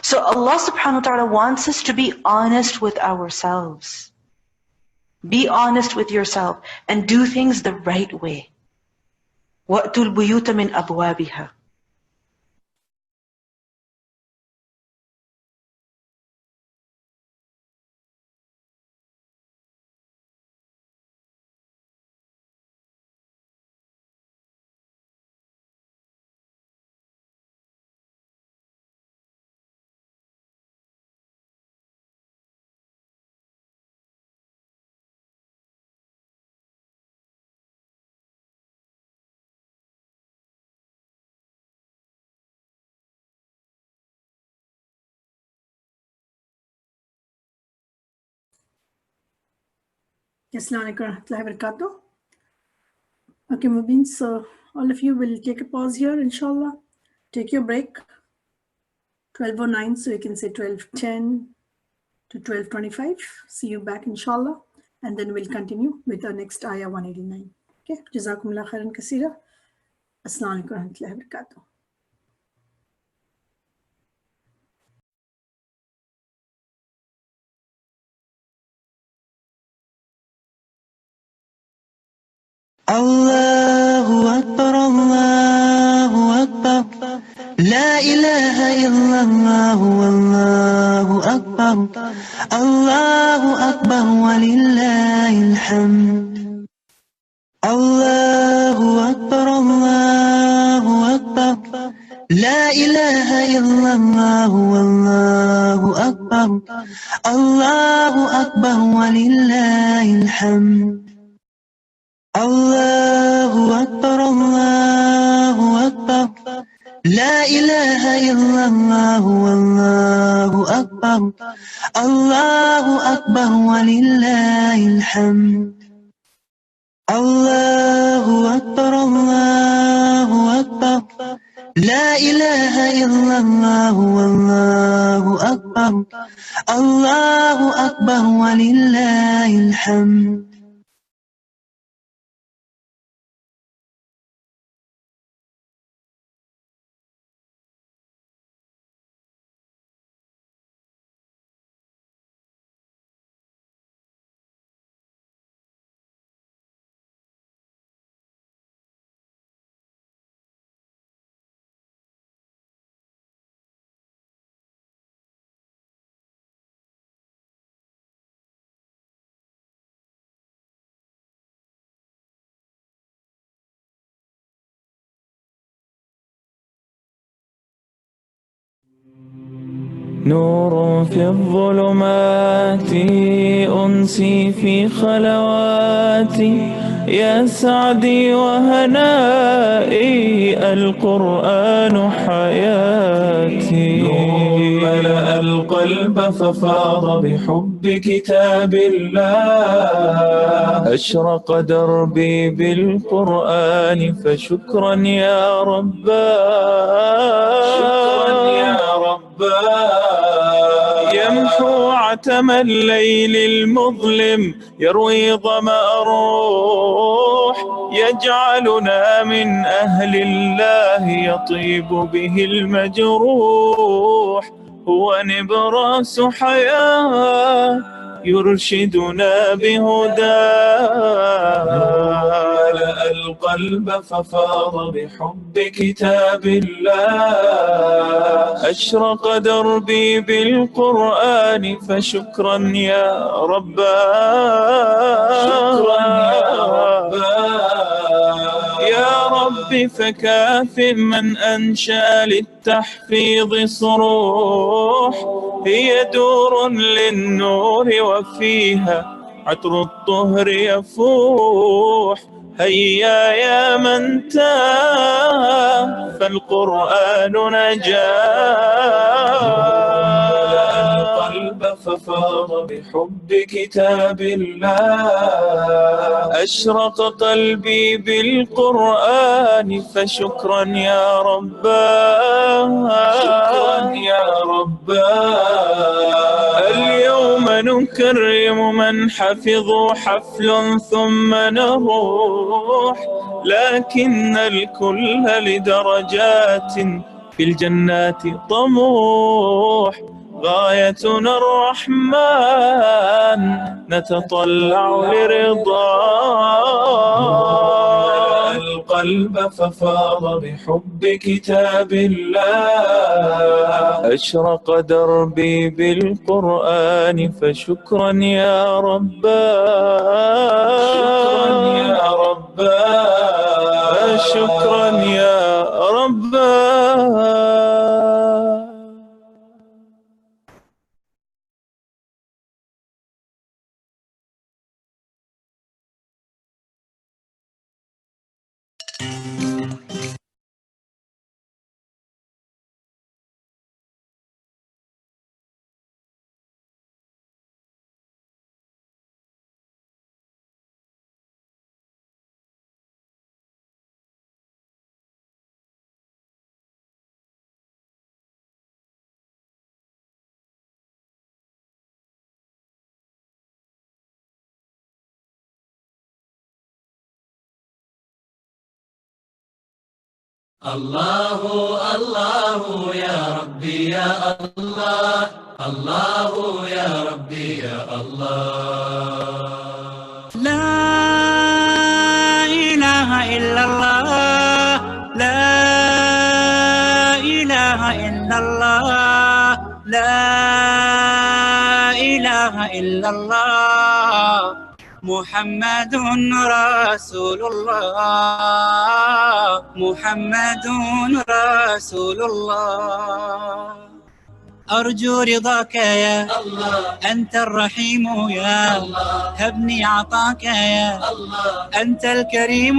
So Allah subhanahu wa ta'ala wants us to be honest with ourselves. Be honest with yourself and do things the right way. وَأْتُوا الْبُيُوتَ مِنْ أَبْوَابِهَا. Assalamu alaikum warahmatullahi wabarakatuh. Okay, Mubin, so all of you will take a pause here, inshallah. Take your break. 12:09, so you can say 12:10 to 12:25. See you back, inshallah. And then we'll continue with our next ayah 189. Okay, Jazakumullah khairan kaseera. Assalamu alaikum warahmatullahi wabarakatuh. Allahu Akbar, Allahu Akbar. La ilaha illallah, Allahu Akbar. Allahu Akbar, walillahil hamd. Allahu Akbar, Allahu Akbar. La ilaha illallah, Allahu Akbar. Allahu Akbar, walillahil hamd. Allahu Akbar, Allahu Akbar. La ilaha illallah, Allahu Akbar. Allahu Akbar, walillahil hamd. Allahu Akbar, Allahu Akbar. La ilaha illallah, Allahu Akbar. Allahu Akbar, walillahil hamd. نور في الظلمات أنسي في خلواتي يا سعدي وهنائي القرآن حياتي. نور ملأ القلب ففاض بحب كتاب الله. أشرق دربي بالقرآن فشكرا يا رباه. شكرا يا رباه. يمحو عتم الليل المظلم، يروي ظمأ الروح، يجعلنا من أهل الله يطيب به المجروح. هو نبراس حياة يرشدنا بهداه. ملأ القلب ففاض بحب كتاب الله. أشرق دربي بالقرآن فشكرا يا رباه. شكرا يا رباه. يا رب فكاف من أنشأ للتحفيظ صروح، هي دور للنور وفيها عطر الطهر يفوح. هيا يا من تاه فالقرآن نجاه. القلب ففاض بحب كتاب الله. أشرق قلبي بالقرآن فشكرا يا رباه. شكرا يا رباه. اليوم نكرم من حفظوا حفل ثم نروح، لكن الكل لدرجات في الجنات طموح. غايتنا الرحمن نتطلع لرضاه. القلب ففاض بحب كتاب الله. أشرق دربي بالقرآن فشكرا يا رباه. شكرا يا رباه. شكرا يا رباه. الله الله يا ربي يا الله، الله يا ربي يا الله. لا إله إلا الله، لا إله إلا الله، لا إله إلا الله. محمد رسول الله، محمد رسول الله. أرجو رضاك يا الله، أنت الرحيم يا الله. هبني عطاك يا الله، أنت الكريم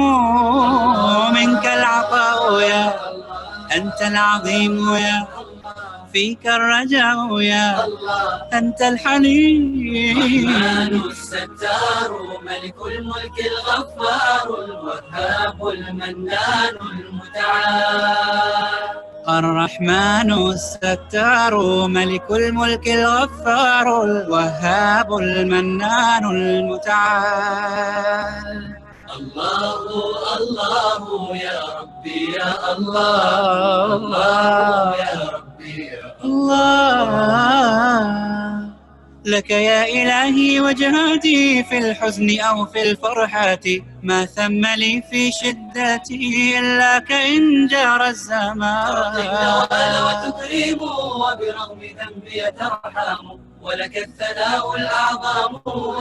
منك العطاء يا الله. أنت العظيم يا فيك الرجاء يا الله. أنت الحليم الرحمن الستار، ملك الملك الغفار، الوهاب المنان المتعال. الرحمن الستار، ملك الملك الغفار، الوهاب المنان المتعال. الله الله يا ربي يا الله، الله يا ربي يا الله. لك يا إلهي وجهاتي في الحزن أو في الفرحات، ما ثم لي في شدتي إلا كإن جار الزمان. وتكرم وبرغم ذنبي ترحم، ولك الثناء الأعظم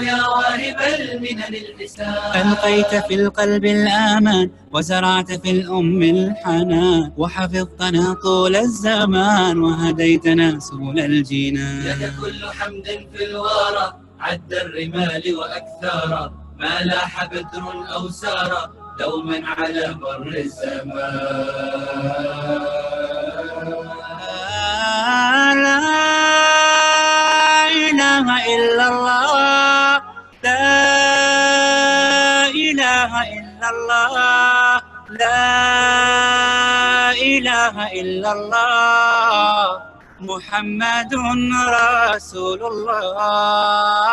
يا واهب المنن الحسان. ألقيت في القلب الآمان، وزرعت في الأم الحنان، وحفظتنا طول الزمان، وهديتنا سبل الجنان. لك كل حمد في الورى عد الرمال وأكثارا، ما لاح بدر أو سار دوما على مر الزمان. لا إله إلا الله، لا إله إلا الله، لا إله إلا الله، محمد رسول الله،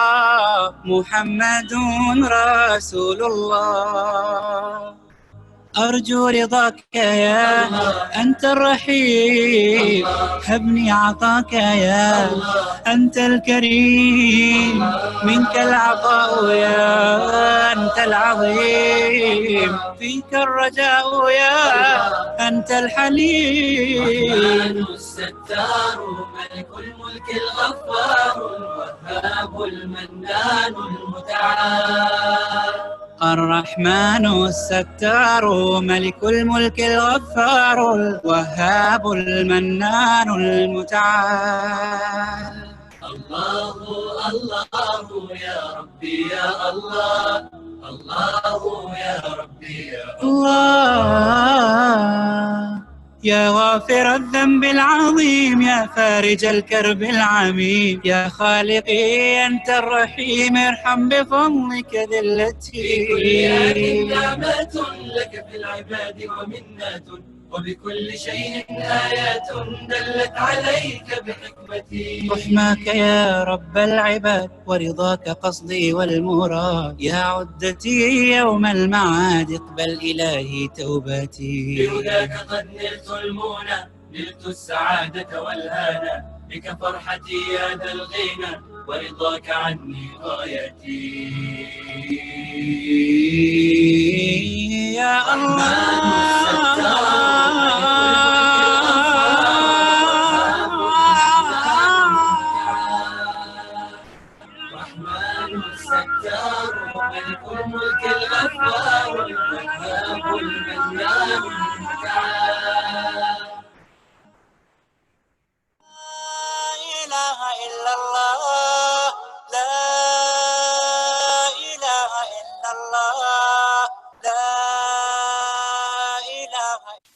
محمد رسول الله. أرجو رضاك يا أنت الرحيم، هبني عطاك يا أنت الكريم، منك العطاء يا أنت العظيم، فيك الرجاء يا أنت الحليم. الستار ملك الملك الغفار الوهاب المنان المتعال. الرحمن الستار ملك الملك الغفار الوهاب المنان المتعال. الله الله يا ربي يا الله، الله يا ربي يا الله. يا غافر الذنب العظيم، يا فارج الكرب العميم، يا خالقي أنت الرحيم، ارحم بفضلك ذلتي. في كل آن نعمة لك في العباد ومنة، وبكل شيء آيات دلت عليك بحكمتي. رحماك يا رب العباد، ورضاك قصدي والمراد، يا عدتي يوم المعاد، اقبل إلهي توبتي. بهداك قد نلت المنى، نلت السعادة والهنا، بك فرحتي يا ذا الغنى، ورضاك عني غايتي. يا الله ملك الملك الغفار الوهاب المنان المتعال. لا إله إلا الله، لا إله إلا الله، لا إله إلا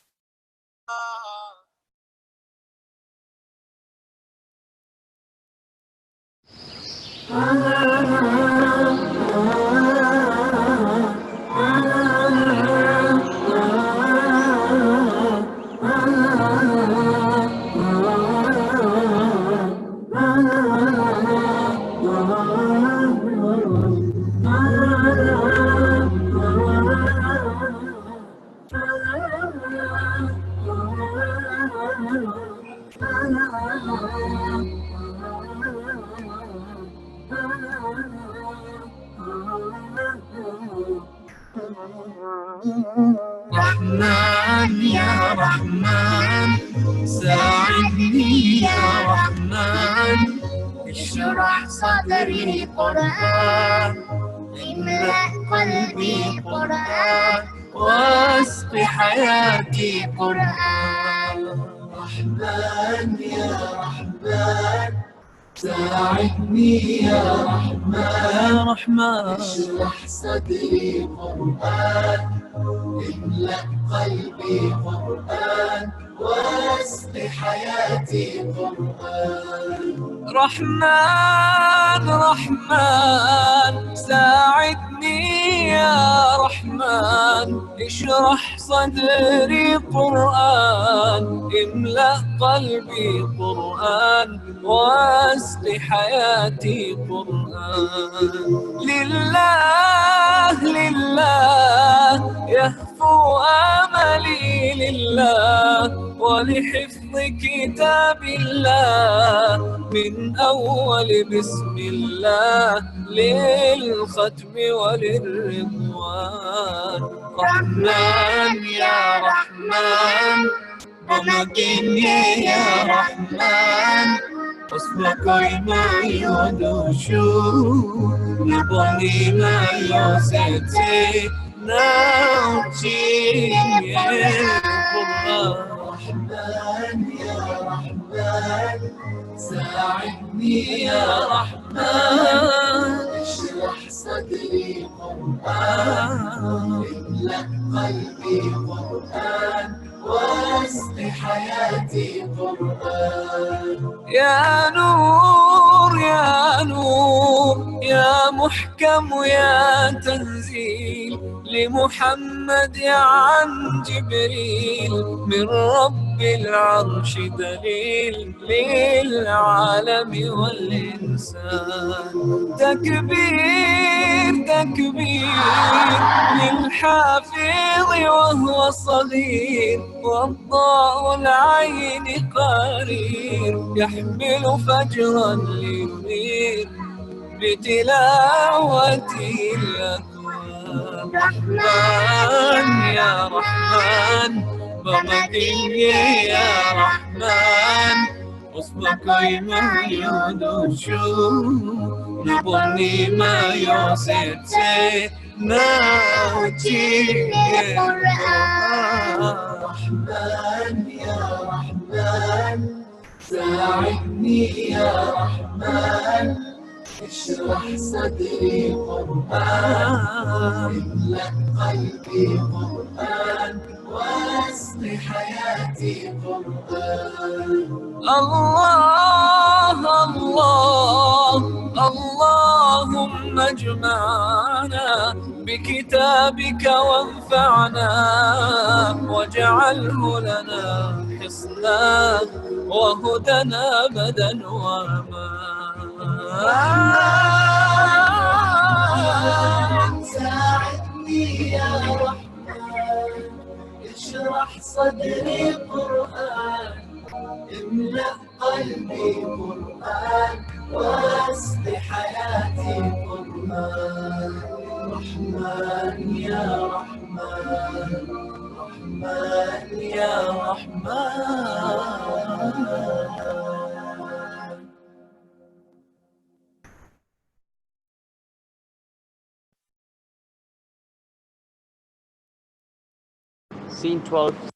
رحمن يا رحمن ساعدني يا رحمن، اشرح صدري قرآن، املأ قلبي قرآن، واسق حياتي قرآن. رحمن يا رحمن ساعدني يا رحمن، اشرح صدري قرآن، املأ قلبي قرآن، واسق حياتي قرآن. رحمن رحمن ساعدني يا رحمن، اشرح صدري قرآن، املأ قلبي قرآن، واسق حياتي قرآن. لله لله يهفو آملي لله، ولحفظ كتاب الله من أول بسم الله للختم وللرضوان. رحمن يا رحمن بمكيني يا رحمن، أصبحي ما يدوشو نبني ما يوسيتي نوتي رحمن يا رحمن ساعدني يا رحمن، اشرح صدري قرآن، قرآن املأ قلبي قرآن واسق حياتي قرآن. يا نور يا نور يا محكم يا تنزيل لمحمد عن جبريل من رب العرش دليل للعالم والإنسان. تكبير تكبير للحافظ وهو صغير والضاء العين قرير يحمل فجرا لينير بتلاوته الأكوان. رحمن يا رحمن بمدينة يا رحمن أصبحي ما يدوشو نبني ما يوسف ناوتي القرآن. رحمن يا رحمن ساعدني يا رحمن اشرح صدري قرآن املأ قلبي قرآن واسق حياتي قرآن. الله الله اللهم اجمعنا بكتابك وانفعنا واجعله لنا حصنا وهدنا أبدا وأمان. ساعدني يا رحمن اشرح صدري قرآن املأ قلبي قرآن واسق حياتي قرآن. رحمن يا رحمن رحمن يا رحمن. Scene 12.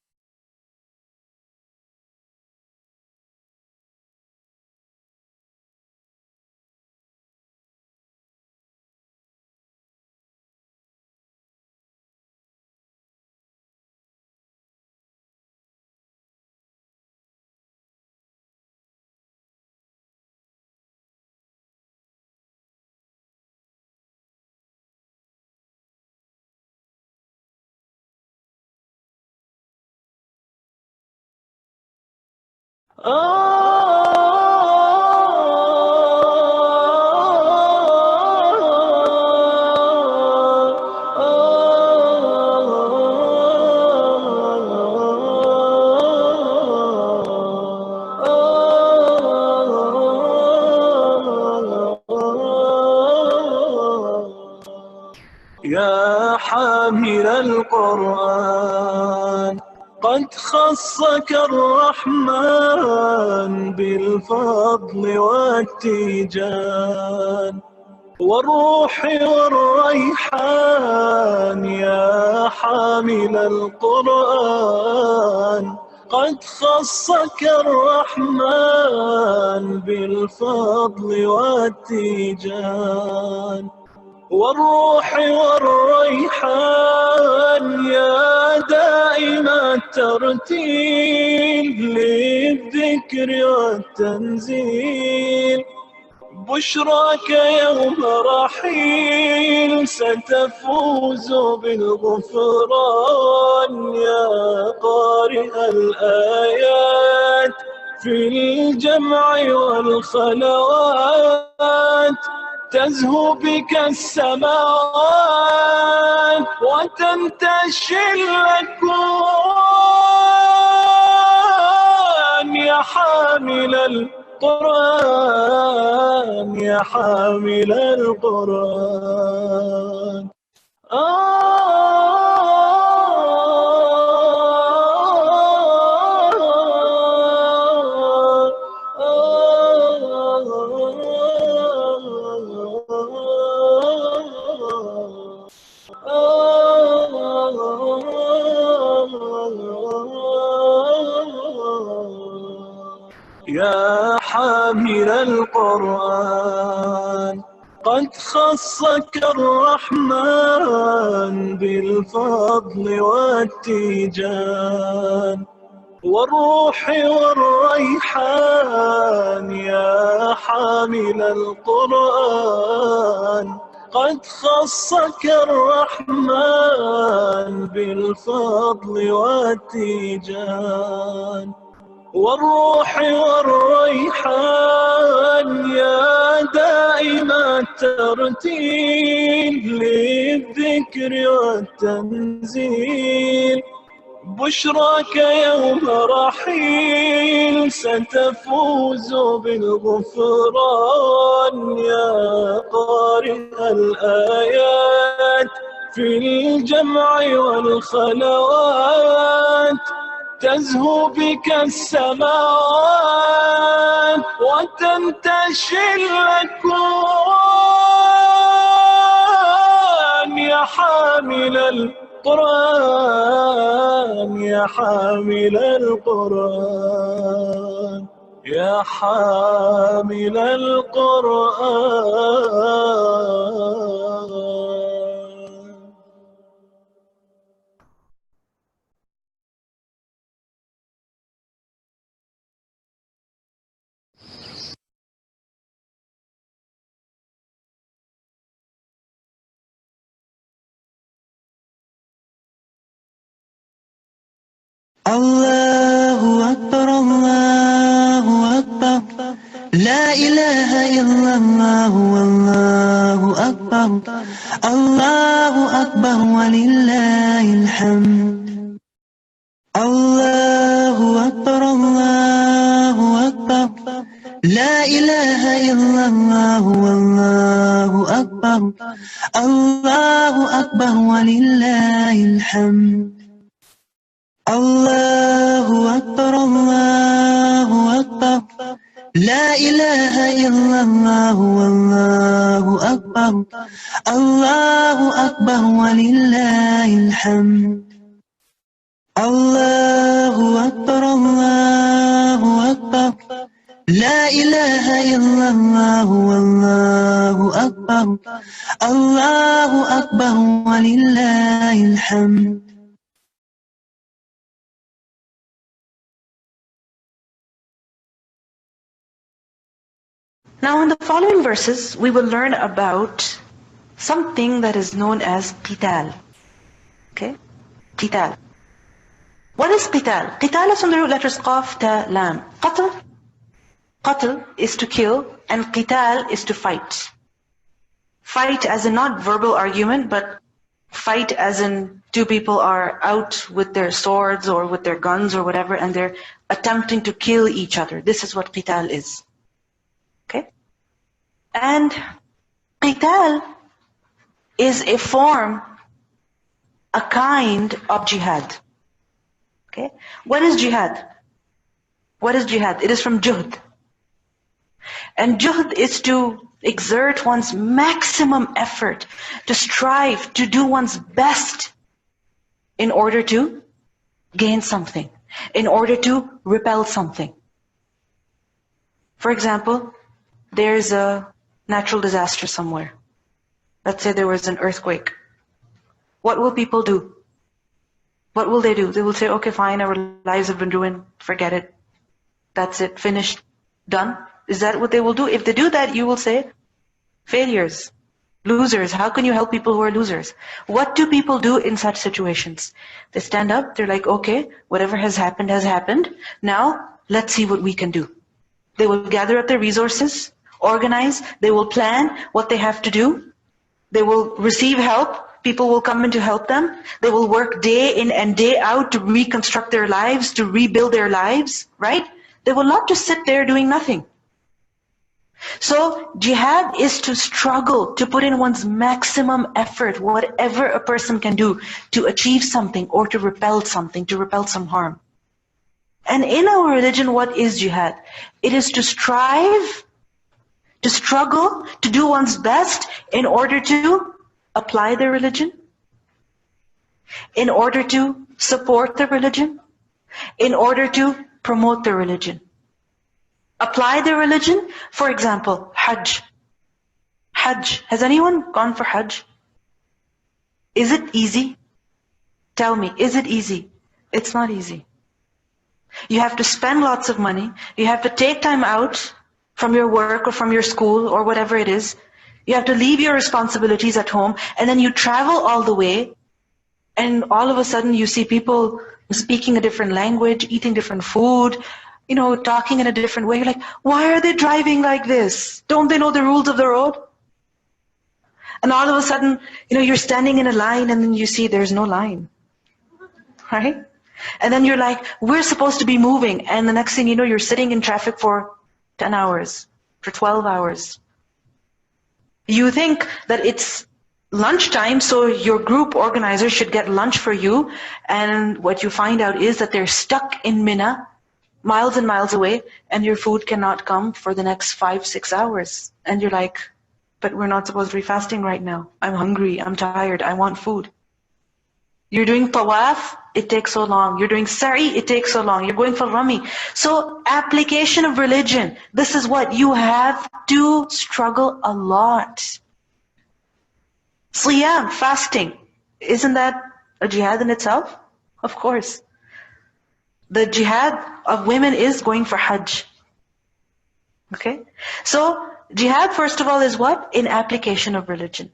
يا حامل القرآن قد خصك الرحمن بالفضل والتيجان والروح والريحان. يا حامل القرآن قد خصك الرحمن بالفضل والتيجان والروح والريحان. يا دائم الترتيل للذكر والتنزيل بشراك يوم رحيل ستفوز بالغفران. يا قارئ الآيات في الجمع والخلوات تزهو بك السماوات وتنتشي الأكوان. يا حامل القرآن يا حامل القرآن. يا حامل القرآن قد خصك الرحمن بالفضل والتيجان والروح والريحان يا حامل القرآن قد خصك الرحمن بالفضل والتيجان والروح والريحان يا دائم الترتيل للذكر والتنزيل بشراك يوم رحيل ستفوز بالغفران يا قارئ الآيات في الجمع والخلوات تزهو بك السماوات وتنتشي الأكوان يا حامل القرآن يا حامل القرآن يا حامل القرآن. الله أكبر الله أكبر لا إله إلا الله والله أكبر الله أكبر ولله الحمد الله أكبر الله أكبر لا إله إلا الله والله أكبر الله أكبر ولله الحمد الله أكبر الله أكبر لا إله إلا الله والله أكبر الله أكبر ولله الحمد الله أكبر الله أكبر لا إله إلا الله والله أكبر الله أكبر ولله الحمد. Now in the following verses, we will learn about something that is known as qital. Okay? Qital. What is qital? Qital is from the root letters qaf, ta, lam. Qatl. Qatl is to kill, and qital is to fight. Fight as in not verbal argument, but fight as in two people are out with their swords or with their guns or whatever, and they're attempting to kill each other. This is what qital is. Okay? And qital is a form, a kind of jihad. Okay? What is jihad? What is jihad? It is from juhd. And juhd is to exert one's maximum effort, to strive, to do one's best in order to gain something, in order to repel something. For example, there's a natural disaster somewhere. Let's say there was an earthquake. What will people do? What will they do? They will say, okay, fine, our lives have been ruined, forget it. That's it, finished, done. Is that what they will do? If they do that, you will say, failures, losers. How can you help people who are losers? What do people do in such situations? They stand up, they're like, okay, whatever has happened has happened. Now, let's see what we can do. They will gather up their resources, organize, they will plan what they have to do. They will receive help. People will come in to help them. They will work day in and day out to reconstruct their lives, to rebuild their lives, right? They will not just sit there doing nothing. So jihad is to struggle, to put in one's maximum effort, whatever a person can do to achieve something or to repel something, to repel some harm. And in our religion, what is jihad? It is to strive, to struggle, to do one's best in order to apply the religion, in order to support the religion, in order to promote the religion. Apply the religion, for example, Hajj. Hajj. Has anyone gone for Hajj? Is it easy? Tell me, is it easy? It's not easy. You have to spend lots of money. You have to take time out from your work or from your school or whatever it is. You have to leave your responsibilities at home, and then you travel all the way, and all of a sudden you see people speaking a different language, eating different food, talking in a different way. You're like, why are they driving like this? Don't they know the rules of the road? And all of a sudden, you're standing in a line, and then you see there's no line, right? And then you're like, we're supposed to be moving, and the next thing you know, you're sitting in traffic for 10 hours, for 12 hours. You think that it's lunchtime, so your group organizer should get lunch for you, and what you find out is that they're stuck in Mina, miles and miles away, and your food cannot come for the next 5-6 hours. And you're like, but we're not supposed to be fasting right now. I'm hungry, I'm tired, I want food. You're doing tawaf, it takes so long. You're doing sa'i, it takes so long. You're going for rami. So application of religion, this is what you have to struggle a lot. Siyam, fasting, isn't that a jihad in itself? Of course. The jihad of women is going for Hajj. Okay? So jihad, first of all, is what? In application of religion.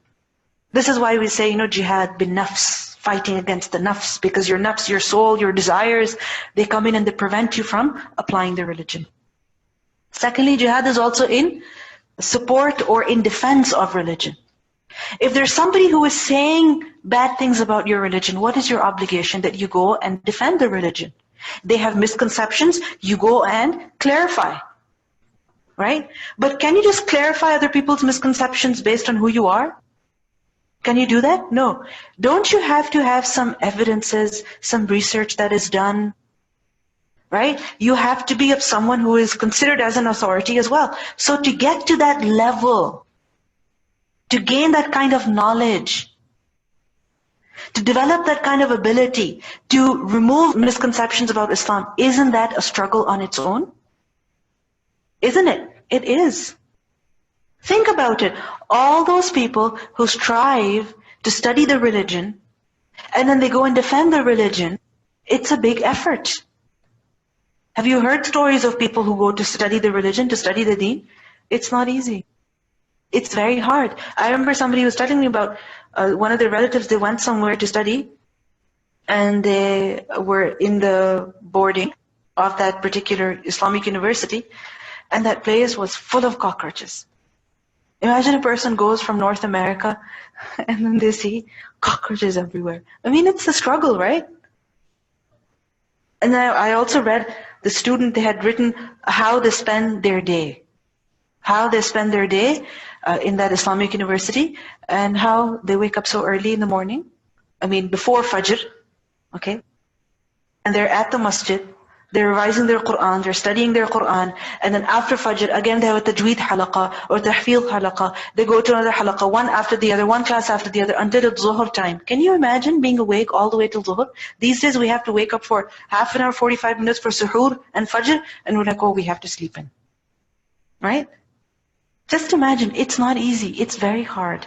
This is why we say, jihad bin nafs. Fighting against the nafs, because your nafs, your soul, your desires, they come in and they prevent you from applying the religion. Secondly, jihad is also in support or in defense of religion. If there's somebody who is saying bad things about your religion, what is your obligation? That you go and defend the religion. They have misconceptions, you go and clarify. Right? But can you just clarify other people's misconceptions based on who you are? Can you do that? No. Don't you have to have some evidences, some research that is done? Right? You have to be of someone who is considered as an authority as well. So to get to that level, to gain that kind of knowledge, to develop that kind of ability, to remove misconceptions about Islam, isn't that a struggle on its own? Isn't it? It is. Think about it. All those people who strive to study the religion, and then they go and defend the religion, it's a big effort. Have you heard stories of people who go to study the religion, to study the deen? It's not easy. It's very hard. I remember somebody was telling me about one of their relatives, they went somewhere to study, and they were in the boarding of that particular Islamic university, and that place was full of cockroaches. Imagine a person goes from North America and then they see cockroaches everywhere. I mean, it's a struggle, right? And then I also read the student, they had written how they spend their day. How they spend their day in that Islamic university, and how they wake up so early in the morning. I mean, before Fajr, okay? And they're at the masjid. They're revising their Quran, they're studying their Quran, and then after Fajr, again they have a Tajweed halaqa or Tahfiz halaqa. They go to another halaqa, one after the other, one class after the other, until it's Zuhr time. Can you imagine being awake all the way till Zuhr? These days we have to wake up for half an hour, 45 minutes for Suhoor and Fajr, and we're like, oh, we have to sleep in. Right? Just imagine, it's not easy, it's very hard.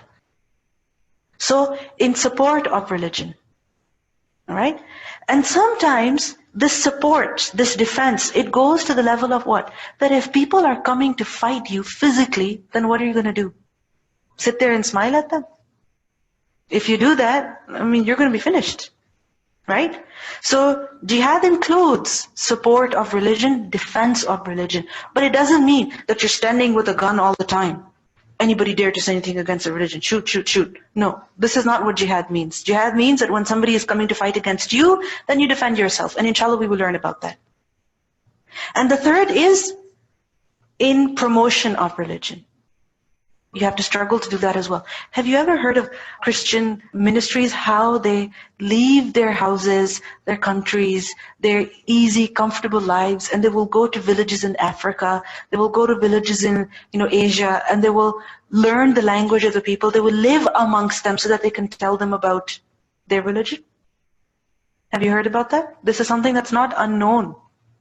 So, in support of religion, all right? And sometimes this support, this defense, it goes to the level of what? That if people are coming to fight you physically, then what are you going to do? Sit there and smile at them? If you do that, I mean, you're going to be finished, right? So jihad includes support of religion, defense of religion. But it doesn't mean that you're standing with a gun all the time. Anybody dare to say anything against the religion? Shoot, shoot, shoot. No, this is not what jihad means. Jihad means that when somebody is coming to fight against you, then you defend yourself. And inshallah, we will learn about that. And the third is in promotion of religion. You have to struggle to do that as well. Have you ever heard of Christian ministries, how they leave their houses, their countries, their easy, comfortable lives, and they will go to villages in Africa, they will go to villages in Asia, and they will learn the language of the people, they will live amongst them so that they can tell them about their religion? Have you heard about that? This is something that's not unknown.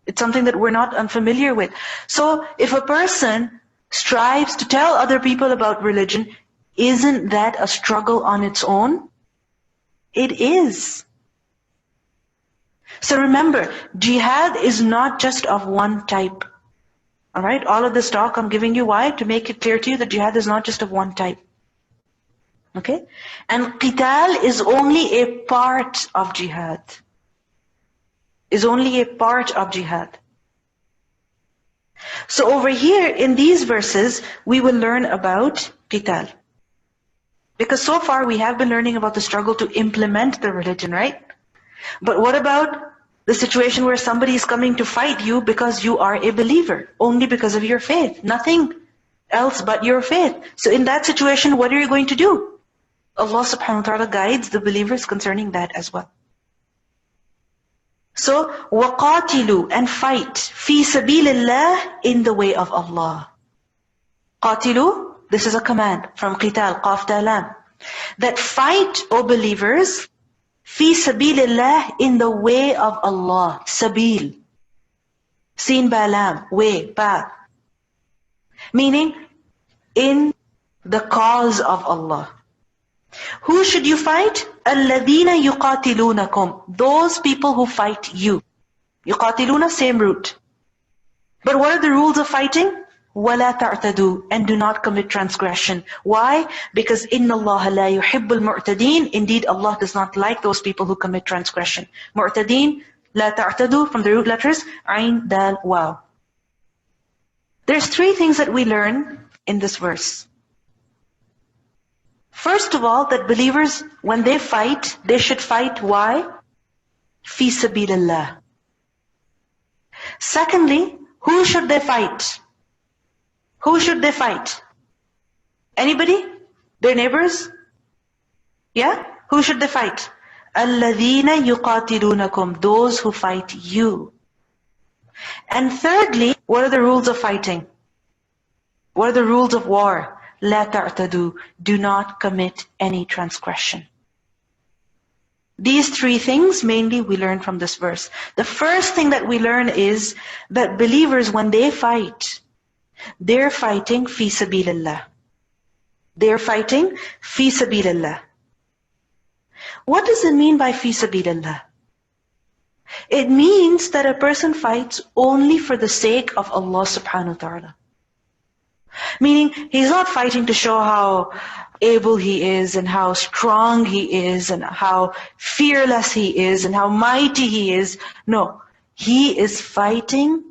It's something that we're not unfamiliar with. So if a person strives to tell other people about religion, Isn't that a struggle on its own? It is. So remember, jihad is not just of one type. Alright, all of this talk I'm giving you, why? To make it clear to you that jihad is not just of one type. Okay? And qital is only a part of jihad. Is only a part of jihad. So over here in these verses, we will learn about qital. Because so far we have been learning about the struggle to implement the religion, right? But what about the situation where somebody is coming to fight you because you are a believer, only because of your faith, nothing else but your faith. So in that situation, what are you going to do? Allah subhanahu wa ta'ala guides the believers concerning that as well. So, وَقَاتِلُوا, and fight, فِي سَبِيلِ اللَّهِ, in the way of Allah. قَاتِلُوا, this is a command from qital, qaf ta lam. That fight, O believers, فِي سَبِيلِ اللَّهِ, in the way of Allah. Sabil. Sin ba lam, way, path. Meaning, in the cause of Allah. Who should you fight? الَّذِينَ يُقَاتِلُونَكُمْ, those people who fight you. يُقَاتِلُونَ, same root. But what are the rules of fighting? وَلَا تَعْتَدُوا, and do not commit transgression. Why? Because إِنَّ اللَّهَ لَا يُحِبُّ الْمُعْتَدِينَ, indeed Allah does not like those people who commit transgression. Mu'tadeen, لَا تَعْتَدُوا, from the root letters, Ain, Dal, Waw. There's three things that we learn in this verse. First of all, that believers, when they fight, they should fight, why? Fi sabilillah. Secondly, who should they fight? Who should they fight? Anybody? Their neighbors? Yeah? Who should they fight? الَّذِينَ يُقَاتِلُونَكُمْ, those who fight you. And thirdly, what are the rules of fighting? What are the rules of war? لَا تَعْتَدُوا, do not commit any transgression. These three things mainly we learn from this verse. The first thing that we learn is that believers, when they fight, they're fighting fi sabilillah. They're fighting fi sabilillah. What does it mean by fi sabilillah? It means that a person fights only for the sake of Allah subhanahu wa ta'ala. Meaning, he's not fighting to show how able he is and how strong he is and how fearless he is and how mighty he is. No, he is fighting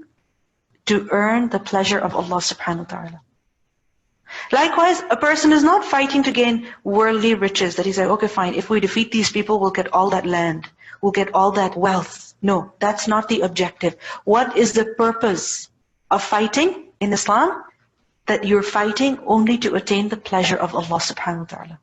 to earn the pleasure of Allah subhanahu wa ta'ala. Likewise, a person is not fighting to gain worldly riches, that he's like, okay fine, if we defeat these people, we'll get all that land, we'll get all that wealth. No, that's not the objective. What is the purpose of fighting in Islam? That you're fighting only to attain the pleasure of Allah subhanahu wa ta'ala.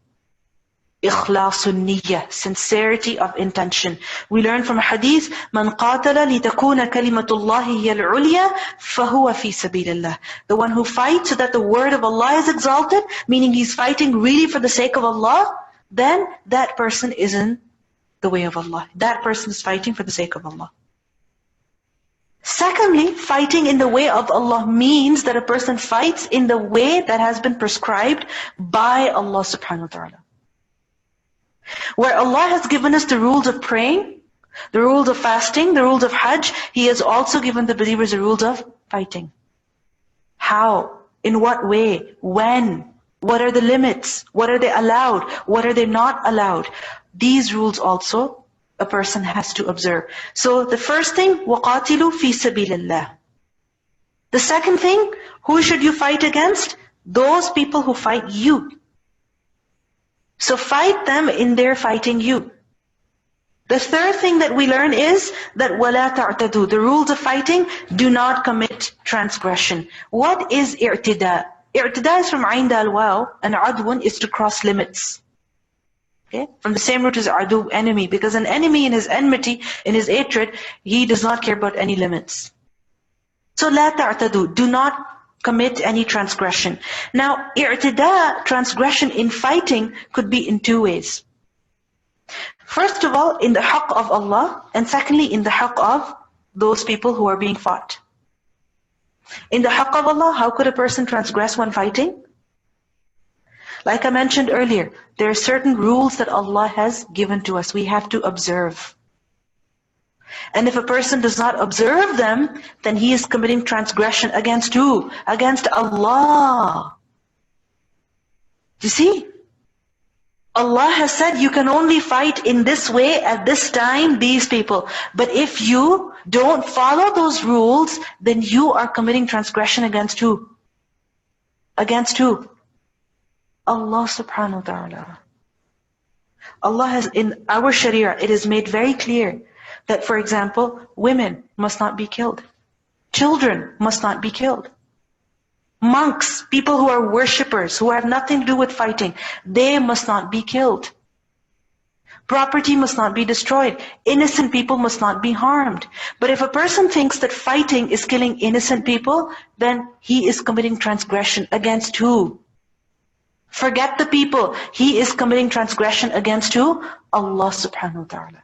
Ikhlasun niyyah, sincerity of intention. We learn from a hadith, Man qatala litakuna kalimatullahi hiya al-ulya, fahuwa fi sabilillah. The one who fights so that the word of Allah is exalted, meaning he's fighting really for the sake of Allah, then that person is in the way of Allah. That person is fighting for the sake of Allah. Secondly, fighting in the way of Allah means that a person fights in the way that has been prescribed by Allah subhanahu wa ta'ala. Where Allah has given us the rules of praying, the rules of fasting, the rules of Hajj, He has also given the believers the rules of fighting. How? In what way? When? What are the limits? What are they allowed? What are they not allowed? These rules also a person has to observe. So the first thing, وَقَاتِلُوا فِي سَبِيلِ اللَّهِ. The second thing, who should you fight against? Those people who fight you. So fight them in their fighting you. The third thing that we learn is that وَلَا تَعْتَدُوا, the rules of fighting, do not commit transgression. What is i'tida? I'tida is from Ain Dal Waw, and adwun is to cross limits. Okay? From the same root as adu, enemy, because an enemy in his enmity, in his hatred, he does not care about any limits. So la ta'tadu, do not commit any transgression. Now, i'tida, transgression in fighting, could be in two ways. First of all, in the haqq of Allah, and secondly, in the haqq of those people who are being fought. In the haqq of Allah, how could a person transgress when fighting? Like I mentioned earlier, there are certain rules that Allah has given to us. We have to observe. And if a person does not observe them, then he is committing transgression against who? Against Allah. You see? Allah has said you can only fight in this way at this time, these people. But if you don't follow those rules, then you are committing transgression against who? Against who? Allah subhanahu wa ta'ala. Allah has, in our Sharia, it is made very clear that, for example, women must not be killed. Children must not be killed. Monks, people who are worshippers, who have nothing to do with fighting, they must not be killed. Property must not be destroyed. Innocent people must not be harmed. But if a person thinks that fighting is killing innocent people, then he is committing transgression against who? Forget the people. He is committing transgression against who? Allah subhanahu wa ta'ala.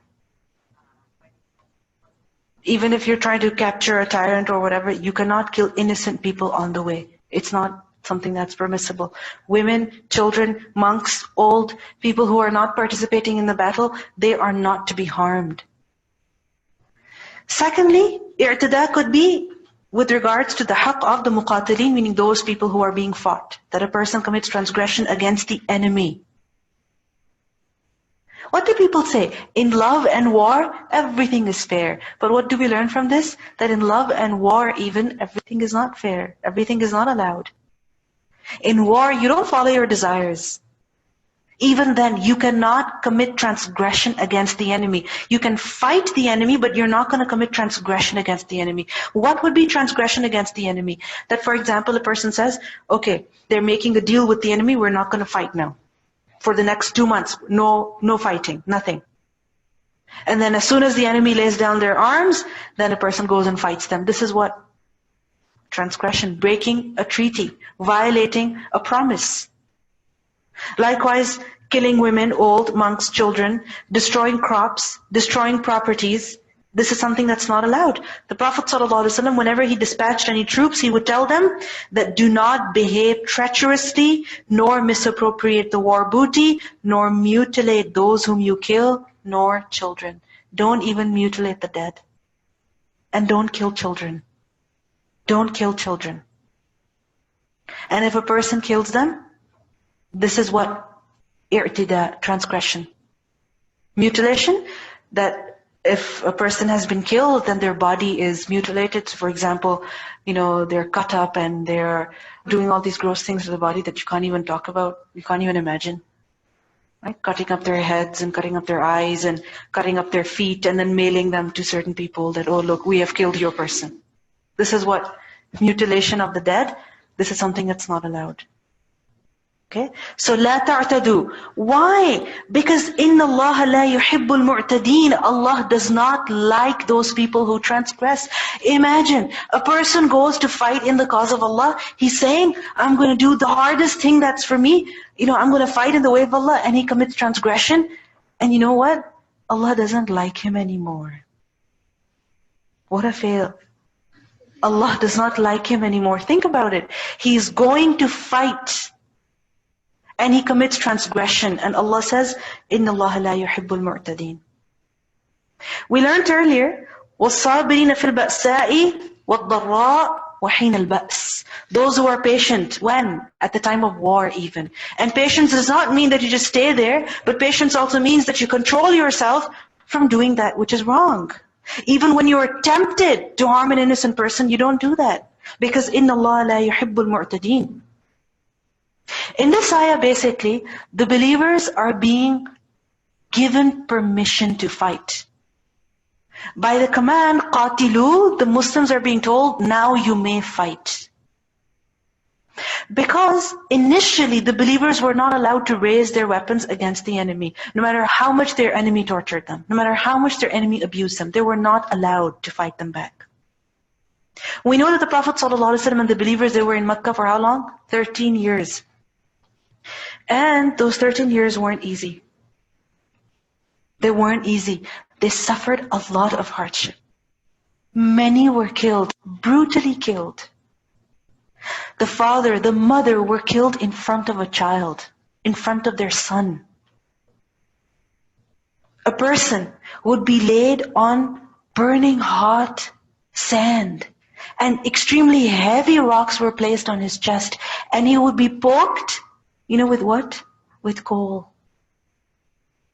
Even if you're trying to capture a tyrant or whatever, you cannot kill innocent people on the way. It's not something that's permissible. Women, children, monks, old, people who are not participating in the battle, they are not to be harmed. Secondly, i'tida could be with regards to the haqq of the muqatilin, meaning those people who are being fought, that a person commits transgression against the enemy. What do people say? In love and war, everything is fair. But what do we learn from this? That in love and war even, everything is not fair. Everything is not allowed. In war, you don't follow your desires. Even then, you cannot commit transgression against the enemy. You can fight the enemy, but you're not going to commit transgression against the enemy. What would be transgression against the enemy? That, for example, a person says, okay, they're making a deal with the enemy, we're not going to fight now. For the next 2 months, no fighting, nothing. And then as soon as the enemy lays down their arms, then a person goes and fights them. This is what? Transgression, breaking a treaty, violating a promise. Likewise, killing women, old, monks, children, destroying crops, destroying properties. This is something that's not allowed. The Prophet ﷺ, whenever he dispatched any troops, he would tell them that do not behave treacherously, nor misappropriate the war booty, nor mutilate those whom you kill, nor children. Don't even mutilate the dead. And don't kill children. Don't kill children. And if a person kills them, this is what? I'tida, transgression. Mutilation, that if a person has been killed, then their body is mutilated. So for example, they're cut up and they're doing all these gross things to the body that you can't even talk about, you can't even imagine. Right? Cutting up their heads and cutting up their eyes and cutting up their feet and then mailing them to certain people that, oh look, we have killed your person. This is what? Mutilation of the dead. This is something that's not allowed. Okay, so لا تعتدوا. Why? Because إن الله لا يحب المعتدين. Allah does not like those people who transgress. Imagine a person goes to fight in the cause of Allah. He's saying, I'm going to do the hardest thing that's for me. I'm going to fight in the way of Allah, and he commits transgression. And you know what? Allah doesn't like him anymore. What a fail. Allah does not like him anymore. Think about it. He's going to fight. And he commits transgression. And Allah says, إِنَّ اللَّهَ لَا يُحِبُّ الْمُعْتَدِينَ. We learned earlier, وَالصَّابِرِينَ فِي الْبَأْسَاءِ وَالضَّرَّاءِ وَحِينَ الْبَأْسِ. Those who are patient. When? At the time of war even. And patience does not mean that you just stay there, but patience also means that you control yourself from doing that which is wrong. Even when you are tempted to harm an innocent person, you don't do that. Because إِنَّ اللَّهَ لَا يُحِبُّ الْمُعْتَدِينَ. In this ayah, basically, the believers are being given permission to fight. By the command, قَاتِلُوا, the Muslims are being told, now you may fight. Because initially, the believers were not allowed to raise their weapons against the enemy. No matter how much their enemy tortured them, no matter how much their enemy abused them, they were not allowed to fight them back. We know that the Prophet ﷺ and the believers, they were in Mecca for how long? 13 years. And those 13 years weren't easy. They weren't easy. They suffered a lot of hardship. Many were killed, brutally killed. The father, the mother were killed in front of a child. in front of their son. A person would be laid on burning hot sand, and extremely heavy rocks were placed on his chest, and he would be poked, you know, with what? With coal.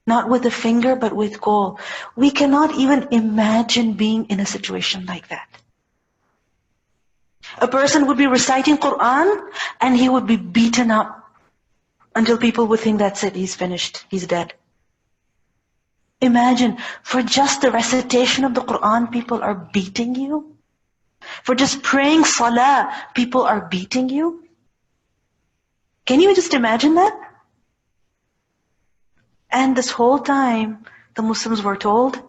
Not with a finger, but with coal. We cannot even imagine being in a situation like that. A person would be reciting Quran and he would be beaten up until people would think that's it, he's finished, he's dead. Imagine, for just the recitation of the Quran, people are beating you. For just praying salah, people are beating you. Can you just imagine that? And this whole time, the Muslims were told,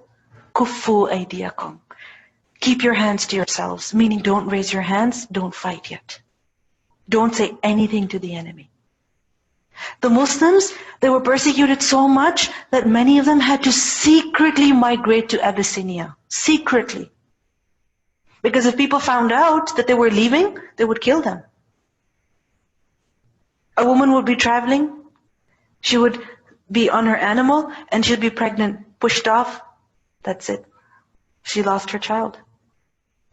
Kuffu aydiyakum. Keep your hands to yourselves, meaning don't raise your hands, don't fight yet. Don't say anything to the enemy. The Muslims, they were persecuted so much that many of them had to secretly migrate to Abyssinia. Secretly. Because if people found out that they were leaving, they would kill them. A woman would be traveling, she would be on her animal, and she'd be pregnant, pushed off. That's it. She lost her child.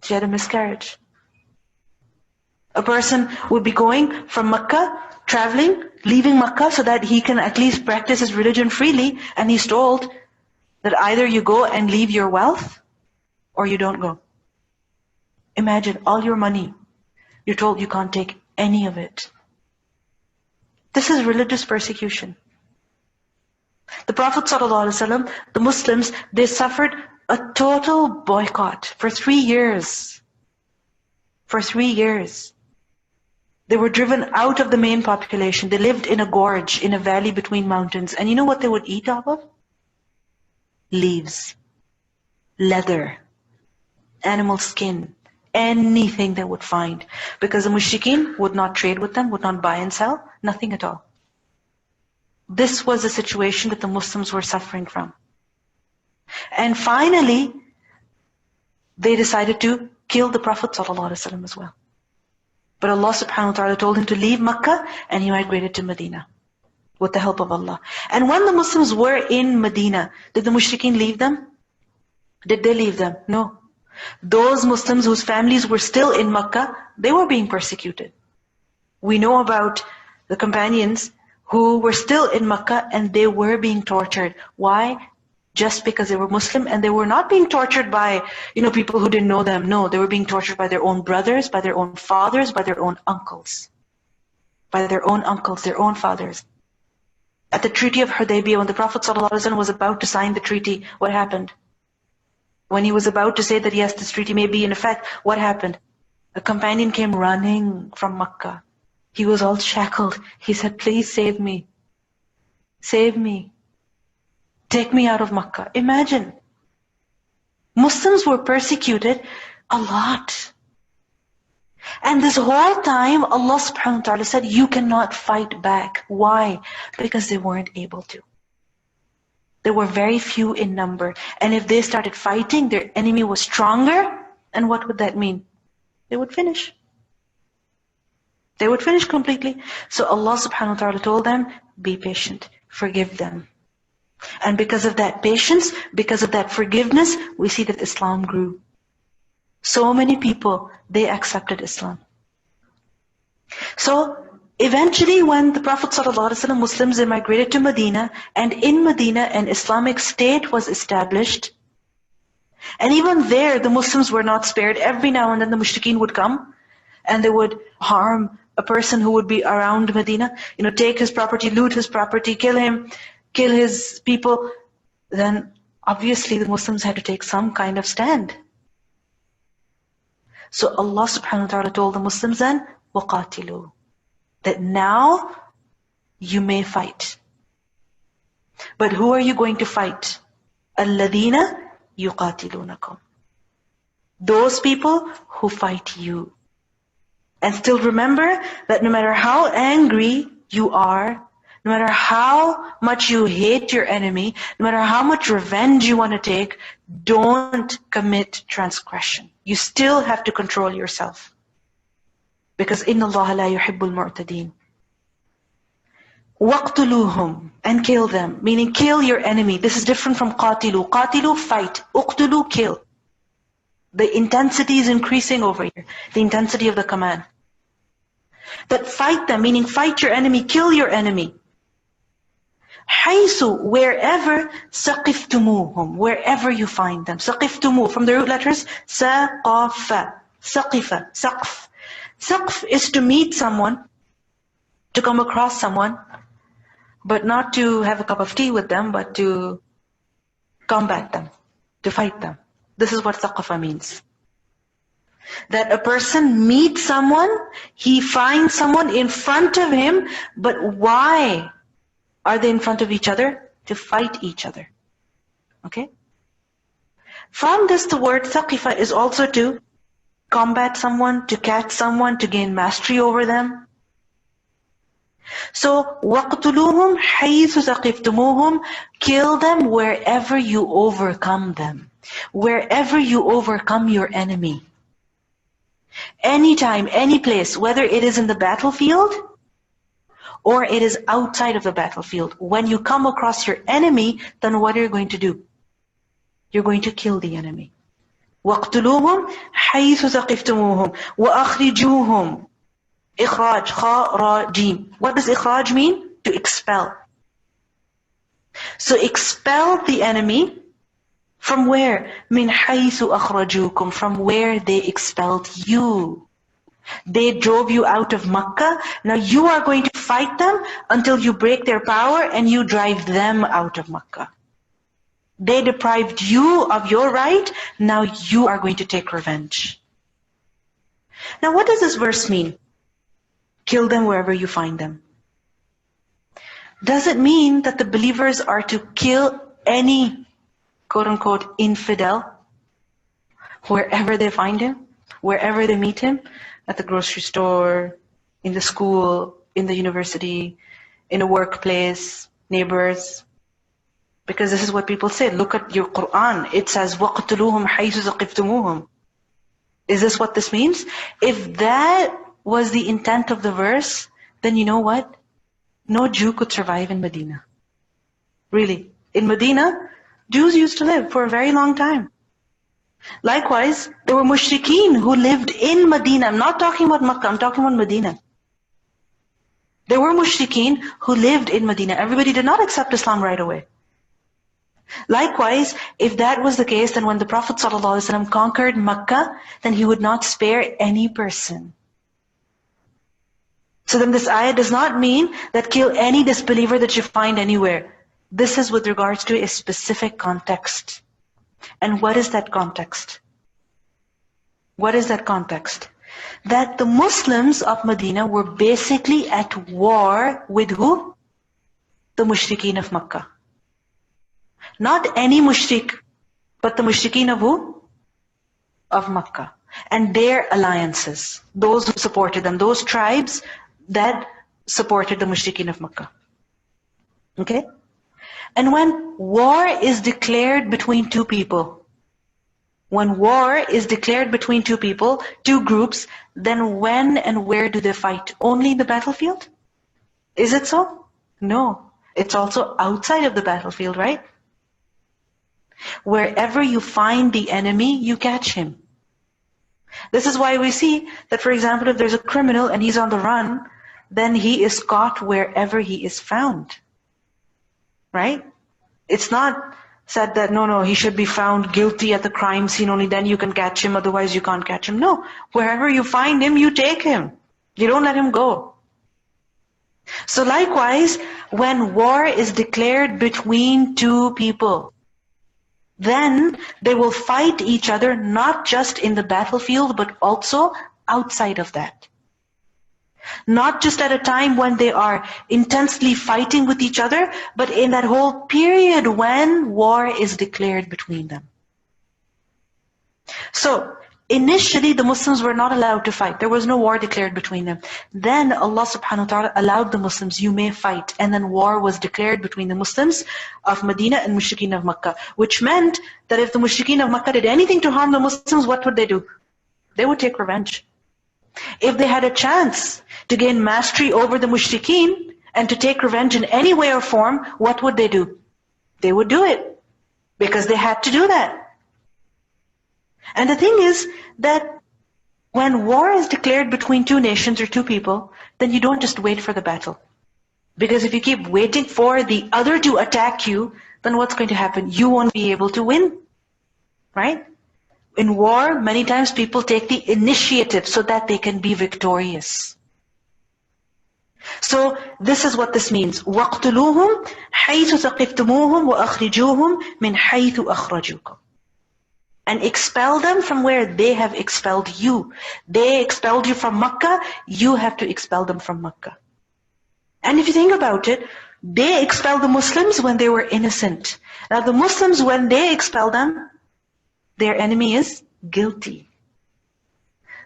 She had a miscarriage. A person would be going from Mecca, traveling, leaving Mecca so that he can at least practice his religion freely, and he's told that either you go and leave your wealth or you don't go. Imagine all your money. You're told you can't take any of it. This is religious persecution. The Prophet ﷺ, the Muslims, they suffered a total boycott for 3 years. For 3 years. They were driven out of the main population. They lived in a gorge, in a valley between mountains. And you know what they would eat off of? Leaves, leather, animal skin, anything they would find. Because the mushrikeen would not trade with them, would not buy and sell, nothing at all. This was the situation that the Muslims were suffering from. And finally, they decided to kill the Prophet ﷺ as well. But Allah subhanahu wa ta'ala told him to leave Makkah, and he migrated to Medina with the help of Allah. And when the Muslims were in Medina, did the mushrikeen leave them? Did they leave them? No. Those Muslims whose families were still in Makkah, they were being persecuted. We know about the companions who were still in Makkah and they were being tortured. Why? Just because they were Muslim, and they were not being tortured by, people who didn't know them. No, they were being tortured by their own brothers, by their own fathers, by their own uncles. By their own uncles, their own fathers. At the Treaty of Hudaybiyah, when the Prophet ﷺ was about to sign the treaty, what happened? When he was about to say that yes, this treaty may be in effect, what happened? A companion came running from Makkah. He was all shackled. He said, please save me. Save me. Take me out of Makkah. Imagine. Muslims were persecuted a lot. And this whole time, Allah subhanahu wa ta'ala said, you cannot fight back. Why? Because they weren't able to. There were very few in number. And if they started fighting, their enemy was stronger. And what would that mean? They would finish. They would finish completely. So Allah subhanahu wa ta'ala told them, be patient, forgive them. And because of that patience, because of that forgiveness, we see that Islam grew. So many people, they accepted Islam. So eventually when the Prophet ﷺ, Muslims, they migrated to Medina, and in Medina an Islamic state was established. And even there the Muslims were not spared. Every now and then the mushrikeen would come and they would harm a person who would be around Medina, take his property, loot his property, kill him, kill his people. Then obviously the Muslims had to take some kind of stand. So Allah subhanahu wa ta'ala told the Muslims then, وَقَاتِلُوا, that now you may fight. But who are you going to fight? الَّذِينَ يُقَاتِلُونَكُمْ, those people who fight you. And still remember that no matter how angry you are, no matter how much you hate your enemy, no matter how much revenge you want to take, don't commit transgression. You still have to control yourself. Because إِنَّ اللَّهَ لَا يُحِبُّ الْمُعْتَدِينَ. وَاقْتُلُوهُمْ, and kill them, meaning kill your enemy. This is different from قَاتِلُوا. قَاتِلُوا, fight. اُقْتُلُوا, kill. The intensity is increasing over here, the intensity of the command. But fight them, meaning fight your enemy, kill your enemy. حَيْثُ, wherever, سَقِفْتُمُوهُمْ, wherever you find them. سَقِفْتُمُوه, from the root letters, سَقَفَ, سَقِفَ, سَقْف. Saqf is to meet someone, to come across someone, but not to have a cup of tea with them, but to combat them, to fight them. This is what saqafa means. That a person meets someone, he finds someone in front of him, but why are they in front of each other? To fight each other. Okay? From this, the word saqifa is also to combat someone, to catch someone, to gain mastery over them. So, وَاقْتُلُوهُمْ حَيْثُ ثَقِفْتُمُوهُمْ, kill them wherever you overcome them. Wherever you overcome your enemy. Anytime, any place, whether it is in the battlefield or it is outside of the battlefield, when you come across your enemy, then what are you going to do? You're going to kill the enemy. وَاقْتُلُوهُمْ حَيْثُ ثَقِفْتُمُوهُمْ وَأَخْرِجُوهُمْ. إخراج, خا, را, جيم. What does إخراج mean? To expel. So expel the enemy from where? مِنْ حَيْثُ أَخْرَجُوكُمْ, from where they expelled you. They drove you out of Makkah. Now you are going to fight them until you break their power and you drive them out of Makkah. They deprived you of your right. Now you are going to take revenge. Now what does this verse mean? Kill them wherever you find them. Does it mean that the believers are to kill any quote-unquote infidel wherever they find him, wherever they meet him, at the grocery store, in the school, in the university, in a workplace, neighbors? Because this is what people say. Look at your Quran. It says, وَقْتُلُوهُمْ حَيْثُ ثَقِفْتُمُوهُمْ. Is this what this means? If that was the intent of the verse, then you know what? No Jew could survive in Medina. Really. In Medina, Jews used to live for a very long time. Likewise, there were mushrikeen who lived in Medina. I'm not talking about Makkah, I'm talking about Medina. There were mushrikeen who lived in Medina. Everybody did not accept Islam right away. Likewise, if that was the case, then when the Prophet ﷺ conquered Makkah, then he would not spare any person. So then this ayah does not mean that kill any disbeliever that you find anywhere. This is with regards to a specific context. And what is that context? What is that context? That the Muslims of Medina were basically at war with who? The mushrikeen of Makkah. Not any mushrik, but the mushrikeen of who? Of Makkah. And their alliances, those who supported them, those tribes that supported the mushrikeen of Makkah. Okay? And when war is declared between two people, when war is declared between two people, two groups, then when and where do they fight? Only in the battlefield? Is it so? No. It's also outside of the battlefield, right? Wherever you find the enemy, you catch him. This is why we see that, for example, if there's a criminal and he's on the run, then he is caught wherever he is found. Right? It's not said that, no, he should be found guilty at the crime scene, only then you can catch him, otherwise you can't catch him. No, wherever you find him, you take him. You don't let him go. So likewise, when war is declared between two people, then they will fight each other, not just in the battlefield, but also outside of that. Not just at a time when they are intensely fighting with each other, but in that whole period when war is declared between them. So, initially the Muslims were not allowed to fight. There was no war declared between them. Then Allah subhanahu wa ta'ala allowed the Muslims, you may fight. And then war was declared between the Muslims of Medina and mushrikeen of Makkah. Which meant that if the mushrikeen of Makkah did anything to harm the Muslims, what would they do? They would take revenge. If they had a chance to gain mastery over the mushrikeen and to take revenge in any way or form, what would they do? They would do it because they had to do that. And the thing is that when war is declared between two nations or two people, then you don't just wait for the battle. Because if you keep waiting for the other to attack you, then what's going to happen? You won't be able to win, right? In war, many times people take the initiative so that they can be victorious. So this is what this means. وَاقْتُلُوهُمْ حَيْثُ ثَقِفْتُمُوهُمْ وَأَخْرِجُوهُمْ مِنْ حَيْثُ أَخْرَجُوكُمْ. And expel them from where they have expelled you. They expelled you from Makkah, you have to expel them from Makkah. And if you think about it, they expelled the Muslims when they were innocent. Now the Muslims, when they expel them, their enemy is guilty.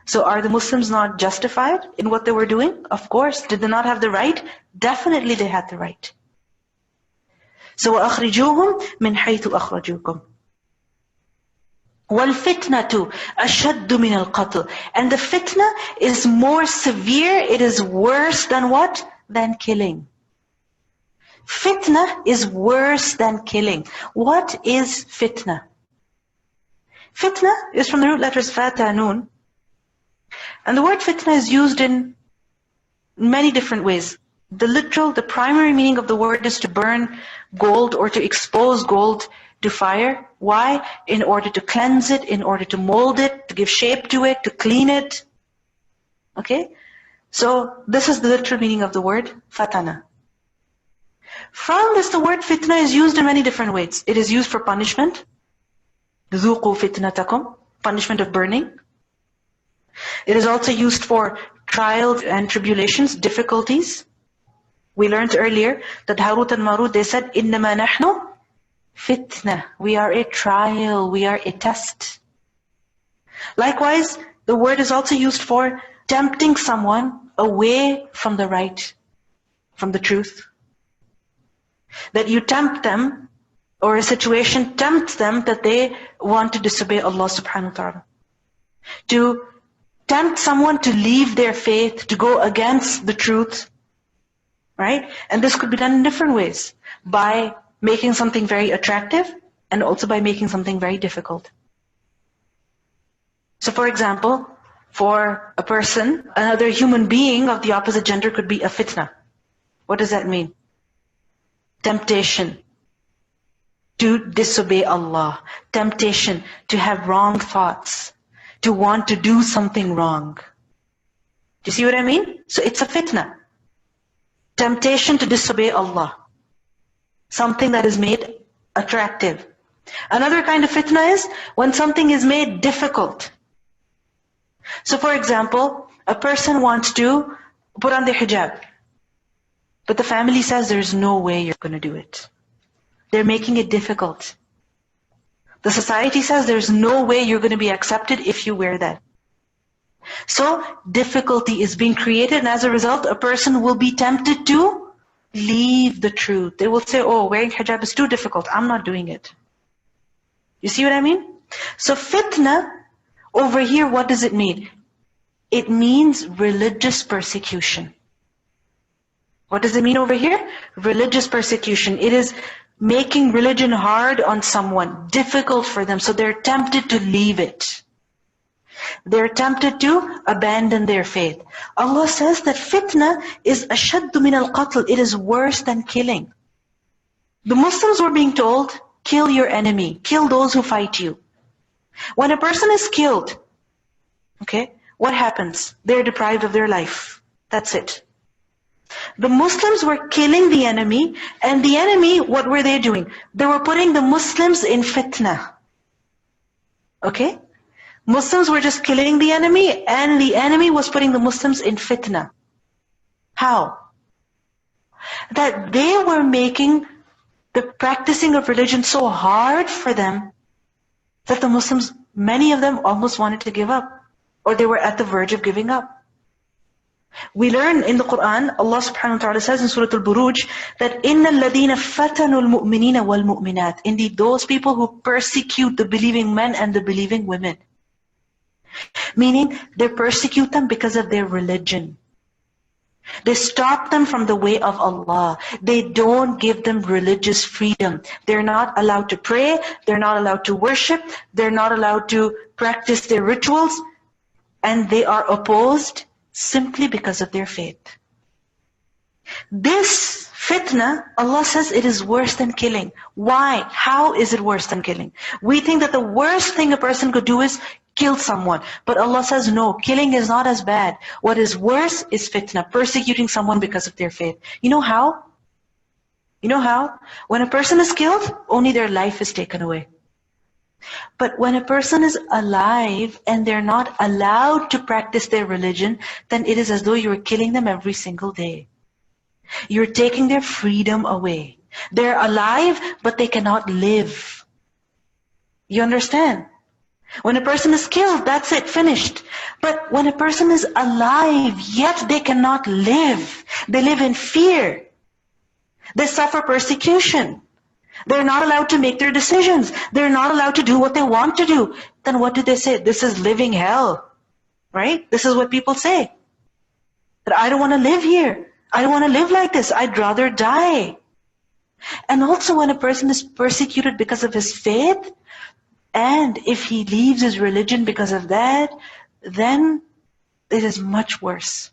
So are the Muslims not justified in what they were doing? Of course. Did they not have the right? Definitely they had the right. So وَأَخْرِجُوهُمْ مِنْ حَيْثُ أَخْرَجُوكُمْ. وَالْفِتْنَةُ أَشَدُّ مِنَ الْقَتْلِ. And the fitna is more severe, it is worse than what? Than killing. Fitna is worse than killing. What is fitna? Fitna is from the root letters Fata Nun. And the word fitna is used in many different ways. The primary meaning of the word is to burn gold or to expose gold to fire. Why? In order to cleanse it, in order to mold it, to give shape to it, to clean it. Okay? So this is the literal meaning of the word fatana. From this, the word fitna is used in many different ways. It is used for punishment. ذُوقُوا فِتْنَتَكُمْ. Punishment of burning. It is also used for trials and tribulations, difficulties. We learned earlier that Harut and Marut, they said, إِنَّمَا نَحْنُ fitna. We are a trial, we are a test. Likewise, the word is also used for tempting someone away from the right, from the truth. That you tempt them, or a situation tempts them that they want to disobey Allah subhanahu wa ta'ala. To tempt someone to leave their faith, to go against the truth, right? And this could be done in different ways. By making something very attractive, and also by making something very difficult. So for example, for a person, another human being of the opposite gender could be a fitna. What does that mean? Temptation to disobey Allah. Temptation to have wrong thoughts. To want to do something wrong. Do you see what I mean? So it's a fitna. Temptation to disobey Allah. Something that is made attractive. Another kind of fitna is when something is made difficult. So for example, a person wants to put on the hijab, but the family says there's no way you're going to do it. They're making it difficult. The society says there's no way you're going to be accepted if you wear that. So difficulty is being created, and as a result, a person will be tempted to leave the truth. They will say, oh, wearing hijab is too difficult, I'm not doing it. You see what I mean? So fitna, over here, what does it mean? It means religious persecution. What does it mean over here? Religious persecution. It is making religion hard on someone, difficult for them, so they're tempted to leave it. They're tempted to abandon their faith. Allah says that fitna is ashaddu min al-qatl. It is worse than killing. The Muslims were being told, kill your enemy, kill those who fight you. When a person is killed, okay, what happens? They're deprived of their life. That's it. The Muslims were killing the enemy, and the enemy, what were they doing? They were putting the Muslims in fitna. Okay? Muslims were just killing the enemy, and the enemy was putting the Muslims in fitna. How? That they were making the practicing of religion so hard for them that the Muslims, many of them almost wanted to give up, or they were at the verge of giving up. We learn in the Quran, Allah subhanahu wa ta'ala says in Surah Al-Buruj that إِنَّ الَّذِينَ فَتَنُوا الْمُؤْمِنِينَ وَالْمُؤْمِنَاتِ. Indeed, those people who persecute the believing men and the believing women. Meaning, they persecute them because of their religion. They stop them from the way of Allah. They don't give them religious freedom. They're not allowed to pray. They're not allowed to worship. They're not allowed to practice their rituals. And they are opposed simply because of their faith. This fitna, Allah says it is worse than killing. Why? How is it worse than killing? We think that the worst thing a person could do is kill someone. But Allah says no, killing is not as bad. What is worse is fitna, persecuting someone because of their faith. You know how? You know how? When a person is killed, only their life is taken away. But when a person is alive and they're not allowed to practice their religion, then it is as though you're killing them every single day. You're taking their freedom away. They're alive, but they cannot live. You understand? When a person is killed, that's it, finished. But when a person is alive, yet they cannot live, they live in fear. They suffer persecution. They're not allowed to make their decisions. They're not allowed to do what they want to do. Then what do they say? This is living hell, right? This is what people say. That I don't want to live here. I don't want to live like this. I'd rather die. And also when a person is persecuted because of his faith, and if he leaves his religion because of that, then it is much worse.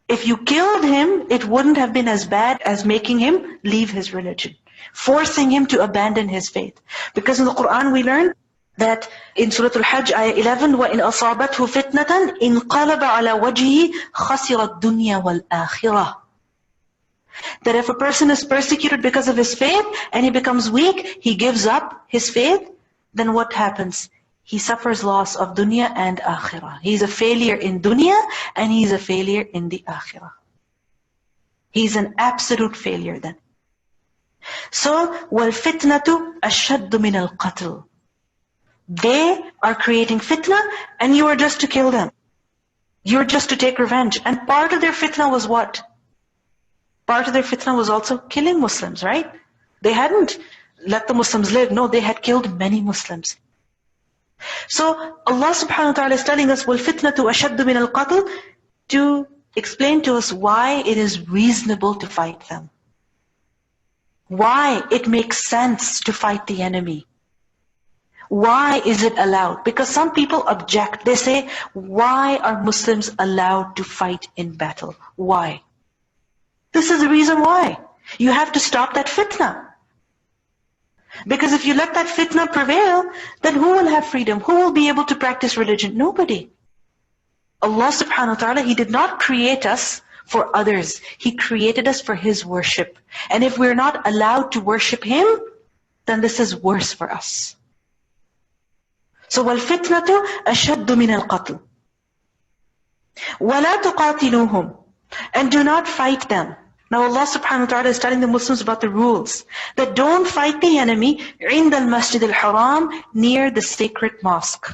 If you killed him, it wouldn't have been as bad as making him leave his religion, forcing him to abandon his faith. Because in the Quran we learn that in Surah Al-Hajj, ayah 11, وَإِنْ أَصَابَتْهُ فِتْنَةً إِنْقَلَبَ عَلَى وَجْهِهِ خَسِرَ الدُّنْيَا وَالْآخِرَةِ. That if a person is persecuted because of his faith and he becomes weak, he gives up his faith, then what happens? He suffers loss of dunya and akhirah. He's a failure in dunya and he's a failure in the akhirah. He's an absolute failure then. So, وَالْفِتْنَةُ أَشَدُّ مِنَ الْقَتْلِ. They are creating fitna and you are just to kill them. You're just to take revenge. And part of their fitna was what? Part of their fitna was also killing Muslims, right? They hadn't let the Muslims live. No, they had killed many Muslims. So Allah subhanahu wa ta'ala is telling us, وَالْفِتْنَةُ أَشَدُّ مِنَ الْقَتْلِ, to explain to us why it is reasonable to fight them. Why it makes sense to fight the enemy. Why is it allowed? Because some people object. They say, why are Muslims allowed to fight in battle? Why? This is the reason why. You have to stop that fitna. Because if you let that fitna prevail, then who will have freedom? Who will be able to practice religion? Nobody. Allah subhanahu wa ta'ala, He did not create us for others. He created us for His worship. And if we're not allowed to worship Him, then this is worse for us. So, وَالْفِتْنَةُ أَشَدُّ مِنَ الْقَتْلِ وَلَا تُقَاتِلُوهُمْ. And do not fight them. Now Allah subhanahu wa ta'ala is telling the Muslims about the rules. That don't fight the enemy عِنْدَ الْمَسْجِدِ الْحَرَامِ, near the sacred mosque.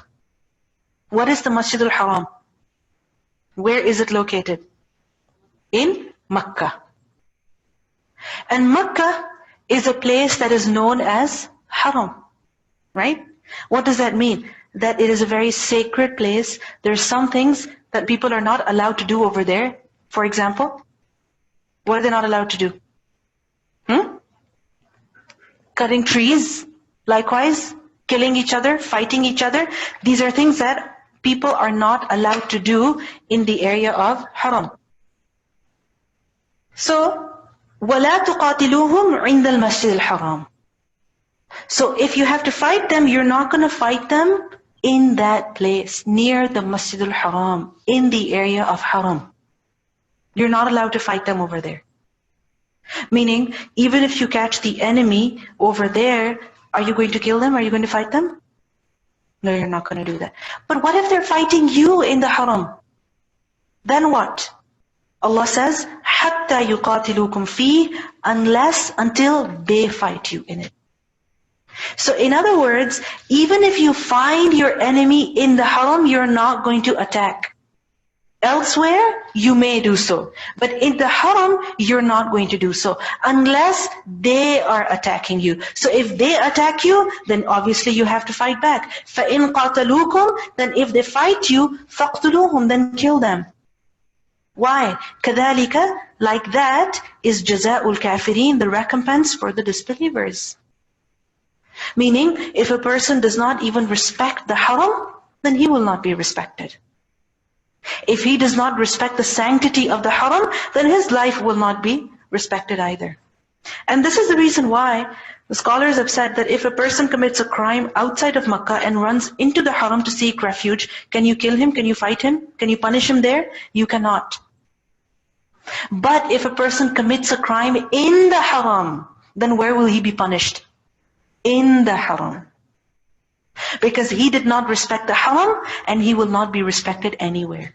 What is the Masjid al-Haram? Where is it located? In Makkah. And Makkah is a place that is known as Haram. Right? What does that mean? That it is a very sacred place. There's some things that people are not allowed to do over there. For example, what are they not allowed to do? Cutting trees, likewise, killing each other, fighting each other. These are things that people are not allowed to do in the area of Haram. So, وَلَا تُقَاتِلُوهُمْ عِنْدَ الْمَسْجِدِ الْحَرَامِ. So if you have to fight them, you're not going to fight them in that place, near the Masjid al-Haram, in the area of Haram. You're not allowed to fight them over there. Meaning, even if you catch the enemy over there, are you going to kill them? Are you going to fight them? No, you're not going to do that. But what if they're fighting you in the Haram? Then what? Allah says, حَتَّى يُقَاتِلُوكُمْ فِيهِ, until they fight you in it. So in other words, even if you find your enemy in the Haram, you're not going to attack. Elsewhere, you may do so. But in the Haram, you're not going to do so. Unless they are attacking you. So if they attack you, then obviously you have to fight back. فَإِنْ قَاتَلُوكُمْ, then if they fight you, فَاقْتُلُوهُمْ, then kill them. Why? كَذَلِكَ, like that is جَزَاءُ الْكَافِرِينَ, the recompense for the disbelievers. Meaning, if a person does not even respect the haram, then he will not be respected. If he does not respect the sanctity of the haram, then his life will not be respected either. And this is the reason why the scholars have said that if a person commits a crime outside of Makkah and runs into the haram to seek refuge, can you kill him? Can you fight him? Can you punish him there? You cannot. But if a person commits a crime in the haram, then where will he be punished? In the haram. Because he did not respect the haram, and he will not be respected anywhere.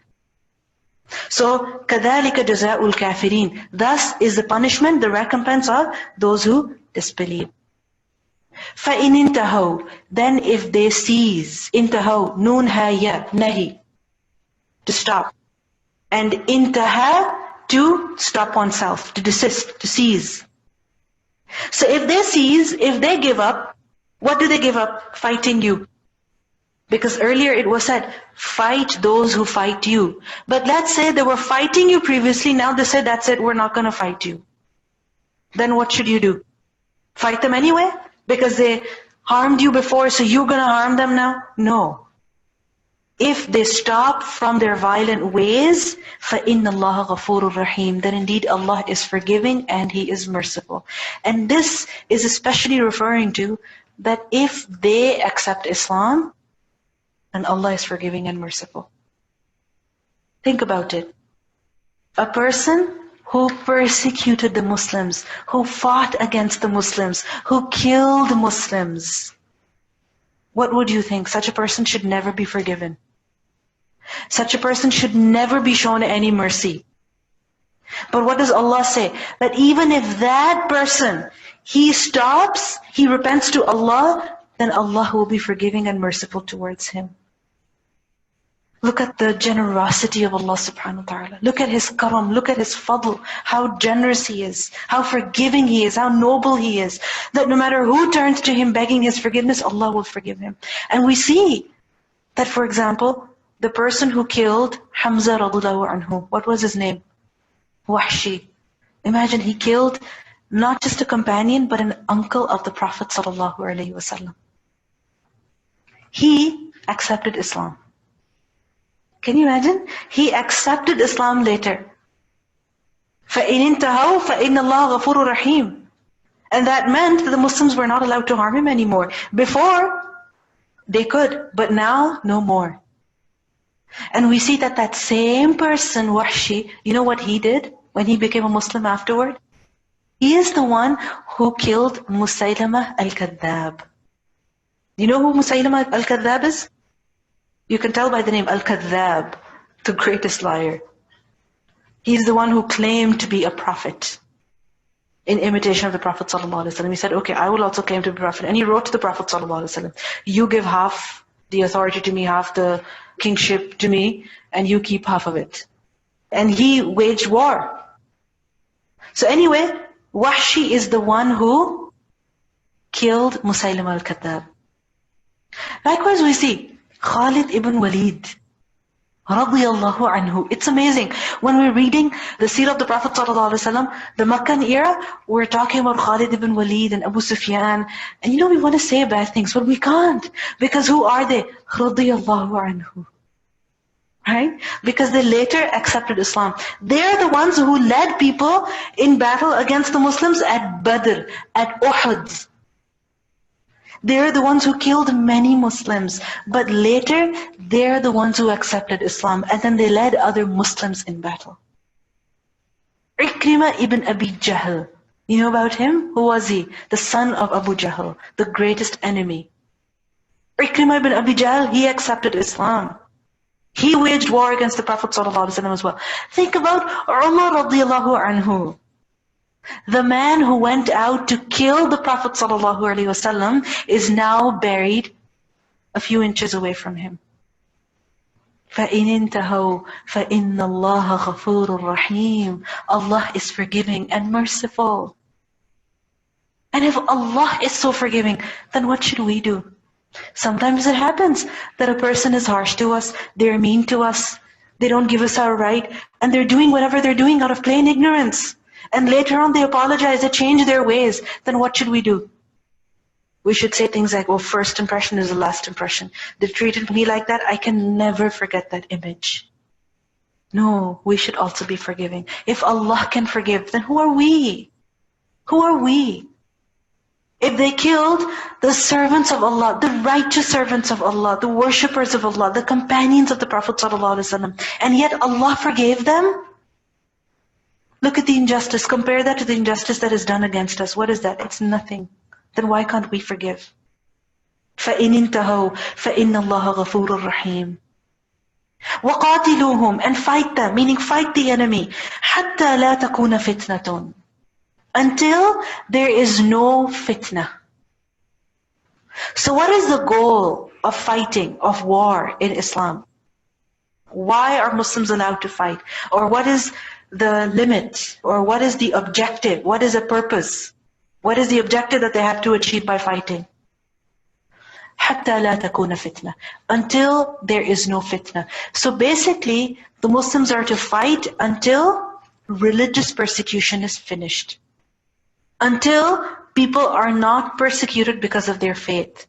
So, كَذَلِكَ جَزَاءُ الْكَافِرِينَ, thus is the punishment, the recompense of those who disbelieve. فَإِنِ انْتَهَوْا, then if they cease, انتهوا, نون هايا, nahi, to stop. And intaha, to stop oneself, to desist, to cease. So if they cease, if they give up, what do they give up? Fighting you. Because earlier it was said, fight those who fight you. But let's say they were fighting you previously, now they said, that's it, we're not going to fight you. Then what should you do? Fight them anyway? Because they harmed you before, so you're going to harm them now? No. If they stop from their violent ways, فَإِنَّ اللَّهَ غَفُورٌ رَحِيمٌ, then indeed Allah is forgiving and He is merciful. And this is especially referring to that if they accept Islam, then Allah is forgiving and merciful. Think about it. A person who persecuted the Muslims, who fought against the Muslims, who killed Muslims, what would you think? Such a person should never be forgiven. Such a person should never be shown any mercy. But what does Allah say? That even if that person, he stops, he repents to Allah, then Allah will be forgiving and merciful towards him. Look at the generosity of Allah subhanahu wa ta'ala. Look at His karam, look at His fadl, how generous He is, how forgiving He is, how noble He is. That no matter who turns to Him begging His forgiveness, Allah will forgive him. And we see that, for example, the person who killed Hamza radhiyallahu anhu, what was his name? Wahshi. Imagine, he killed not just a companion, but an uncle of the Prophet sallallahu alaihi wasallam. He accepted Islam. Can you imagine? He accepted Islam later. فَإِنِ انْتَهَوْا فَإِنَّ اللَّهَ غَفُورٌ رَحِيمٌ. And that meant that the Muslims were not allowed to harm him anymore. Before, they could, but now, no more. And we see that that same person, Wahshi, you know what he did when he became a Muslim afterward? He is the one who killed Musaylimah al-Kadhdhab. You know who Musaylimah al-Kadhdhab is? You can tell by the name Al-Kadhdhab, the greatest liar. He's the one who claimed to be a prophet in imitation of the Prophet ﷺ. He said, okay, I will also claim to be a prophet. And he wrote to the Prophet ﷺ, you give half the authority to me, half the kingship to me, and you keep half of it. And he waged war. So anyway, Wahshi is the one who killed Musaylimah al-Kadhdhab. Likewise we see Khalid ibn Walid, radiyallahu anhu. It's amazing. When we're reading the seerah of the Prophet ﷺ, the Meccan era, we're talking about Khalid ibn Walid and Abu Sufyan. And you know, we want to say bad things, but we can't. Because who are they? Radiyallahu anhu. Right? Because they later accepted Islam. They're the ones who led people in battle against the Muslims at Badr, at Uhud. They're the ones who killed many Muslims, but later they're the ones who accepted Islam, and then they led other Muslims in battle. Ikrimah ibn Abi Jahl, you know about him? Who was he? The son of Abu Jahl, the greatest enemy. Ikrimah ibn Abi Jahl, he accepted Islam. He waged war against the Prophet ﷺ as well. Think about Umar radiyallahu anhu. The man who went out to kill the Prophet ﷺ is now buried a few inches away from him. فَإِنِ انْتَهَوْا فَإِنَّ اللَّهَ غَفُورٌ رَحِيمٌ. Allah is forgiving and merciful. And if Allah is so forgiving, then what should we do? Sometimes it happens that a person is harsh to us, they're mean to us, They don't give us our right, and they're doing whatever they're doing out of plain ignorance. And later on they apologize, they change their ways. Then what should we do? We should say things like, well, first impression is the last impression. They treated me like that, I can never forget that image. No, we should also be forgiving. If Allah can forgive, then who are we? Who are we? If they killed the servants of Allah, the righteous servants of Allah, the worshippers of Allah, the companions of the Prophet ﷺ, and yet Allah forgave them? Look at the injustice. Compare that to the injustice that is done against us. What is that? It's nothing. Then why can't we forgive? فَإِنِ انْتَهَوْا فَإِنَّ اللَّهَ غَفُورٌ رَحِيمٌ. وَقَاتِلُوهُم, and fight them, meaning fight the enemy. حَتَّى لَا تَكُونَ فِتْنَةٌ, until there is no fitna. So what is the goal of fighting, of war in Islam? Why are Muslims allowed to fight? Or what is the limit? Or what is the objective? What is the purpose? What is the objective that they have to achieve by fighting? حَتَّى لَا تَكُونَ فِتْنَةٌ, until there is no fitna. So basically, the Muslims are to fight until religious persecution is finished. Until people are not persecuted because of their faith.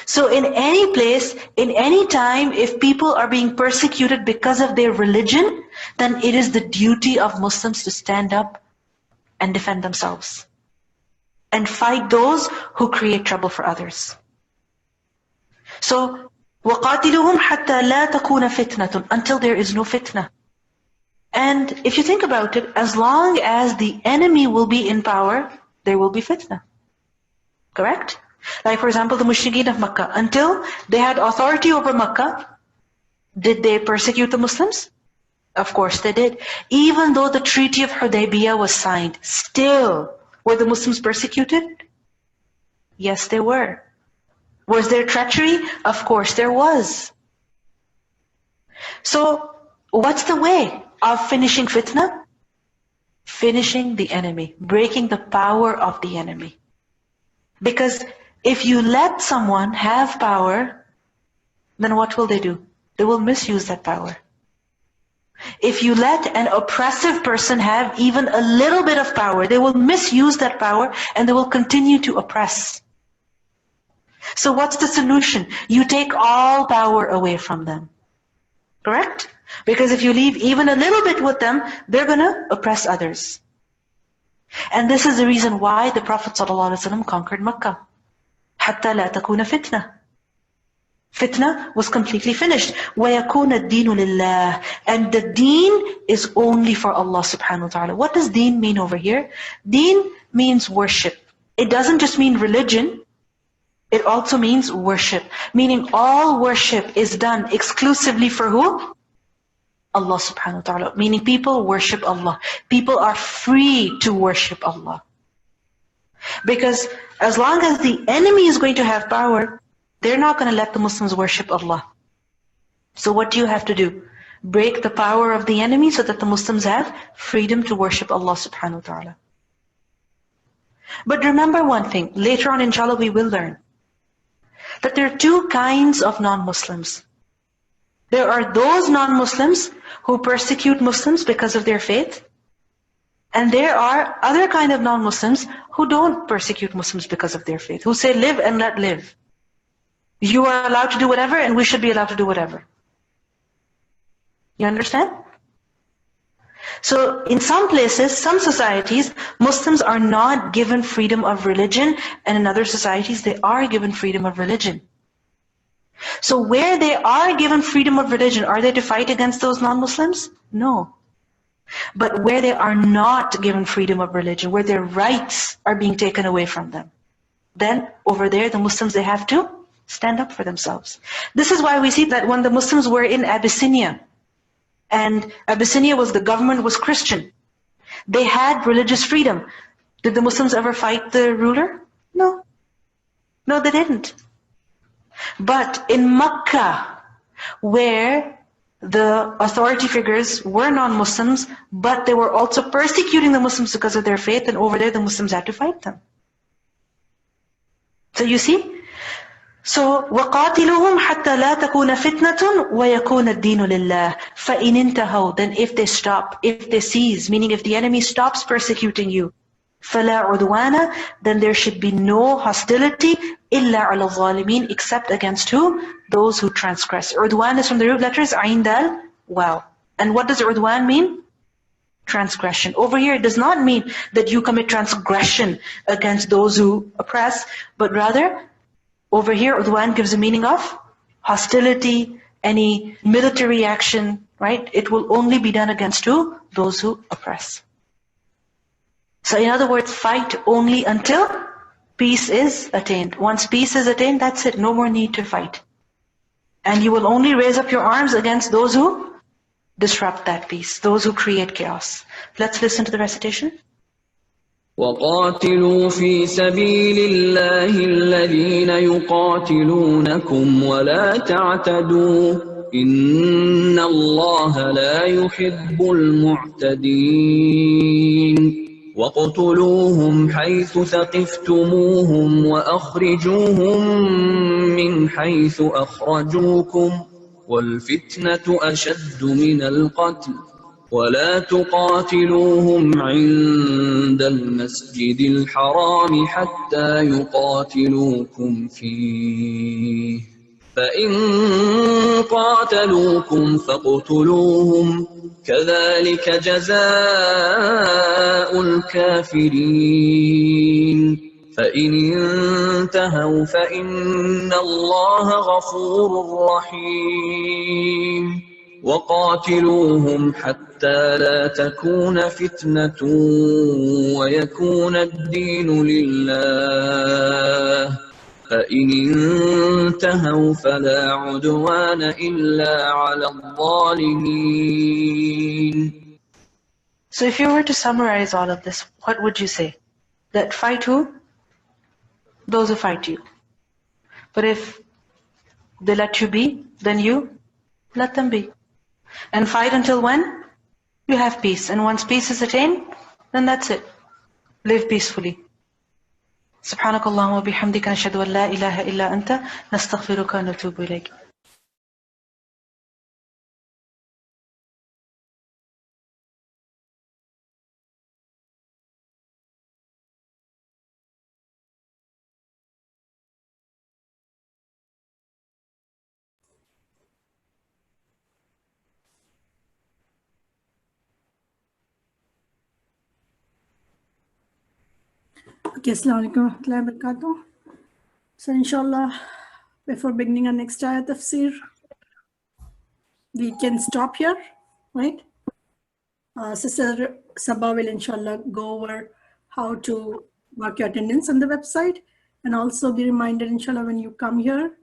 So in any place, in any time, if people are being persecuted because of their religion, then it is the duty of Muslims to stand up and defend themselves and fight those who create trouble for others. So, وَقَاتِلُهُمْ حَتَّى لَا تَكُونَ فِتْنَةٌ, until there is no fitna. And if you think about it, as long as the enemy will be in power, there will be fitna. Correct? Like for example, the mushrikeen of Makkah, until they had authority over Makkah, did they persecute the Muslims? Of course they did. Even though the Treaty of Hudaybiyah was signed, still, were the Muslims persecuted? Yes, they were. Was there treachery? Of course there was. So, what's the way of finishing fitna? Finishing the enemy, breaking the power of the enemy. Because if you let someone have power, then what will they do? They will misuse that power. If you let an oppressive person have even a little bit of power, they will misuse that power and they will continue to oppress. So what's the solution? You take all power away from them. Correct? Because if you leave even a little bit with them, they're going to oppress others. And this is the reason why the Prophet ﷺ conquered Makkah. حَتَّى لَا تَكُونَ فِتْنَةٌ. Fitna was completely finished. وَيَكُونَ الدِّينُ لِلَّهِ. And the deen is only for Allah subhanahu wa ta'ala. What does deen mean over here? Deen means worship. It doesn't just mean religion. It also means worship. Meaning all worship is done exclusively for who? Allah subhanahu wa ta'ala. Meaning people worship Allah. People are free to worship Allah. Because as long as the enemy is going to have power, they're not going to let the Muslims worship Allah. So what do you have to do? Break the power of the enemy so that the Muslims have freedom to worship Allah subhanahu wa ta'ala. But remember one thing, later on inshallah we will learn that there are two kinds of non-Muslims. There are those non-Muslims who persecute Muslims because of their faith. And there are other kind of non-Muslims who don't persecute Muslims because of their faith, who say live and let live. You are allowed to do whatever and we should be allowed to do whatever. You understand? So in some places, some societies, Muslims are not given freedom of religion, and in other societies they are given freedom of religion. So where they are given freedom of religion, are they to fight against those non-Muslims? No. But where they are not given freedom of religion, where their rights are being taken away from them, then over there the Muslims, they have to stand up for themselves. This is why we see that when the Muslims were in Abyssinia, and Abyssinia was, the government was Christian, they had religious freedom. Did the Muslims ever fight the ruler? No. No, they didn't. But in Makkah, where the authority figures were non-Muslims, but they were also persecuting the Muslims because of their faith, and over there the Muslims had to fight them. So you see, So, وَقَاتِلُوهُمْ حَتَّى لَا تَكُونَ فِتْنَةٌ وَيَكُونَ الدِّينُ لِلَّهِ فَإِنِ انْتَهَوْا. Then if they stop, if they cease, meaning if the enemy stops persecuting you, فَلَا عُدْوَانَ, then there should be no hostility إِلَّا عَلَى الظَّالِمِينَ, except against who? Those who transgress. Udwan is from the root letters Ain Dal Waw. And what does Udwan mean? Transgression. Over here, it does not mean that you commit transgression against those who oppress, but rather, over here, Udwan gives a meaning of hostility, any military action, right? It will only be done against who? Those who oppress. So in other words, fight only until peace is attained. Once peace is attained, that's it. No more need to fight. And you will only raise up your arms against those who disrupt that peace, those who create chaos. Let's listen to the recitation. وقاتلوا في سبيل الله الذين يقاتلونكم ولا تعتدوا إن الله لا يحب المعتدين واقتلوهم حيث ثقفتموهم وأخرجوهم من حيث أخرجوكم والفتنة أشد من القتل ولا تقاتلوهم عند المسجد الحرام حتى يقاتلوكم فيه فإن قاتلوكم فاقتلوهم كذلك جزاء الكافرين فإن انتهوا فإن الله غفور رحيم وقاتلوهم حتى لا تكون فتنة ويكون الدين لله فإن انتهوا فلا عدوان إلا على الظالمين. So if you were to summarize all of this, what would you say? That fight who? Those who fight you. But if they let you be, then you let them be. And fight until when? You have peace. And once peace is attained, then that's it. Live peacefully. سبحانك اللهم وبحمدك نشهد أن لا إله إلا أنت نستغفرك ونتوب إليك. Okay, Assalamu alaikum wa rahmatullahi wa barakatuh. So inshallah, before beginning our next ayat tafsir, we can stop here, right? Sister Sabah will inshallah go over how to mark your attendance on the website, and also be reminded inshallah when you come here,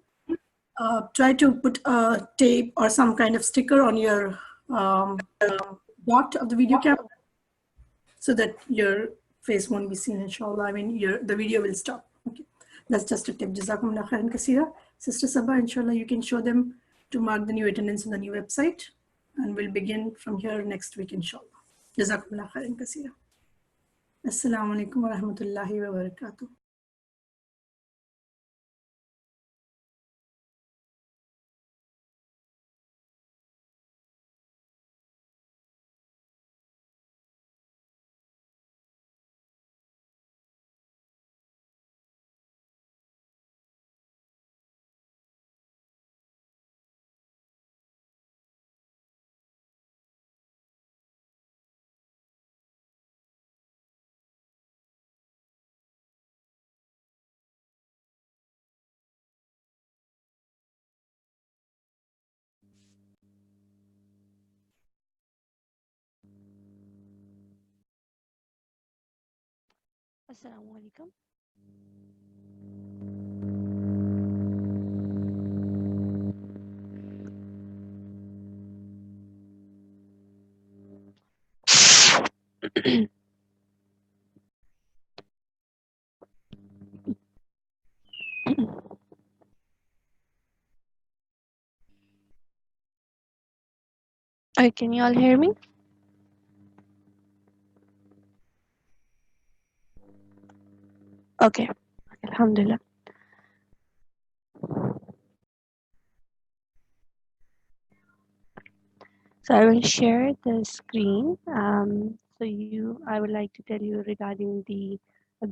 try to put a tape or some kind of sticker on your dot of the video camera so that your face won't be seen, inshallah. I mean, the video will stop. Okay, that's just a tip. Jazakumullah khairan kaseera. Sister Sabah, inshallah, you can show them to mark the new attendance on the new website, and we'll begin from here next week, inshallah. Jazakumullah khairan kaseera. Assalamu alaikum wa rahmatullahi wa barakatuh. Assalamu alaikum. Can you all hear me? Okay, Alhamdulillah. So I will share the screen. I would like to tell you regarding the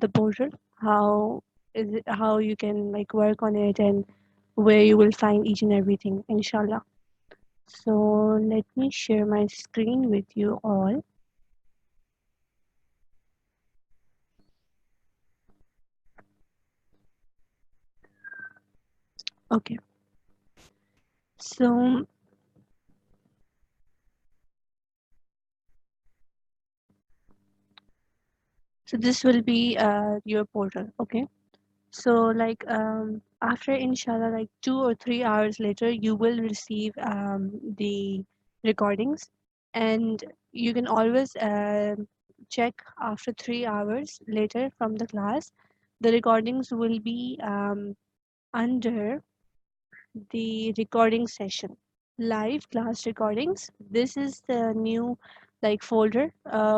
portal, how you can like work on it and where you will find each and everything, inshallah. So let me share my screen with you all. Okay. So this will be your portal. Okay. So like after inshallah like 2 or 3 hours later you will receive the recordings, and you can always check after 3 hours later from the class. The recordings will be under the recording session, live class recordings. This is the new like folder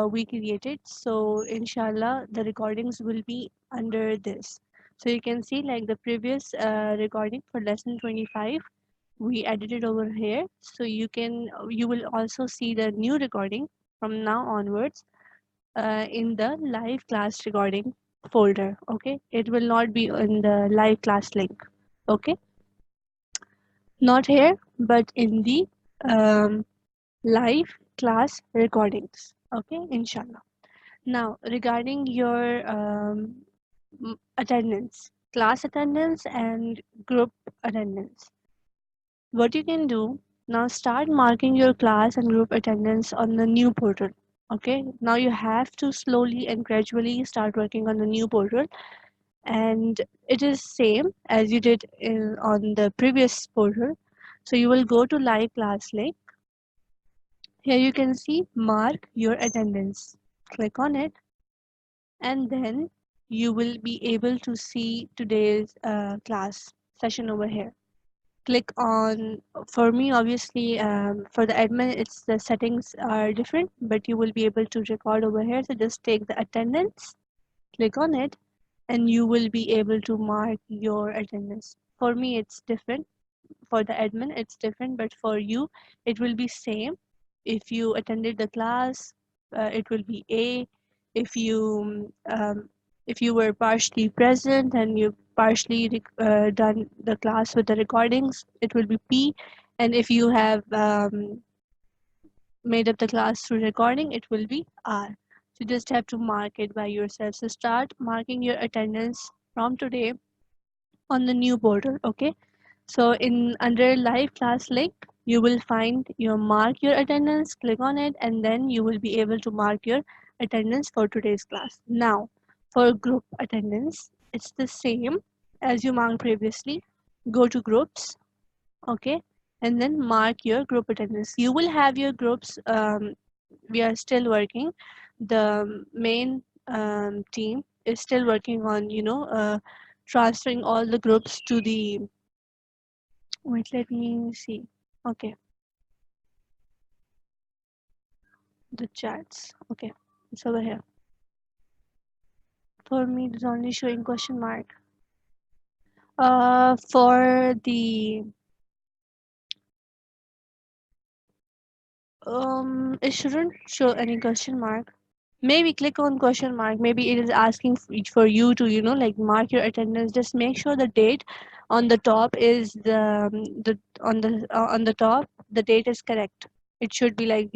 we created, so inshallah the recordings will be under this. So you can see like the previous recording for lesson 25 we edited over here, so you will also see the new recording from now onwards in the live class recording folder. Okay, it will not be in the live class link. Okay, not here, but in the live class recordings. Okay, inshallah. Now, regarding your attendance, class attendance and group attendance, what you can do now, start marking your class and group attendance on the new portal. Okay, now you have to slowly and gradually start working on the new portal, and it is same as you did on the previous portal. So you will go to live class link. Here you can see mark your attendance. Click on it, and then you will be able to see today's class session over here. Click on, for me obviously for the admin it's the settings are different, but you will be able to record over here. So just take the attendance, click on it, and you will be able to mark your attendance. For me it's different, for the admin it's different, but for you it will be same. If you attended the class, it will be A. If you were partially present and you partially done the class with the recordings, it will be P. And if you have made up the class through recording, it will be R. So you just have to mark it by yourself. So start marking your attendance from today on the new portal. Okay, so in under live class link you will find your mark your attendance. Click on it, and then you will be able to mark your attendance for today's class. Now for group attendance, it's the same as you marked previously. Go to groups. Okay, and then mark your group attendance. You will have your groups. We are still working, the main team is still working on transferring all the groups to the, wait, let me see. Okay, the chats. Okay, it's over here. For me it's only showing question mark. For the it shouldn't show any question mark. Maybe click on question mark. Maybe it is asking for you to like mark your attendance. Just make sure the date on the top is on the top the date is correct. It should be like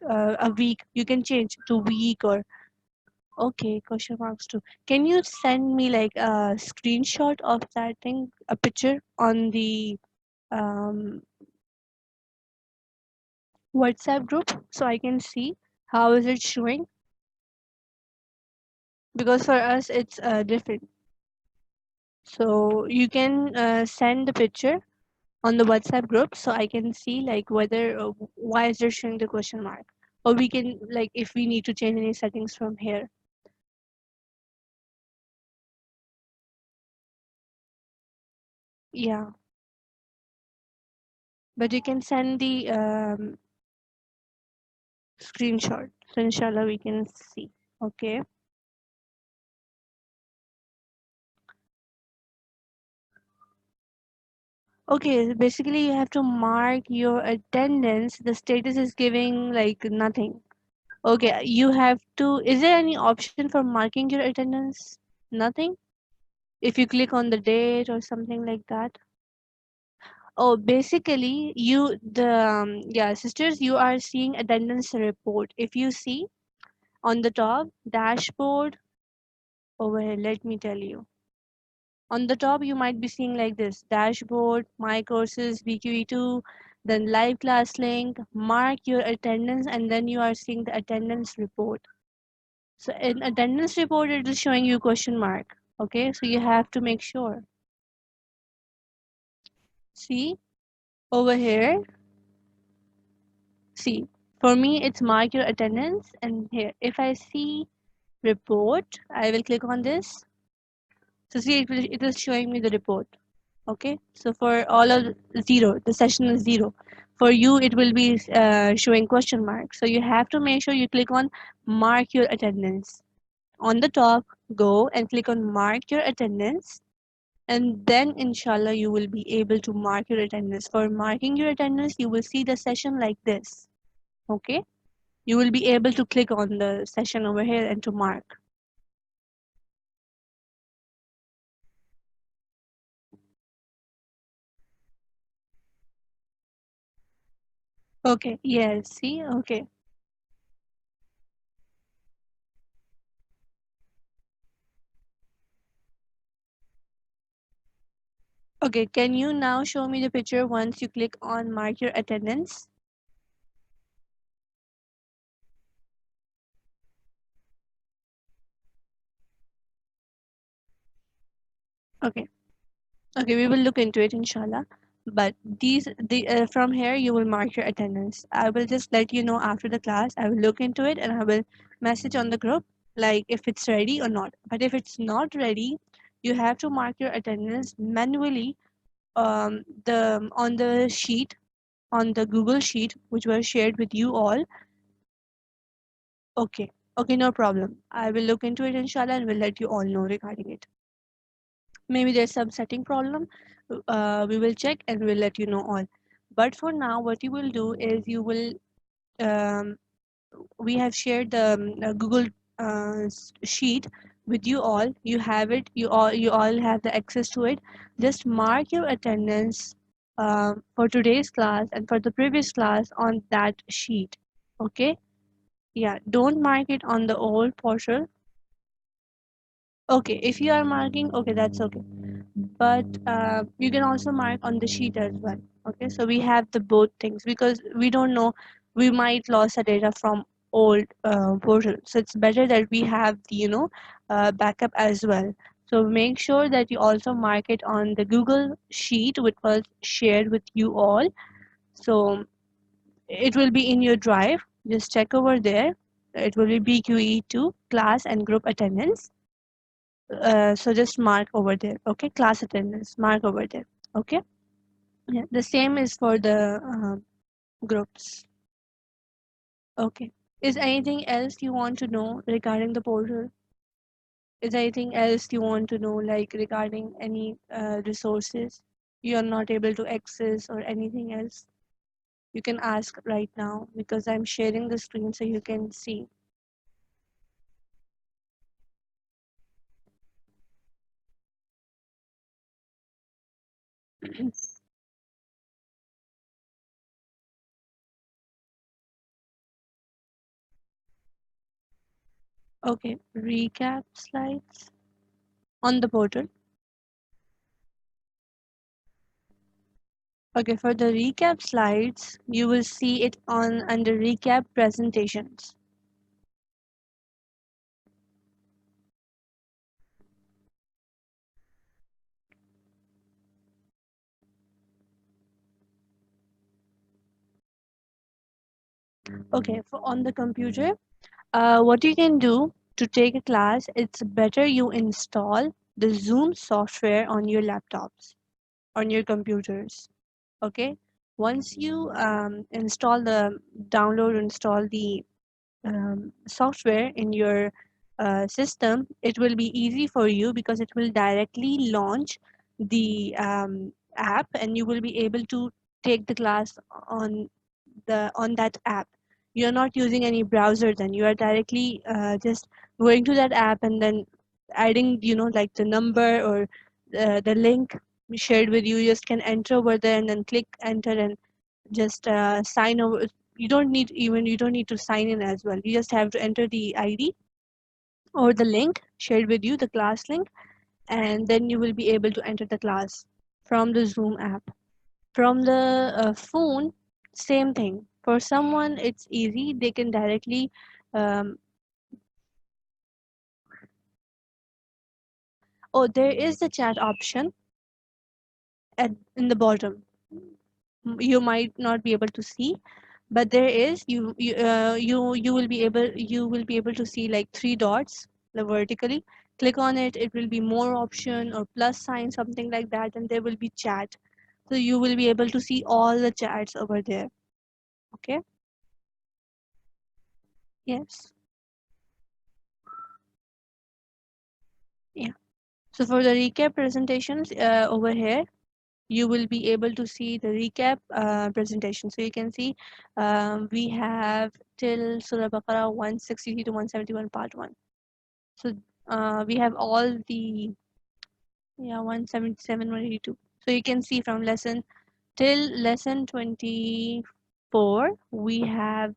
a week. You can change to week or okay, question marks too. Can you send me like a screenshot of that thing, a picture on the WhatsApp group so I can see how is it showing? Because for us it's different. So you can send the picture on the WhatsApp group so I can see like whether why is there showing the question mark, or we can like if we need to change any settings from here. Yeah, but you can send the screenshot, so inshallah we can see. Okay, Okay, basically you have to mark your attendance. The status is giving like nothing. Okay, you have to. Is there any option for marking your attendance? Nothing. If you click on the date or something like that. Oh, basically yeah, sisters, you are seeing attendance report. If you see on the top dashboard over here, let me tell you. On the top, you might be seeing like this: dashboard, my courses, BQE2, then live class link, mark your attendance, and then you are seeing the attendance report. So in attendance report, it is showing you question mark. Okay, so you have to make sure. See over here, see, for me, it's mark your attendance, and here, if I see report, I will click on this. So see, it is showing me the report. Okay, so for all of 0, the session is 0. For you, it will be showing question mark. So you have to make sure you click on mark your attendance. On the top, go and click on mark your attendance, and then inshallah you will be able to mark your attendance. For marking your attendance, you will see the session like this. Okay, you will be able to click on the session over here and to mark. Okay, yes, see, okay. Okay, can you now show me the picture once you click on mark your attendance? Okay, okay, we will look into it inshallah. But from here you will mark your attendance. I will just let you know after the class. I will look into it and I will message on the group like if it's ready or not. But if it's not ready, you have to mark your attendance manually on the sheet, on the Google sheet which was shared with you all. Okay, okay, no problem. I will look into it inshallah and will let you all know regarding it. Maybe there's some setting problem. We will check and we'll let you know all. But for now, what you will do is you will we have shared the Google sheet with you all. You have it. You all have the access to it. Just mark your attendance for today's class and for the previous class on that sheet. Okay. Yeah. Don't mark it on the old portal. Okay. If you are marking, okay, that's okay. But you can also mark on the sheet as well. Okay, so we have the both things because we don't know, we might lose the data from old portal, so it's better that we have the backup as well. So make sure that you also mark it on the Google sheet which was shared with you all. So it will be in your drive, just check over there. It will be BQE2 class and group attendance. So just mark over there. Okay, class attendance, mark over there. Okay, yeah, the same is for the groups. Okay, is anything else you want to know regarding the portal? Is anything else you want to know, like regarding any resources you are not able to access or anything else? You can ask right now because I'm sharing the screen so you can see. Okay, recap slides on the portal. Okay, for the recap slides, you will see it on under recap presentations. Okay, for on the computer, what you can do to take a class, it's better you install the Zoom software on your laptops, on your computers. Okay, once you install the software in your system, it will be easy for you because it will directly launch the app, and you will be able to take the class on that app. You're not using any browser, then you are directly just going to that app and then adding, like the number or the link shared with you. You just can enter over there and then click enter and just sign over. You don't need to sign in as well. You just have to enter the ID or the link shared with you, the class link, and then you will be able to enter the class from the Zoom app. From the phone, same thing. For someone, it's easy. They can directly there is the chat option in the bottom. You might not be able to see, but there is. You will be able to see like 3 dots vertically. Click on it. It will be more option or plus sign, something like that, and there will be chat. So you will be able to see all the chats over there. Okay. Yes. Yeah. So for the recap presentations over here, you will be able to see the recap presentation. So you can see we have till Surah Al-Baqarah 163 to 171 part 1. So we have all the 177, 182. So you can see from lesson till lesson 24, we have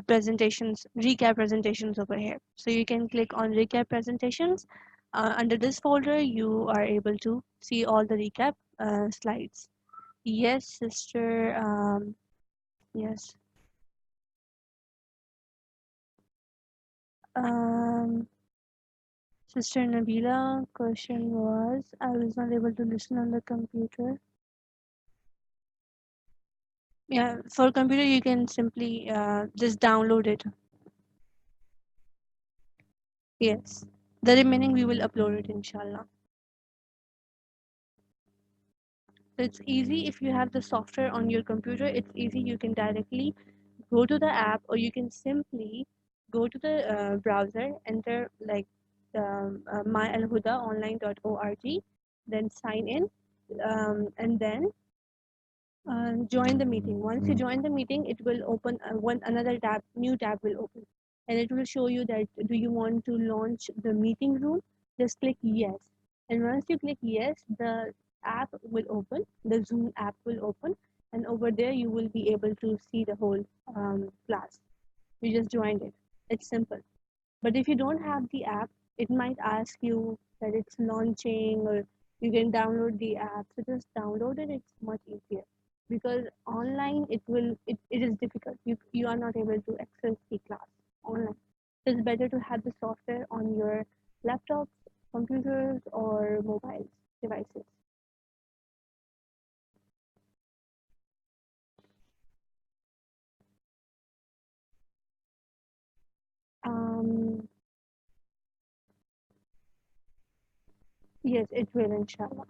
presentations, recap presentations over here. So you can click on recap presentations. Under this folder, you are able to see all the recap slides. Yes, sister. Yes. Sister Nabila, question was, I was not able to listen on the computer. Yeah, for computer, you can simply just download it. Yes. The remaining, we will upload it, inshallah. So it's easy if you have the software on your computer. It's easy. You can directly go to the app, or you can simply go to the browser, enter like myalhudaonline.org, then sign in, and then join the meeting. Once you join the meeting, it will open another tab, new tab will open, and it will show you that do you want to launch the meeting room. Just click yes, and once you click yes, the app will open, the Zoom app will open, and over there you will be able to see the whole class. You just joined it. It's simple. But if you don't have the app, it might ask you that it's launching, or you can download the app. So just download it. It's much easier, because online it is difficult. You are not able to access the class online. So it's better to have the software on your laptops, computers, or mobile devices. Yes, it will, inshallah.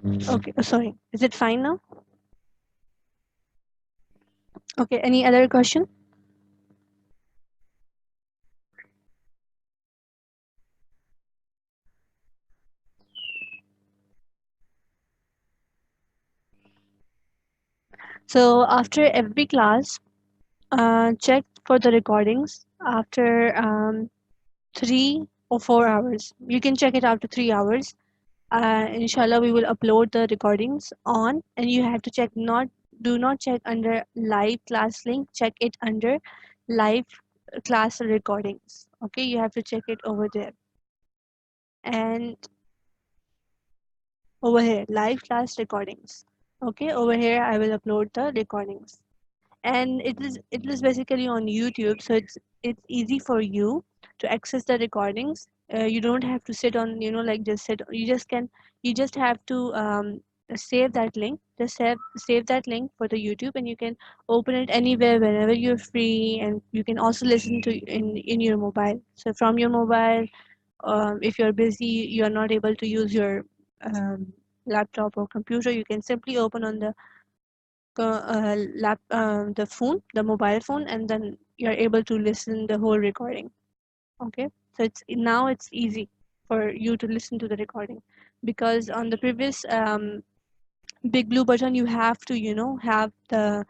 Okay, sorry. Is it fine now? Okay, any other question? So after every class, check for the recordings after 3 or 4 hours. You can check it after 3 hours. Inshallah, we will upload the recordings on, and you have to check do not check under live class link. Check it under live class recordings. Okay, you have to check it over there, and over here live class recordings. Okay, over here I will upload the recordings, and it is basically on YouTube, so it's easy for you to access the recordings. You don't have to sit on, like just sit. You just have to save that link. Just save that link for the YouTube, and you can open it anywhere whenever you're free, and you can also listen to in your mobile. So from your mobile, if you're busy, you're not able to use your laptop or computer, you can simply open on the the phone, the mobile phone, and then you're able to listen the whole recording. Okay, so it's easy for you to listen to the recording, because on the previous big blue button you have to have the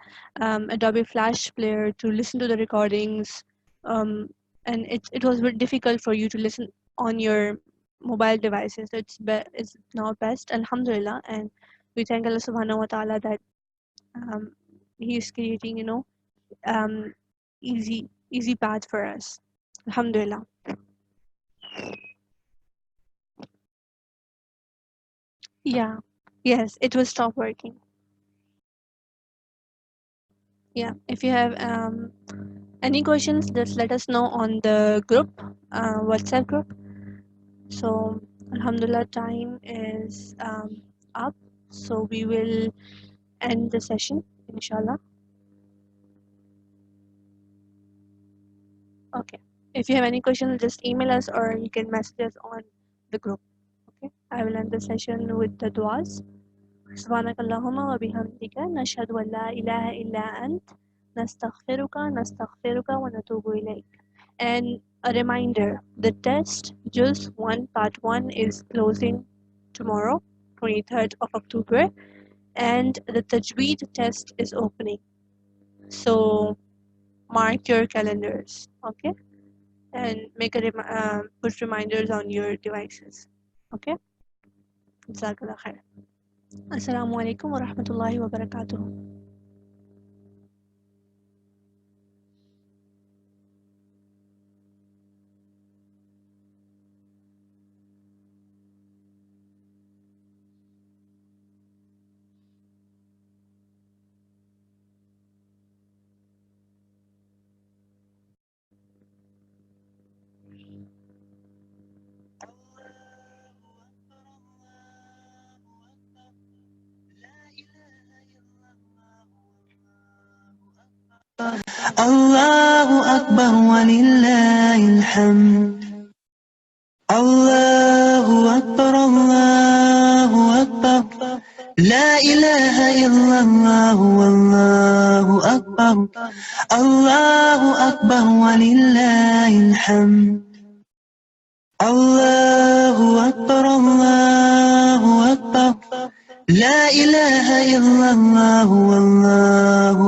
Adobe Flash player to listen to the recordings, and it was very difficult for you to listen on your mobile devices. So it's now best, alhamdulillah, and we thank Allah subhanahu wa ta'ala that he is creating easy path for us, alhamdulillah. Yeah, yes, it will stop working. Yeah, if you have any questions, just let us know on the group, WhatsApp group. So alhamdulillah, time is up, so we will end the session, inshallah. Okay, if you have any questions, just email us or you can message us on the group. Okay, I will end the session with the duas. سبحانك اللهم وبحمدك نشهد أن لا إله إلا أنت نستغفرك ونتوب إليك. And a reminder, the test, just one part 1 is closing tomorrow, 23rd of October, and the Tajweed test is opening. So mark your calendars, okay? And make put reminders on your devices, okay? Jazakallah khair. Assalamu alaikum wa rahmatullahi wa barakatuh. Allahu Akbar walillahil hamd. Allahu Akbar, Allahu Akbar. La ilaha illallah, Allahu Akbar. Allahu Akbar walillahil hamd. Allahu Akbar, Allahu Akbar. La ilaha illallah, Allahu